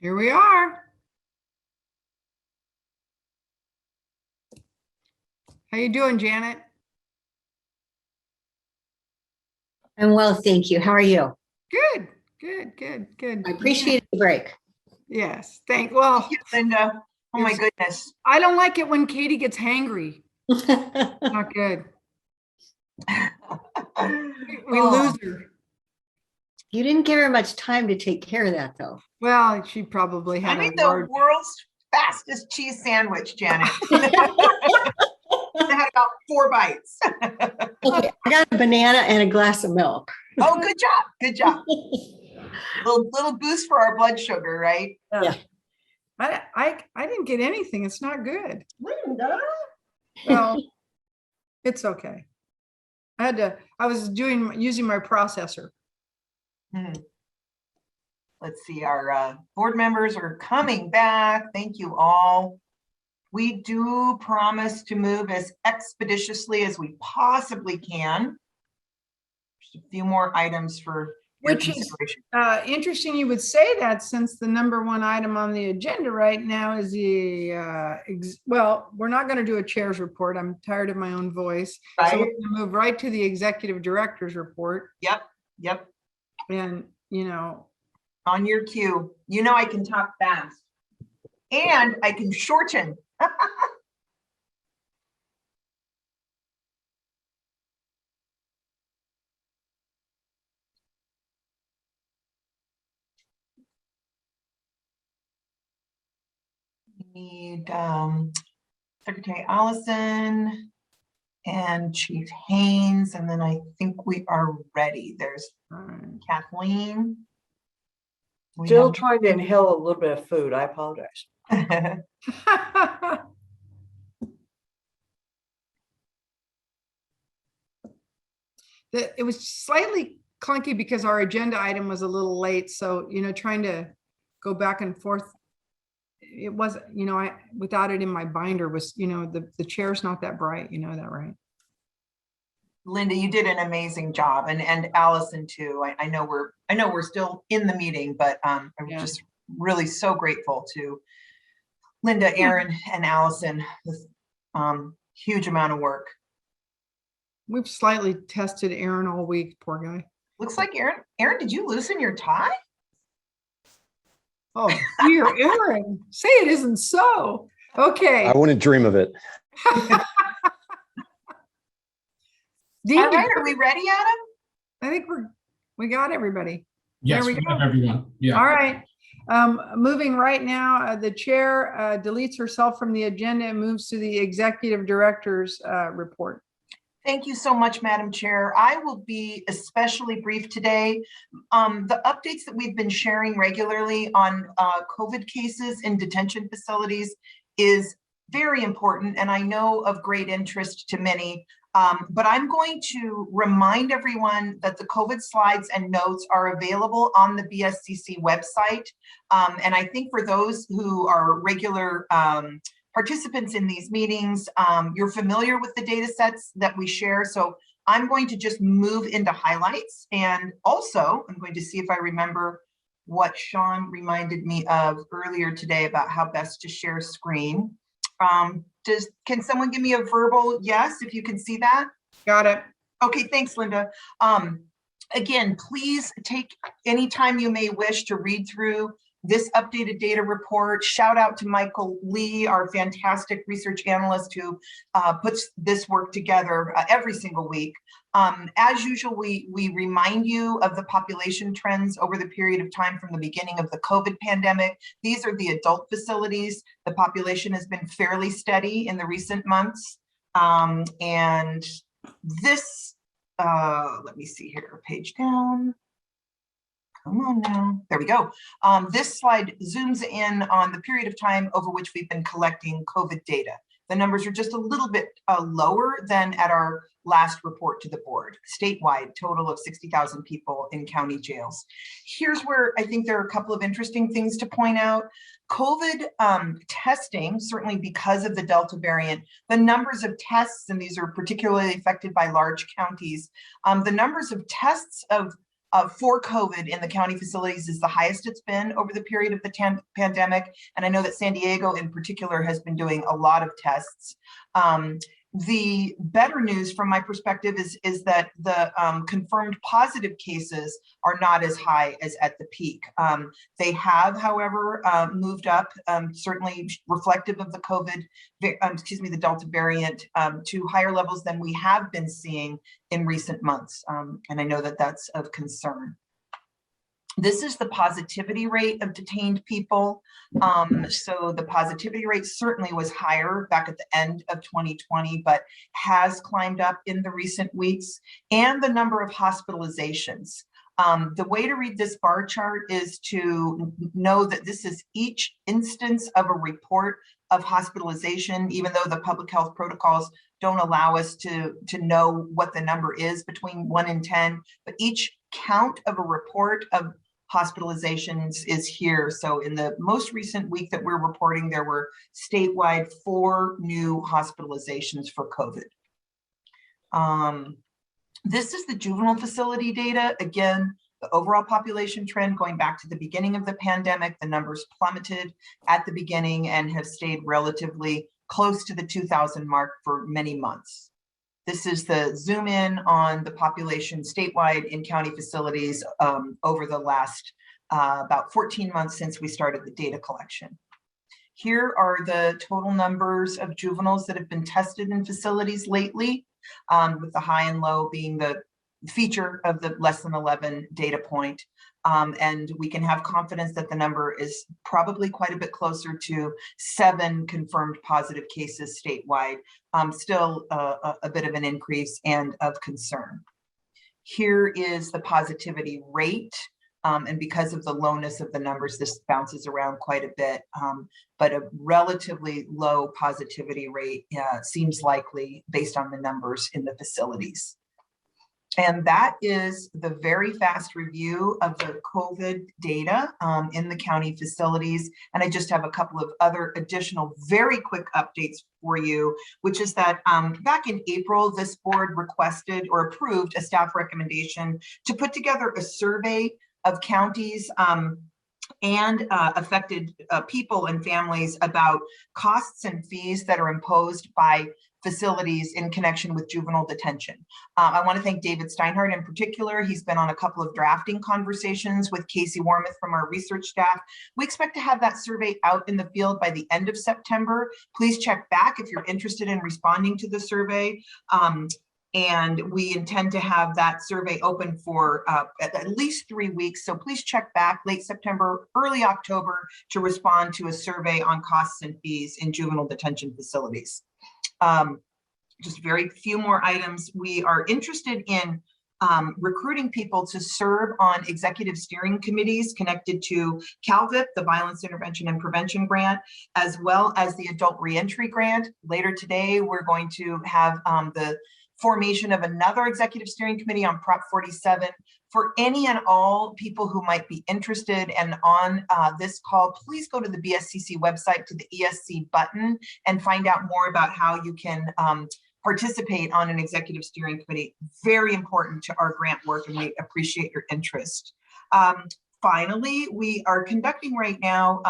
Here we are. How you doing, Janet? I'm well, thank you. How are you? Good, good, good, good. I appreciate the break. Yes, well. Thank you, Linda. Oh my goodness. I don't like it when Katie gets hangry. Not good. We lose her. You didn't give her much time to take care of that, though. Well, she probably had I made the world's fastest cheese sandwich, Janet. I had about 4 bites. Okay, I got a banana and a glass of milk. Oh, good job. Good job. Little boost for our blood sugar, right? Yeah. I didn't get anything. It's not good. Linda. Well, it's okay. I was using my processor. Let's see, our board members are coming back. Thank you all. We do promise to move as expeditiously as we possibly can. Just a few more items for your Which is consideration. interesting you would say that, since the number 1 item on the agenda right now is the, well, we're not going to do a chair's report. I'm tired of my own voice. Right. So we're going to move right to the executive director's report. Yep. And, on your cue, I can talk fast and I can shorten. We need Secretary Allison and Chief Haynes, and then I think we are ready. There's Kathleen. Still trying to inhale a little bit of food. I apologize. It was slightly clunky because our agenda item was a little late. So, trying to go back and forth, it was, without it in my binder was, the chair's not that bright, you know that, right? Linda, you did an amazing job, and Allison too. I know we're still in the meeting, but I'm just really so grateful to Linda, Aaron, and Allison. This huge amount of work. We've slightly tested Aaron all week, poor guy. Looks like Aaron, did you loosen your tie? Oh dear, Aaron, say it isn't so. Okay. I wouldn't dream of it. All right, are we ready, Adam? I think we got everybody. Yes, there we we have go. everyone. Yeah. All right. Moving right now, the chair deletes herself from the agenda and moves to the executive director's report. Thank you so much, Madam Chair. I will be especially brief today. The updates that we've been sharing regularly on COVID cases in detention facilities is very important, and I know of great interest to many. But I'm going to remind everyone that the COVID slides and notes are available on the BSCC website. And I think for those who are regular participants in these meetings, you're familiar with the data sets that we share. So I'm going to just move into highlights. And also, I'm going to see if I remember what Sean reminded me of earlier today about how best to share screen. Can someone give me a verbal yes, if you can see that? Got it. Okay, thanks, Linda. Again, please take any time you may wish to read through this updated data report. Shout out to Michael Lee, our fantastic research analyst who puts this work together every single week. As usual, we remind you of the population trends over the period of time from the beginning of the COVID pandemic. These are the adult facilities. The population has been fairly steady in the recent months. And this, let me see here, page down. Come on now, there we go. This slide zooms in on the period of time over which we've been collecting COVID data. The numbers are just a little bit lower than at our last report to the board. Statewide, total of 60,000 people in county jails. Here's where I think there are a couple of interesting things to point out. COVID testing, certainly because of the Delta variant, the numbers of tests, and these are particularly affected by large counties, the numbers of tests of for COVID in the county facilities is the highest it's been over the period of the pandemic. And I know that San Diego in particular has been doing a lot of tests. The better news from my perspective is that the confirmed positive cases are not as high as at the peak. They have, however, moved up, certainly reflective of the the Delta variant, to higher levels than we have been seeing in recent months. And I know that that's of concern. This is the positivity rate of detained people. So the positivity rate certainly was higher back at the end of 2020, but has climbed up in the recent weeks, and the number of hospitalizations. The way to read this bar chart is to know that this is each instance of a report of hospitalization, even though the public health protocols don't allow us to know what the number is between 1 and 10, but each count of a report of hospitalizations is here. So in the most recent week that we're reporting, there were statewide 4 new hospitalizations for COVID. This is the juvenile facility data. Again, the overall population trend going back to the beginning of the pandemic, the numbers plummeted at the beginning and have stayed relatively close to the 2,000 mark for many months. This is the zoom in on the population statewide in county facilities over the last about 14 months since we started the data collection. Here are the total numbers of juveniles that have been tested in facilities lately, with the high and low being the feature of the less than 11 data point. And we can have confidence that the number is probably quite a bit closer to 7 confirmed positive cases statewide. Still a bit of an increase and of concern. Here is the positivity rate. And because of the lowness of the numbers, this bounces around quite a bit, but a relatively low positivity rate seems likely based on the numbers in the facilities. And that is the very fast review of the COVID data in the county facilities. And I just have a couple of other additional very quick updates for you, which is that back in April, this board requested or approved a staff recommendation to put together a survey of counties and affected people and families about costs and fees that are imposed by facilities in connection with juvenile detention. I want to thank David Steinhardt in particular. He's been on a couple of drafting conversations with Casey Warmoth from our research staff. We expect to have that survey out in the field by the end of September. Please check back if you're interested in responding to the survey. And we intend to have that survey open for at least 3 weeks. So please check back late September, early October to respond to a survey on costs and fees in juvenile detention facilities. Just very few more items. We are interested in recruiting people to serve on executive steering committees connected to CalVIP, the Violence Intervention and Prevention Grant, as well as the Adult Reentry Grant. Later today, we're going to have the formation of another executive steering committee on Prop 47. For any and all people who might be interested and on this call, please go to the BSCC website to the ESC button and find out more about how you can participate on an executive steering committee. Very important to our grant work, and we appreciate your interest. Finally, we are conducting right now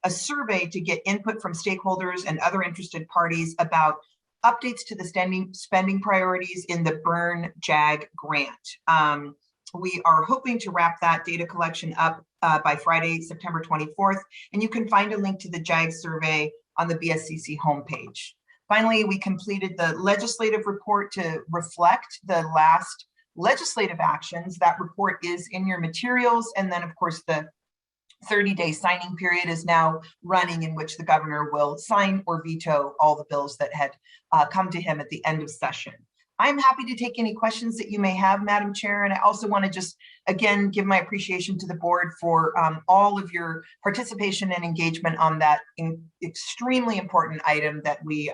a survey to get input from stakeholders and other interested parties about updates to the spending priorities in the Burn JAG grant. We are hoping to wrap that data collection up by Friday, September 24th, and you can find a link to the JAG survey on the BSCC homepage. Finally, we completed the legislative report to reflect the last legislative actions. That report is in your materials, and then of course the 30-day signing period is now running, in which the governor will sign or veto all the bills that had come to him at the end of session. I'm happy to take any questions that you may have, Madam Chair, and I also want to just, again, give my appreciation to the board for all of your participation and engagement on that extremely important item that we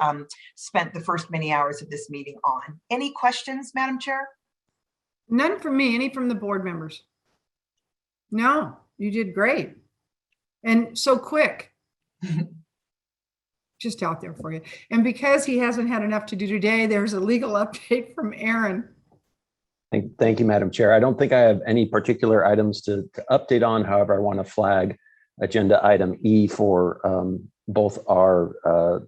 spent the first many hours of this meeting on. Any questions, Madam Chair? None from me. Any from the board members? No. You did great. And so quick. Just out there for you. And because he hasn't had enough to do today, there's a legal update from Aaron. Thank you, Madam Chair. I don't think I have any particular items to update on. However, I want to flag agenda item E for both our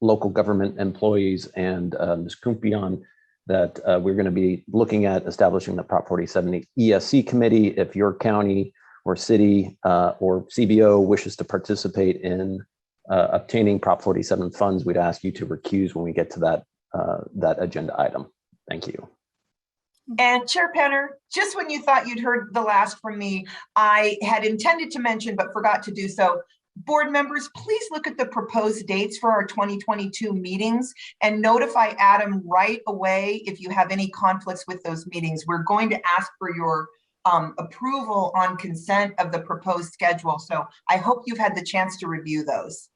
local government employees and Ms. Kumpion, that we're going to be looking at establishing the Prop 47 ESC committee. If your county or city or CBO wishes to participate in obtaining Prop 47 funds, we'd ask you to recuse when we get to that agenda item. Thank you. And Chair Penner, just when you thought you'd heard the last from me, I had intended to mention, but forgot to do so. Board members, please look at the proposed dates for our 2022 meetings and notify Adam right away if you have any conflicts with those meetings. We're going to ask for your approval on consent of the proposed schedule. So I hope you've had the chance to review those.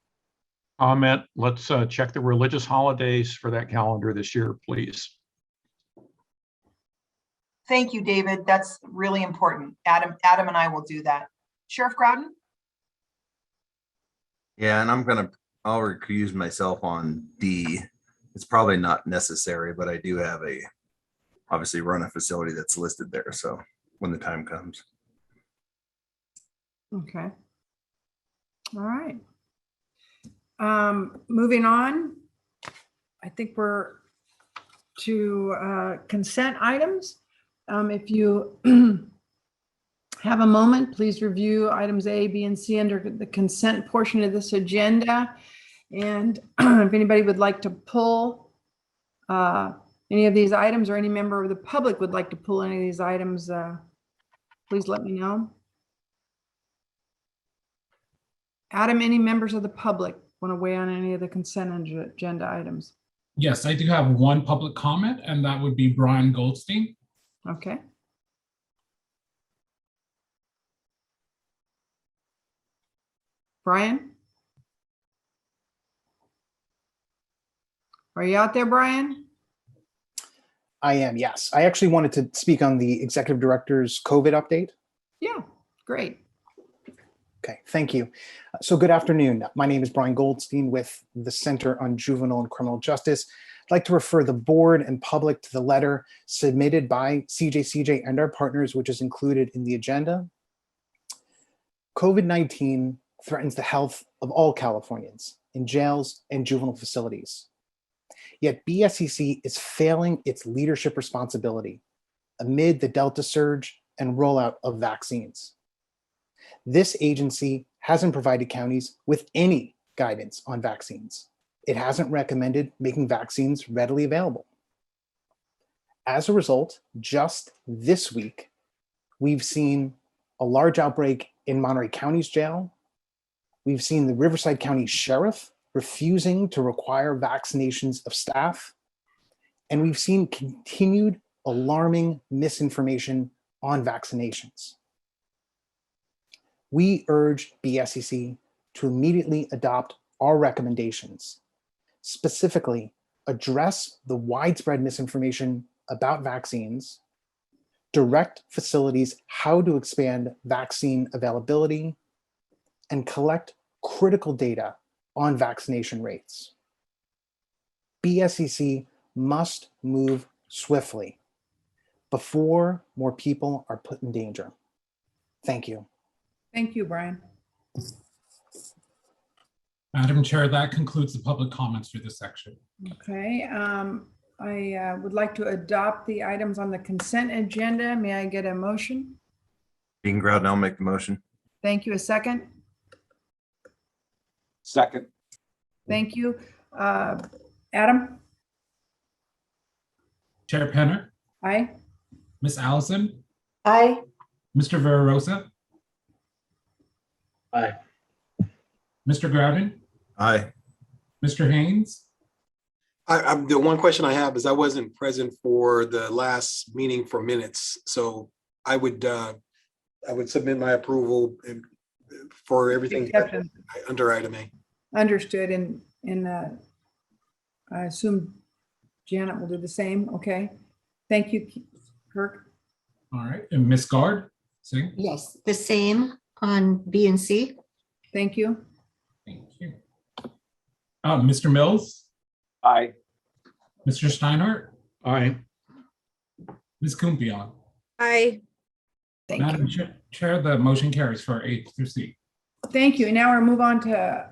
Comment, let's check the religious holidays for that calendar this year, please. Thank you, David. That's really important. Adam and I will do that. Sheriff Groudon? Yeah, and I'll recuse myself on D. It's probably not necessary, but I do have obviously run a facility that's listed there. So when the time comes. Okay. All right. Moving on, I think we're to consent items. If you have a moment, please review items A, B, and C under the consent portion of this agenda. And if anybody would like to pull any of these items, or any member of the public would like to pull any of these items, please let me know. Adam, any members of the public want to weigh on any of the consent agenda items? Yes, I do have one public comment, and that would be Brian Goldstein. Okay. Brian? Are you out there, Brian? I am, yes. I actually wanted to speak on the executive director's COVID update. Yeah, great. Okay, thank you. So good afternoon. My name is Brian Goldstein with the Center on Juvenile and Criminal Justice. I'd like to refer the board and public to the letter submitted by CJCJ and our partners, which is included in the agenda. COVID-19 threatens the health of all Californians in jails and juvenile facilities. Yet BSCC is failing its leadership responsibility amid the Delta surge and rollout of vaccines. This agency hasn't provided counties with any guidance on vaccines. It hasn't recommended making vaccines readily available. As a result, just this week, we've seen a large outbreak in Monterey County's jail. We've seen the Riverside County Sheriff refusing to require vaccinations of staff. And we've seen continued alarming misinformation on vaccinations. We urge BSCC to immediately adopt our recommendations, specifically address the widespread misinformation about vaccines, direct facilities how to expand vaccine availability, and collect critical data on vaccination rates. BSCC must move swiftly before more people are put in danger. Thank you. Thank you, Brian. Madam Chair, that concludes the public comments for this section. Okay, I would like to adopt the items on the consent agenda. May I get a motion? Dean Groudon, I'll make the motion. Thank you. A second? Second. Thank you. Adam? Chair Penner, Aye. Miss Allison, Aye. Mr. Verarosa, Aye. Mr. Groudon, Aye. Mr. Haynes. The one question I have is I wasn't present for the last meeting for minutes, so I would submit my approval for everything under item A. Understood, and I assume Janet will do the same. Okay. Thank you, Kirk. All right, and Miss Guard, Singh. Yes, the same on B and C. Thank you. Thank you. Mr. Mills. Aye. Mr. Steinhardt. Aye. Ms. Kumpion. Aye. Thank Madam you. Chair, the motion carries for A through C. Thank you. And now we'll move on to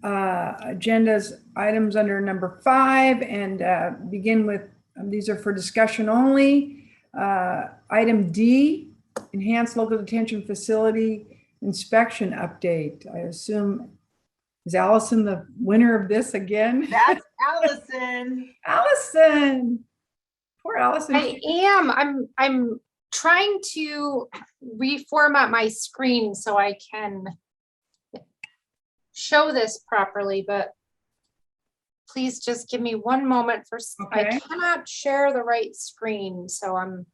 agendas items under number 5 and begin with, these are for discussion only. Item D, enhanced local detention facility inspection update. I assume, is Allison the winner of this again? That's Allison. Allison. Poor Allison. I am. I'm trying to reformat my screen so I can show this properly, but please just give me one moment for, Okay. I cannot share the right screen, so I'm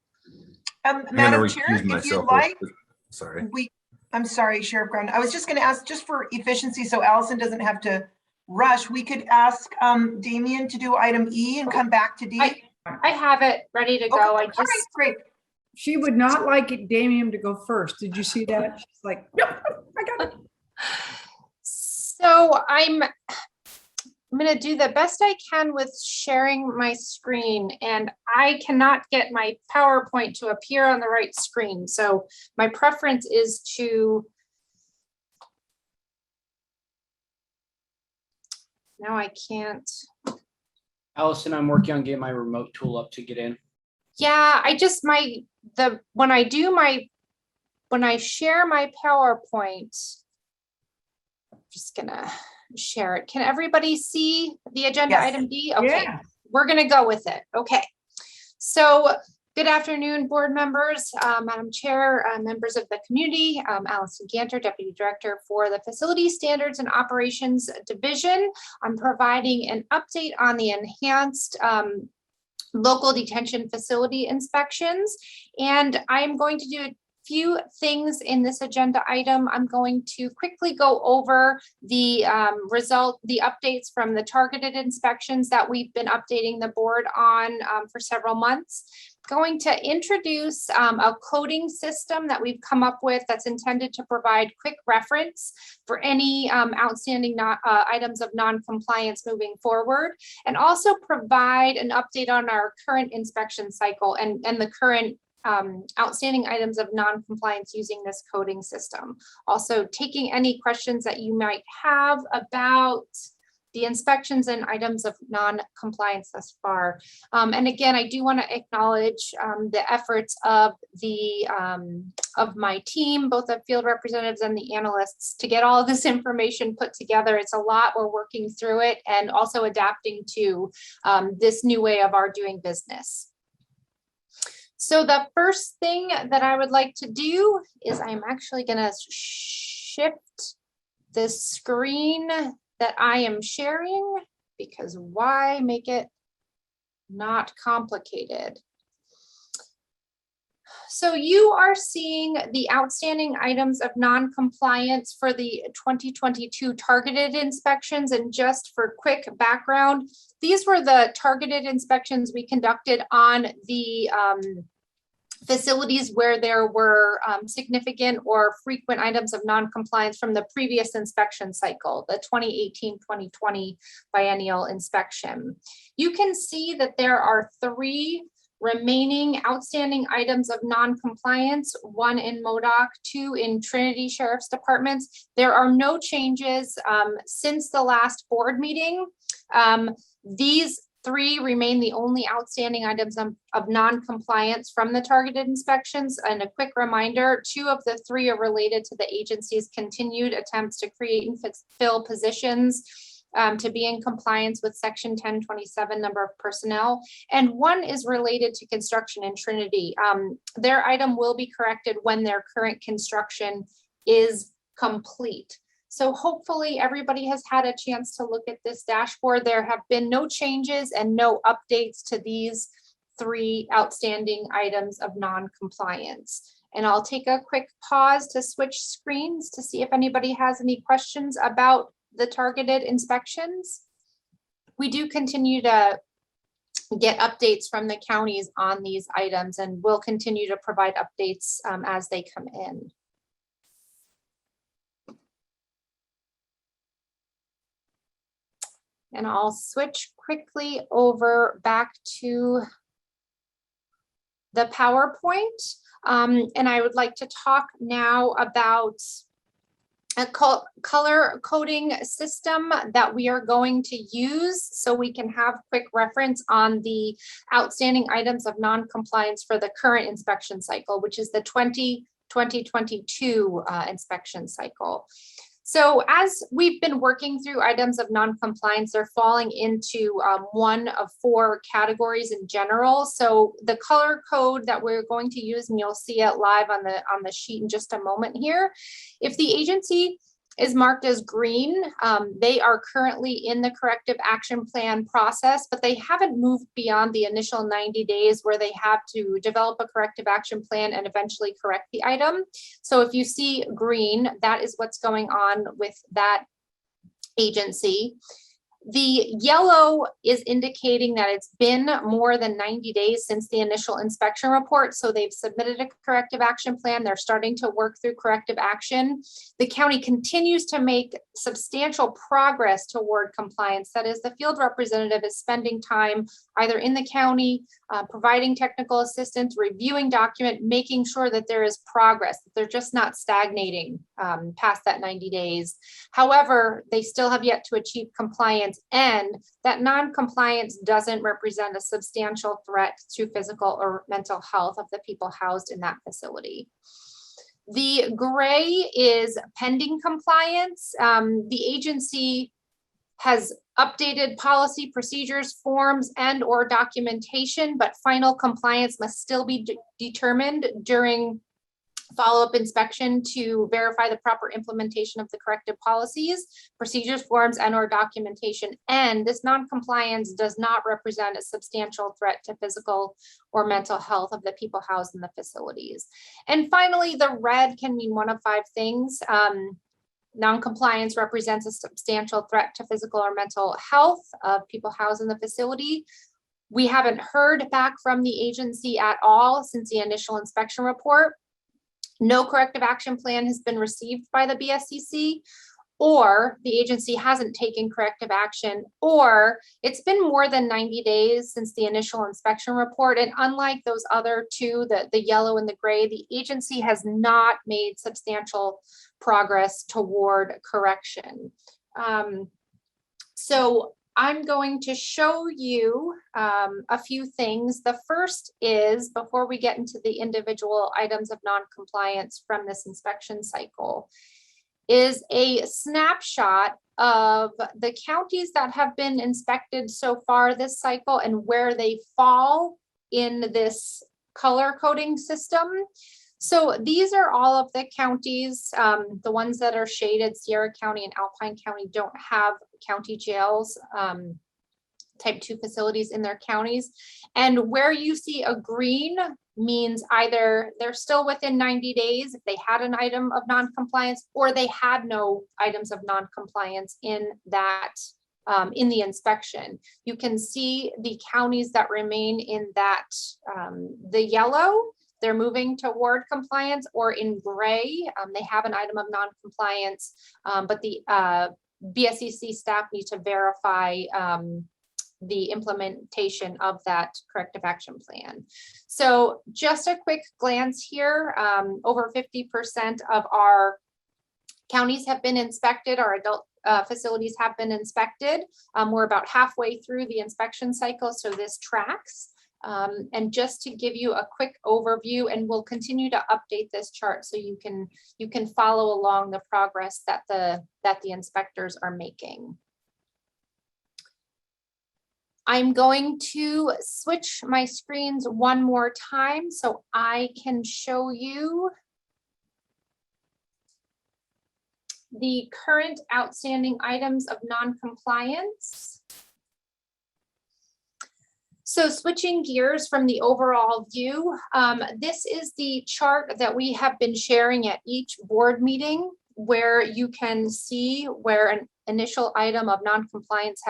Madam Chair, recuse if you myself. like, Sorry. I'm sorry, Sheriff Brown. I was just going to ask, just for efficiency, so Allison doesn't have to rush, we could ask Damien to do item E and come back to D. I have it ready to go. I just, all right, great. She would not like it, Damien, to go first. Did you see that? She's like, nope, I got it. so I'm going to do the best I can with sharing my screen, and I cannot get my PowerPoint to appear on the right screen. So my preference is to, now I can't. Allison, I'm working on getting my remote tool up to get in. Yeah, I just, when I share my PowerPoint, I'm just gonna share it. Can everybody see the agenda Yes. item D? Okay, Yeah. we're gonna go with it. Okay. So good afternoon, board members, Madam Chair, members of the community. Allison Ganter, Deputy Director for the Facility Standards and Operations Division. I'm providing an update on the enhanced local detention facility inspections. And I'm going to do a few things in this agenda item. I'm going to quickly go over the the updates from the targeted inspections that we've been updating the board on for several months. Going to introduce a coding system that we've come up with that's intended to provide quick reference for any outstanding items of non-compliance moving forward, and also provide an update on our current inspection cycle and the current outstanding items of non-compliance using this coding system. Also taking any questions that you might have about the inspections and items of non-compliance thus far. And again, I do want to acknowledge the efforts of my team, both the field representatives and the analysts, to get all of this information put together. It's a lot. We're working through it and also adapting to this new way of our doing business. So the first thing that I would like to do is I'm actually going to shift the screen that I am sharing, because why make it not complicated? So you are seeing the outstanding items of non-compliance for the 2022 targeted inspections. And just for quick background, these were the targeted inspections we conducted on the facilities where there were significant or frequent items of non-compliance from the previous inspection cycle, the 2018-2020 biennial inspection. You can see that there are 3 remaining outstanding items of non-compliance, 1 in MODOC, 2 in Trinity Sheriff's Departments. There are no changes since the last board meeting. These 3 remain the only outstanding items of non-compliance from the targeted inspections. And a quick reminder, 2 of the 3 are related to the agency's continued attempts to create and fill positions to be in compliance with Section 1027 number of personnel. And 1 is related to construction in Trinity. Their item will be corrected when their current construction is complete. So hopefully everybody has had a chance to look at this dashboard. There have been no changes and no updates to these 3 outstanding items of non-compliance. And I'll take a quick pause to switch screens to see if anybody has any questions about the targeted inspections. We do continue to get updates from the counties on these items, and we'll continue to provide updates as they come in. And I'll switch quickly over back to the PowerPoint. And I would like to talk now about a color coding system that we are going to use so we can have quick reference on the outstanding items of non-compliance for the current inspection cycle, which is the 2022 inspection cycle. So as we've been working through items of non-compliance, they're falling into one of four categories in general. So the color code that we're going to use, and you'll see it live on the sheet in just a moment here. If the agency is marked as green, they are currently in the corrective action plan process, but they haven't moved beyond the initial 90 days where they have to develop a corrective action plan and eventually correct the item. So if you see green, that is what's going on with that agency. The yellow is indicating that it's been more than 90 days since the initial inspection report. So they've submitted a corrective action plan. They're starting to work through corrective action. The county continues to make substantial progress toward compliance. That is, the field representative is spending time either in the county, providing technical assistance, reviewing document, making sure that there is progress, that they're just not stagnating past that 90 days. However, they still have yet to achieve compliance, and that non-compliance doesn't represent a substantial threat to physical or mental health of the people housed in that facility. The gray is pending compliance. The agency has updated policy, procedures, forms, and/or documentation, but final compliance must still be determined during follow-up inspection to verify the proper implementation of the corrective policies, procedures, forms, and/or documentation. And this non-compliance does not represent a substantial threat to physical or mental health of the people housed in the facilities. And finally, the red can mean one of five things. Non-compliance represents a substantial threat to physical or mental health of people housed in the facility. We haven't heard back from the agency at all since the initial inspection report. No corrective action plan has been received by the BSCC, or the agency hasn't taken corrective action, or it's been more than 90 days since the initial inspection report. And unlike those other two, the yellow and the gray, the agency has not made substantial progress toward correction. So I'm going to show you a few things. The first is, before we get into the individual items of non-compliance from this inspection cycle, is a snapshot of the counties that have been inspected so far this cycle and where they fall in this color coding system. So these are all of the counties. The ones that are shaded, Sierra County and Alpine County, don't have county jails, type 2 facilities in their counties. And where you see a green means either they're still within 90 days if they had an item of non-compliance, or they had no items of non-compliance in that in the inspection. You can see the counties that remain in that the yellow, they're moving toward compliance, or in gray, they have an item of non-compliance, but the BSCC staff need to verify the implementation of that corrective action plan. So just a quick glance here, over 50% of our counties have been inspected, our adult facilities have been inspected. We're about halfway through the inspection cycle, so this tracks. And just to give you a quick overview, and we'll continue to update this chart so you can follow along the progress that the inspectors are making. I'm going to switch my screens one more time so I can show you the current outstanding items of non-compliance. So switching gears from the overall view, this is the chart that we have been sharing at each board meeting, where you can see where an initial item of non-compliance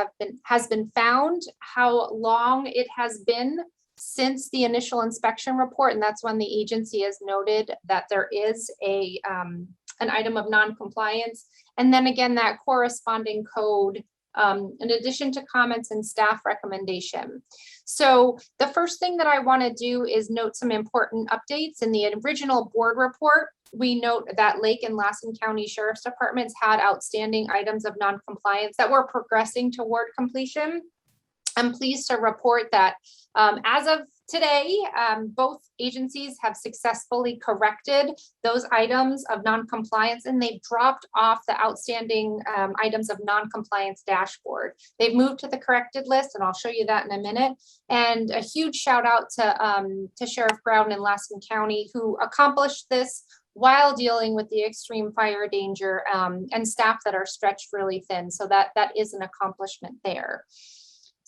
has been found, how long it has been since the initial inspection report, and that's when the agency has noted that there is an item of non-compliance, and then again that corresponding code in addition to comments and staff recommendation. So the first thing that I want to do is note some important updates. In the original board report, we note that Lake and Lassen County Sheriff's Departments had outstanding items of non-compliance that were progressing toward completion. I'm pleased to report that as of today, both agencies have successfully corrected those items of non-compliance, and they've dropped off the outstanding items of non-compliance dashboard. They've moved to the corrected list, and I'll show you that in a minute. And a huge shout out to Sheriff Brown in Lassen County, who accomplished this while dealing with the extreme fire danger and staff that are stretched really thin. So that is an accomplishment there.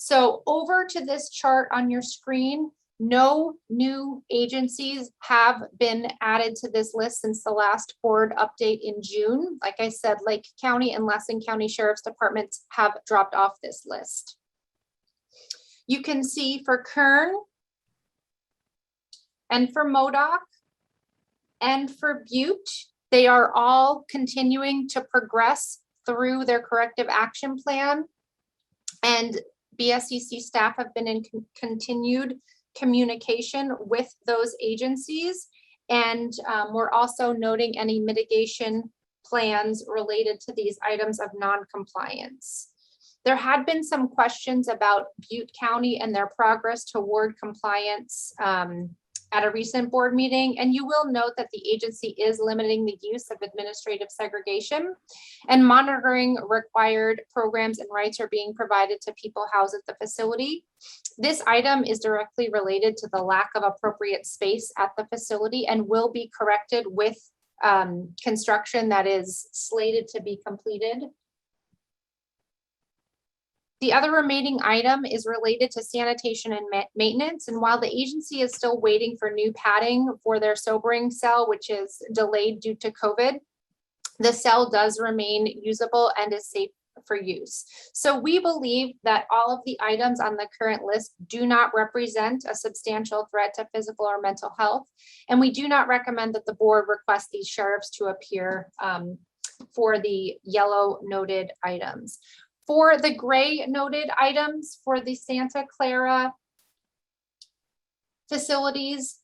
So over to this chart on your screen, no new agencies have been added to this list since the last board update in June. Like I said, Lake County and Lassen County Sheriff's Departments have dropped off this list. You can see for Kern and for Modoc and for Butte, they are all continuing to progress through their corrective action plan. And BSCC staff have been in continued communication with those agencies. And we're also noting any mitigation plans related to these items of non-compliance. There had been some questions about Butte County and their progress toward compliance at a recent board meeting, and you will note that the agency is limiting the use of administrative segregation, and monitoring required programs and rights are being provided to people housed at the facility. This item is directly related to the lack of appropriate space at the facility and will be corrected with construction that is slated to be completed. The other remaining item is related to sanitation and maintenance. And while the agency is still waiting for new padding for their sobering cell, which is delayed due to COVID, the cell does remain usable and is safe for use. So we believe that all of the items on the current list do not represent a substantial threat to physical or mental health. And we do not recommend that the board request these sheriffs to appear for the yellow noted items. For the gray noted items for the Santa Clara facilities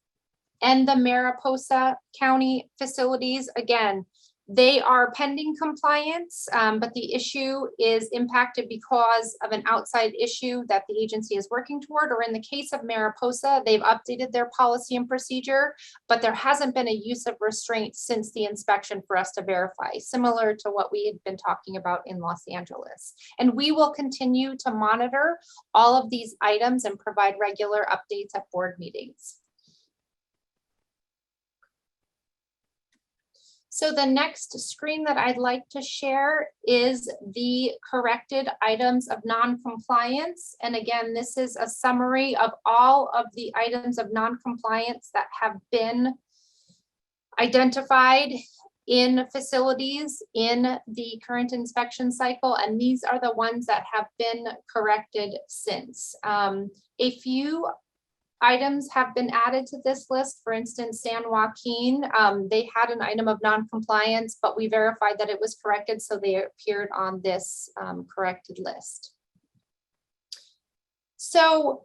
and the Mariposa County facilities, again, they are pending compliance, but the issue is impacted because of an outside issue that the agency is working toward, or in the case of Mariposa, they've updated their policy and procedure, but there hasn't been a use of restraint since the inspection for us to verify, similar to what we had been talking about in Los Angeles. And we will continue to monitor all of these items and provide regular updates at board meetings. So the next screen that I'd like to share is the corrected items of non-compliance. And again, this is a summary of all of the items of non-compliance that have been identified in facilities in the current inspection cycle. And these are the ones that have been corrected since. A few items have been added to this list. For instance, San Joaquin, they had an item of non-compliance, but we verified that it was corrected, so they appeared on this corrected list. So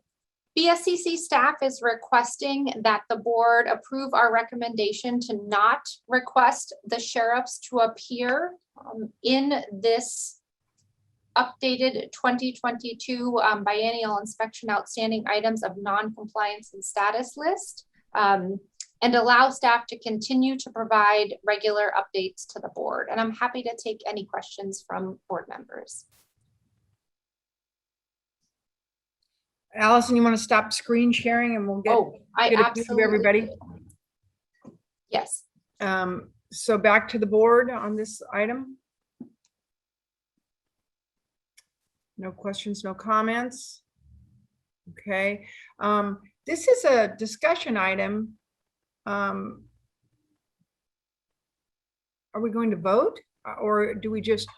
BSCC staff is requesting that the board approve our recommendation to not request the sheriffs to appear in this updated 2022 biennial inspection outstanding items of non-compliance and status list, and allow staff to continue to provide regular updates to the board. And I'm happy to take any questions from board members. Allison, you want to stop screen sharing and we'll get, get a view of everybody? Yes. So back to the board on this item. No questions, no comments. Okay. This is a discussion item. Are we going to vote or do we just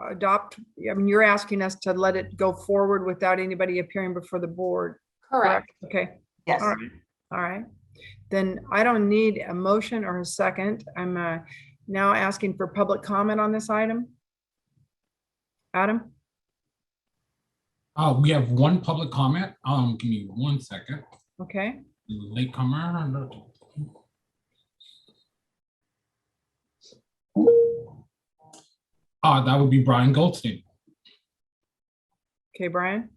adopt? I mean, you're asking us to let it go forward without anybody appearing before the board. Correct. Okay. Yes. All right. All right. Then I don't need a motion or a second. I'm now asking for public comment on this item. Adam? We have one public comment. Give me 1 second. Okay. Latecomer. That would be Brian Goldstein. Okay, Brian?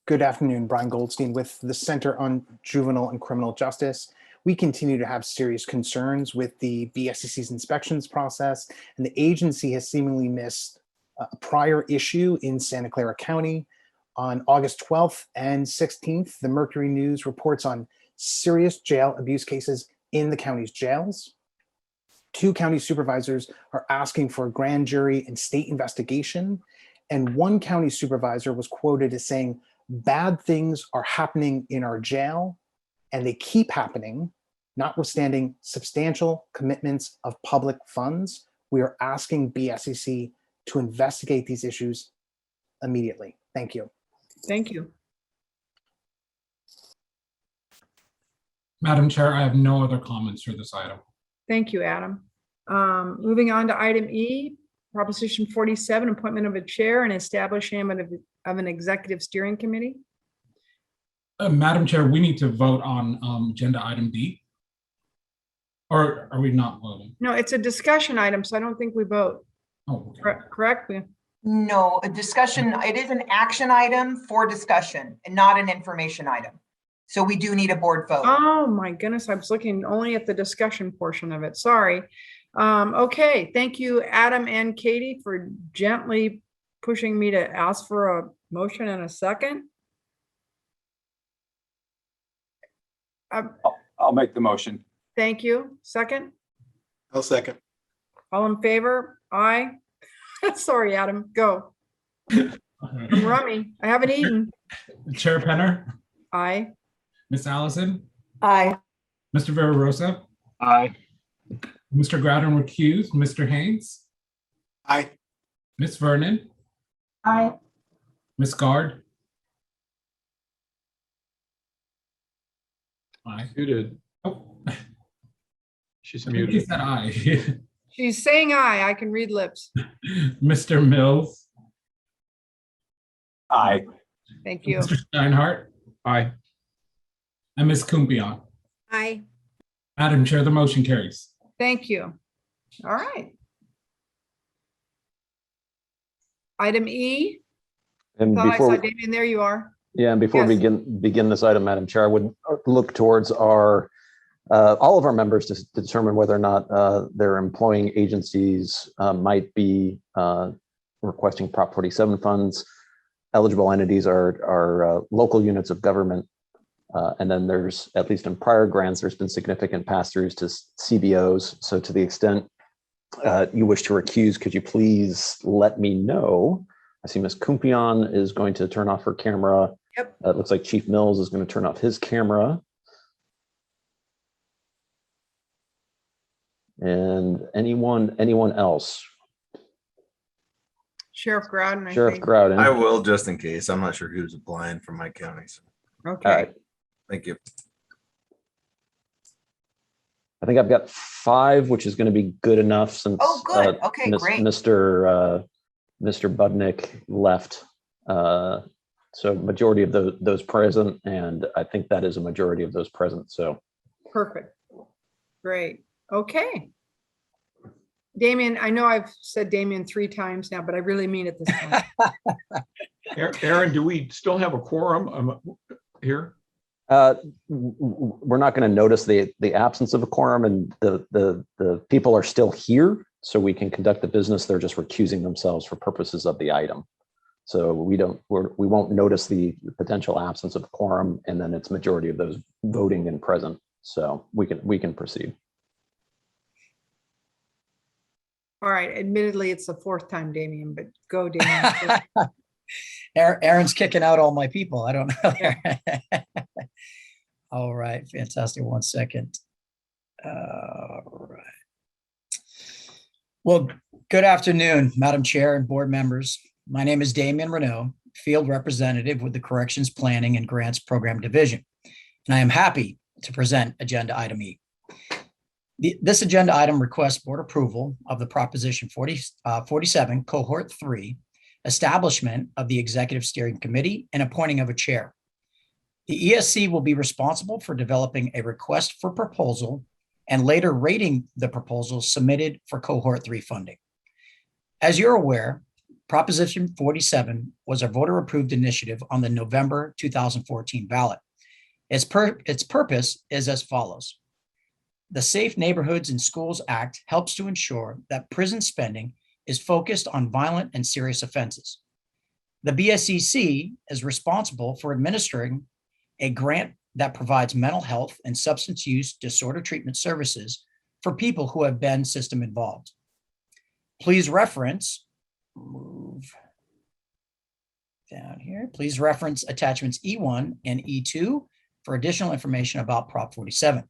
Good afternoon, Brian Goldstein with the Center on Juvenile and Criminal Justice. We continue to have serious concerns with the BSCC's inspections process, and the agency has seemingly missed a prior issue in Santa Clara County. On August 12th and 16th, the Mercury News reports on serious jail abuse cases in the county's jails. 2 county supervisors are asking for a grand jury and state investigation. And 1 county supervisor was quoted as saying, "Bad things are happening in our jail and they keep happening, notwithstanding substantial commitments of public funds. We are asking BSCC to investigate these issues immediately." Thank you. Thank you. Madam Chair, I have no other comments for this item. Thank you, Adam. Moving on to item E, Proposition 47, appointment of a chair and establishment of an executive steering committee. Madam Chair, we need to vote on agenda item D. Or are we not voting? No, it's a discussion item, so I don't think we vote. Oh, okay. Correct? No, a discussion, it is an action item for discussion and not an information item. So we do need a board vote. Oh my goodness, I was looking only at the discussion portion of it. Sorry. Okay, thank you, Adam and Katie, for gently pushing me to ask for a motion in a second. I'll make the motion. Thank you. Second? I'll second. All in favor? Aye. Sorry, Adam, go. I'm rummy. I haven't eaten. Chair Penner? Aye. Miss Allison? Aye. Mr. Villarosa? Aye. Mr. Groudon recused. Mr. Haynes? Aye. Miss Vernon? Aye. Miss Guard? Aye. Muted. Oh. She's I think he muted. said aye. She's saying aye. I can read lips. Mr. Mills? Aye. Thank you. Mr. Steinhardt? Aye. And Miss Kumpion? Aye. Madam Chair, the motion carries. Thank you. All right. Item E. And Thought I saw before, Damien, there you are. yeah, and before Yes. we begin this item, Madam Chair, I would look towards our all of our members to determine whether or not their employing agencies might be requesting Prop 47 funds. Eligible entities are local units of government. And then there's, at least in prior grants, there's been significant pass-throughs to CBOs. So to the extent you wish to recuse, could you please let me know? I see Ms. Kumpion is going to turn off her camera. Yep. It looks like Chief Mills is going to turn off his camera. And anyone else? Sheriff Groudon, I Sheriff think. Groudon. I will, just in case. I'm not sure who's applying for my county. So Okay. All right. thank you. I think I've got 5, which is going to be good enough since Oh, good. Okay, great. Mr. Budnick left. So majority of those present, and I think that is a majority of those present. So Perfect. Great. Okay. Damien, I know I've said Damien 3 times now, but I really mean it this time. Aaron, do we still have a quorum here? we're not going to notice the absence of a quorum, and the people are still here, so we can conduct the business. They're just recusing themselves for purposes of the item. So we won't notice the potential absence of a quorum, and then it's majority of those voting and present. So we can proceed. All right. Admittedly, it's the 4th time, Damien, but go, Damien. Aaron's kicking out all my people. I don't know. All right, fantastic. 1 second. All right. Well, good afternoon, Madam Chair and board members. My name is Damien Renaud, Field Representative with the Corrections Planning and Grants Program Division, and I am happy to present Agenda Item E. This agenda item requests board approval of the Proposition 47, Cohort 3, establishment of the Executive Steering Committee, and appointing of a chair. The ESC will be responsible for developing a request for proposal and later rating the proposals submitted for Cohort 3 funding. As you're aware, Proposition 47 was a voter-approved initiative on the November 2014 ballot. Its purpose is as follows. The Safe Neighborhoods and Schools Act helps to ensure that prison spending is focused on violent and serious offenses. The BSEC is responsible for administering a grant that provides mental health and substance use disorder treatment services for people who have been system involved. Please reference, move down here, please reference attachments E1 and E2 for additional information about Prop 47.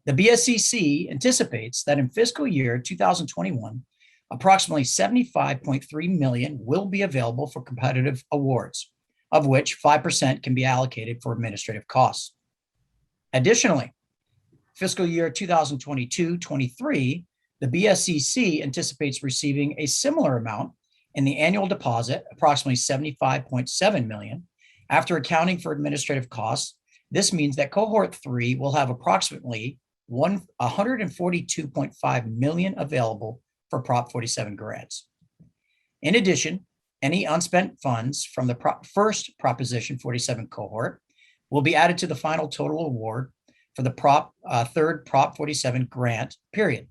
The BSEC anticipates that in fiscal year 2021, approximately 75.3 million will be available for competitive awards, of which 5% can be allocated for administrative costs. Additionally, fiscal year 2022-23, the BSEC anticipates receiving a similar amount in the annual deposit, approximately 75.7 million. After accounting for administrative costs, this means that Cohort 3 will have approximately 142.5 million available for Prop 47 grants. In addition, any unspent funds from the first Proposition 47 cohort will be added to the final total award for the third Prop 47 grant period.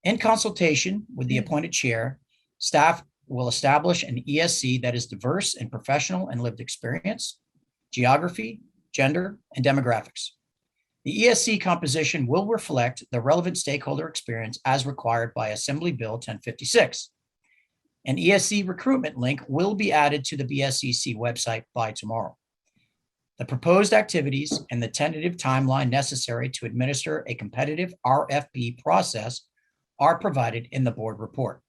In consultation with the appointed chair, staff will establish an ESC that is diverse in professional and lived experience, geography, gender, and demographics. The ESC composition will reflect the relevant stakeholder experience as required by Assembly Bill 1056. An ESC recruitment link will be added to the BSEC website by tomorrow. The proposed activities and the tentative timeline necessary to administer a competitive RFP process are provided in the board report.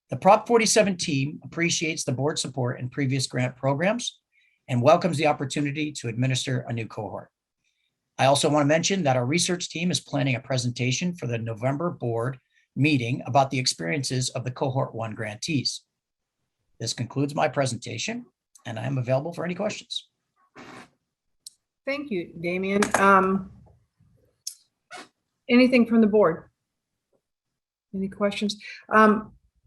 The Prop 47 team appreciates the board support in previous grant programs and welcomes the opportunity to administer a new cohort. I also want to mention that our research team is planning a presentation for the November board meeting about the experiences of the Cohort 1 grantees. This concludes my presentation, and I am available for any questions. Thank you, Damien. Anything from the board? Any questions?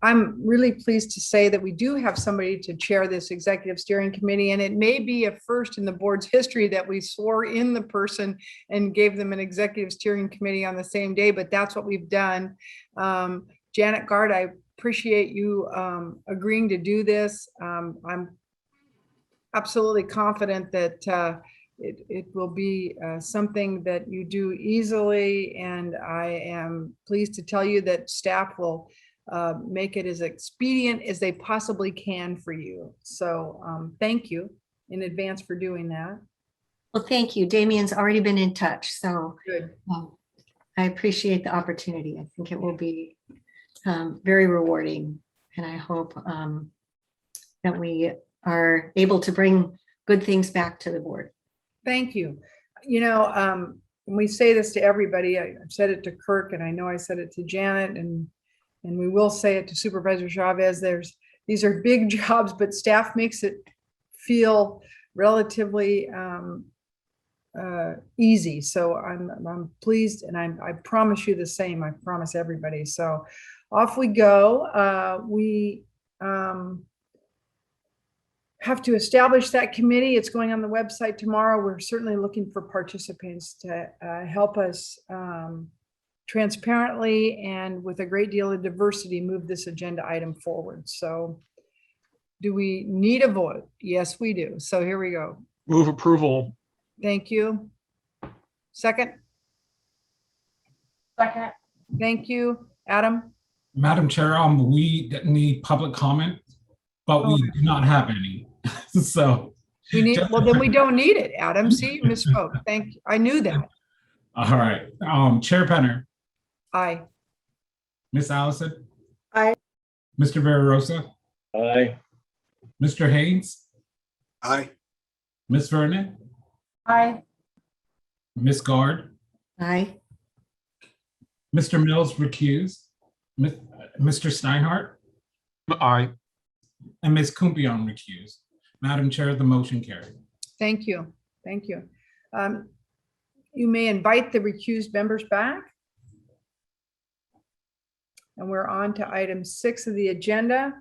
I'm really pleased to say that we do have somebody to chair this executive steering committee, and it may be a first in the board's history that we swore in the person and gave them an executive steering committee on the same day, but that's what we've done. Janet Gard, I appreciate you agreeing to do this. I'm absolutely confident that it will be something that you do easily, and I am pleased to tell you that staff will make it as expedient as they possibly can for you. So thank you in advance for doing that. Well, thank you. Damien's already been in touch, so good. I appreciate the opportunity. I think it will be very rewarding, and I hope that we are able to bring good things back to the board. Thank you. You know, when we say this to everybody, I've said it to Kirk, and I know I said it to Janet, and we will say it to Supervisor Chavez. These are big jobs, but staff makes it feel relatively easy. So I'm pleased, and I promise you the same. I promise everybody. So off we go. We have to establish that committee. It's going on the website tomorrow. We're certainly looking for participants to help us transparently and with a great deal of diversity move this agenda item forward. So do we need a vote? Yes, we do. So here we go. Move approval. Thank you. Second? Second. Thank you. Adam? Madam Chair, we need public comment, but we do not have any. So we need, well, then we don't need it, Adam. See, you misspoke. Thank you. I knew that. All right. Chair Penner. Aye. Miss Allison. Aye. Mr. Verarosa. Aye. Mr. Haynes. Aye. Miss Vernon. Aye. Miss Gard. Aye. Mr. Mills recused. Mr. Steinhardt. Aye. And Ms. Kumpion recused. Madam Chair, the motion carried. Thank you. Thank you. You may invite the recused members back. And we're on to item 6 of the agenda,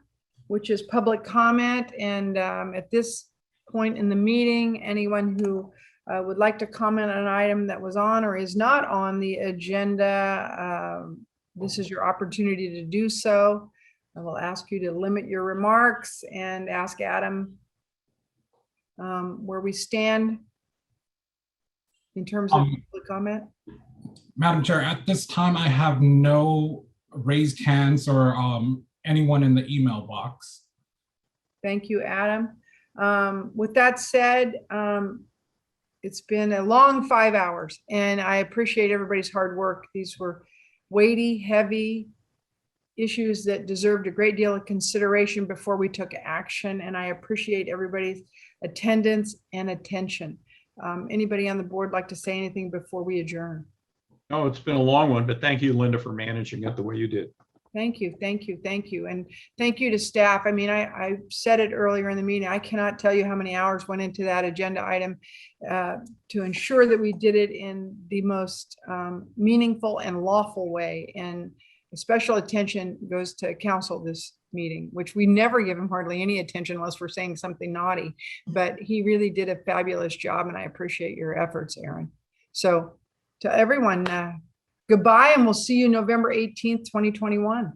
which is public comment. And at this point in the meeting, anyone who would like to comment on an item that was on or is not on the agenda, this is your opportunity to do so. I will ask you to limit your remarks and ask Adam where we stand in terms of public comment. Madam Chair, at this time, I have no raised hands or anyone in the email box. Thank you, Adam. With that said, it's been a long 5 hours and I appreciate everybody's hard work. These were weighty, heavy issues that deserved a great deal of consideration before we took action. And I appreciate everybody's attendance and attention. Anybody on the board like to say anything before we adjourn? No, it's been a long one, but thank you, Linda, for managing it the way you did. Thank you, thank you, thank you. And thank you to staff. I mean, I said it earlier in the meeting, I cannot tell you how many hours went into that agenda item to ensure that we did it in the most meaningful and lawful way. And special attention goes to counsel this meeting, which we never give him hardly any attention unless we're saying something naughty, but he really did a fabulous job and I appreciate your efforts, Aaron. So to everyone, goodbye, and we'll see you November 18th, 2021.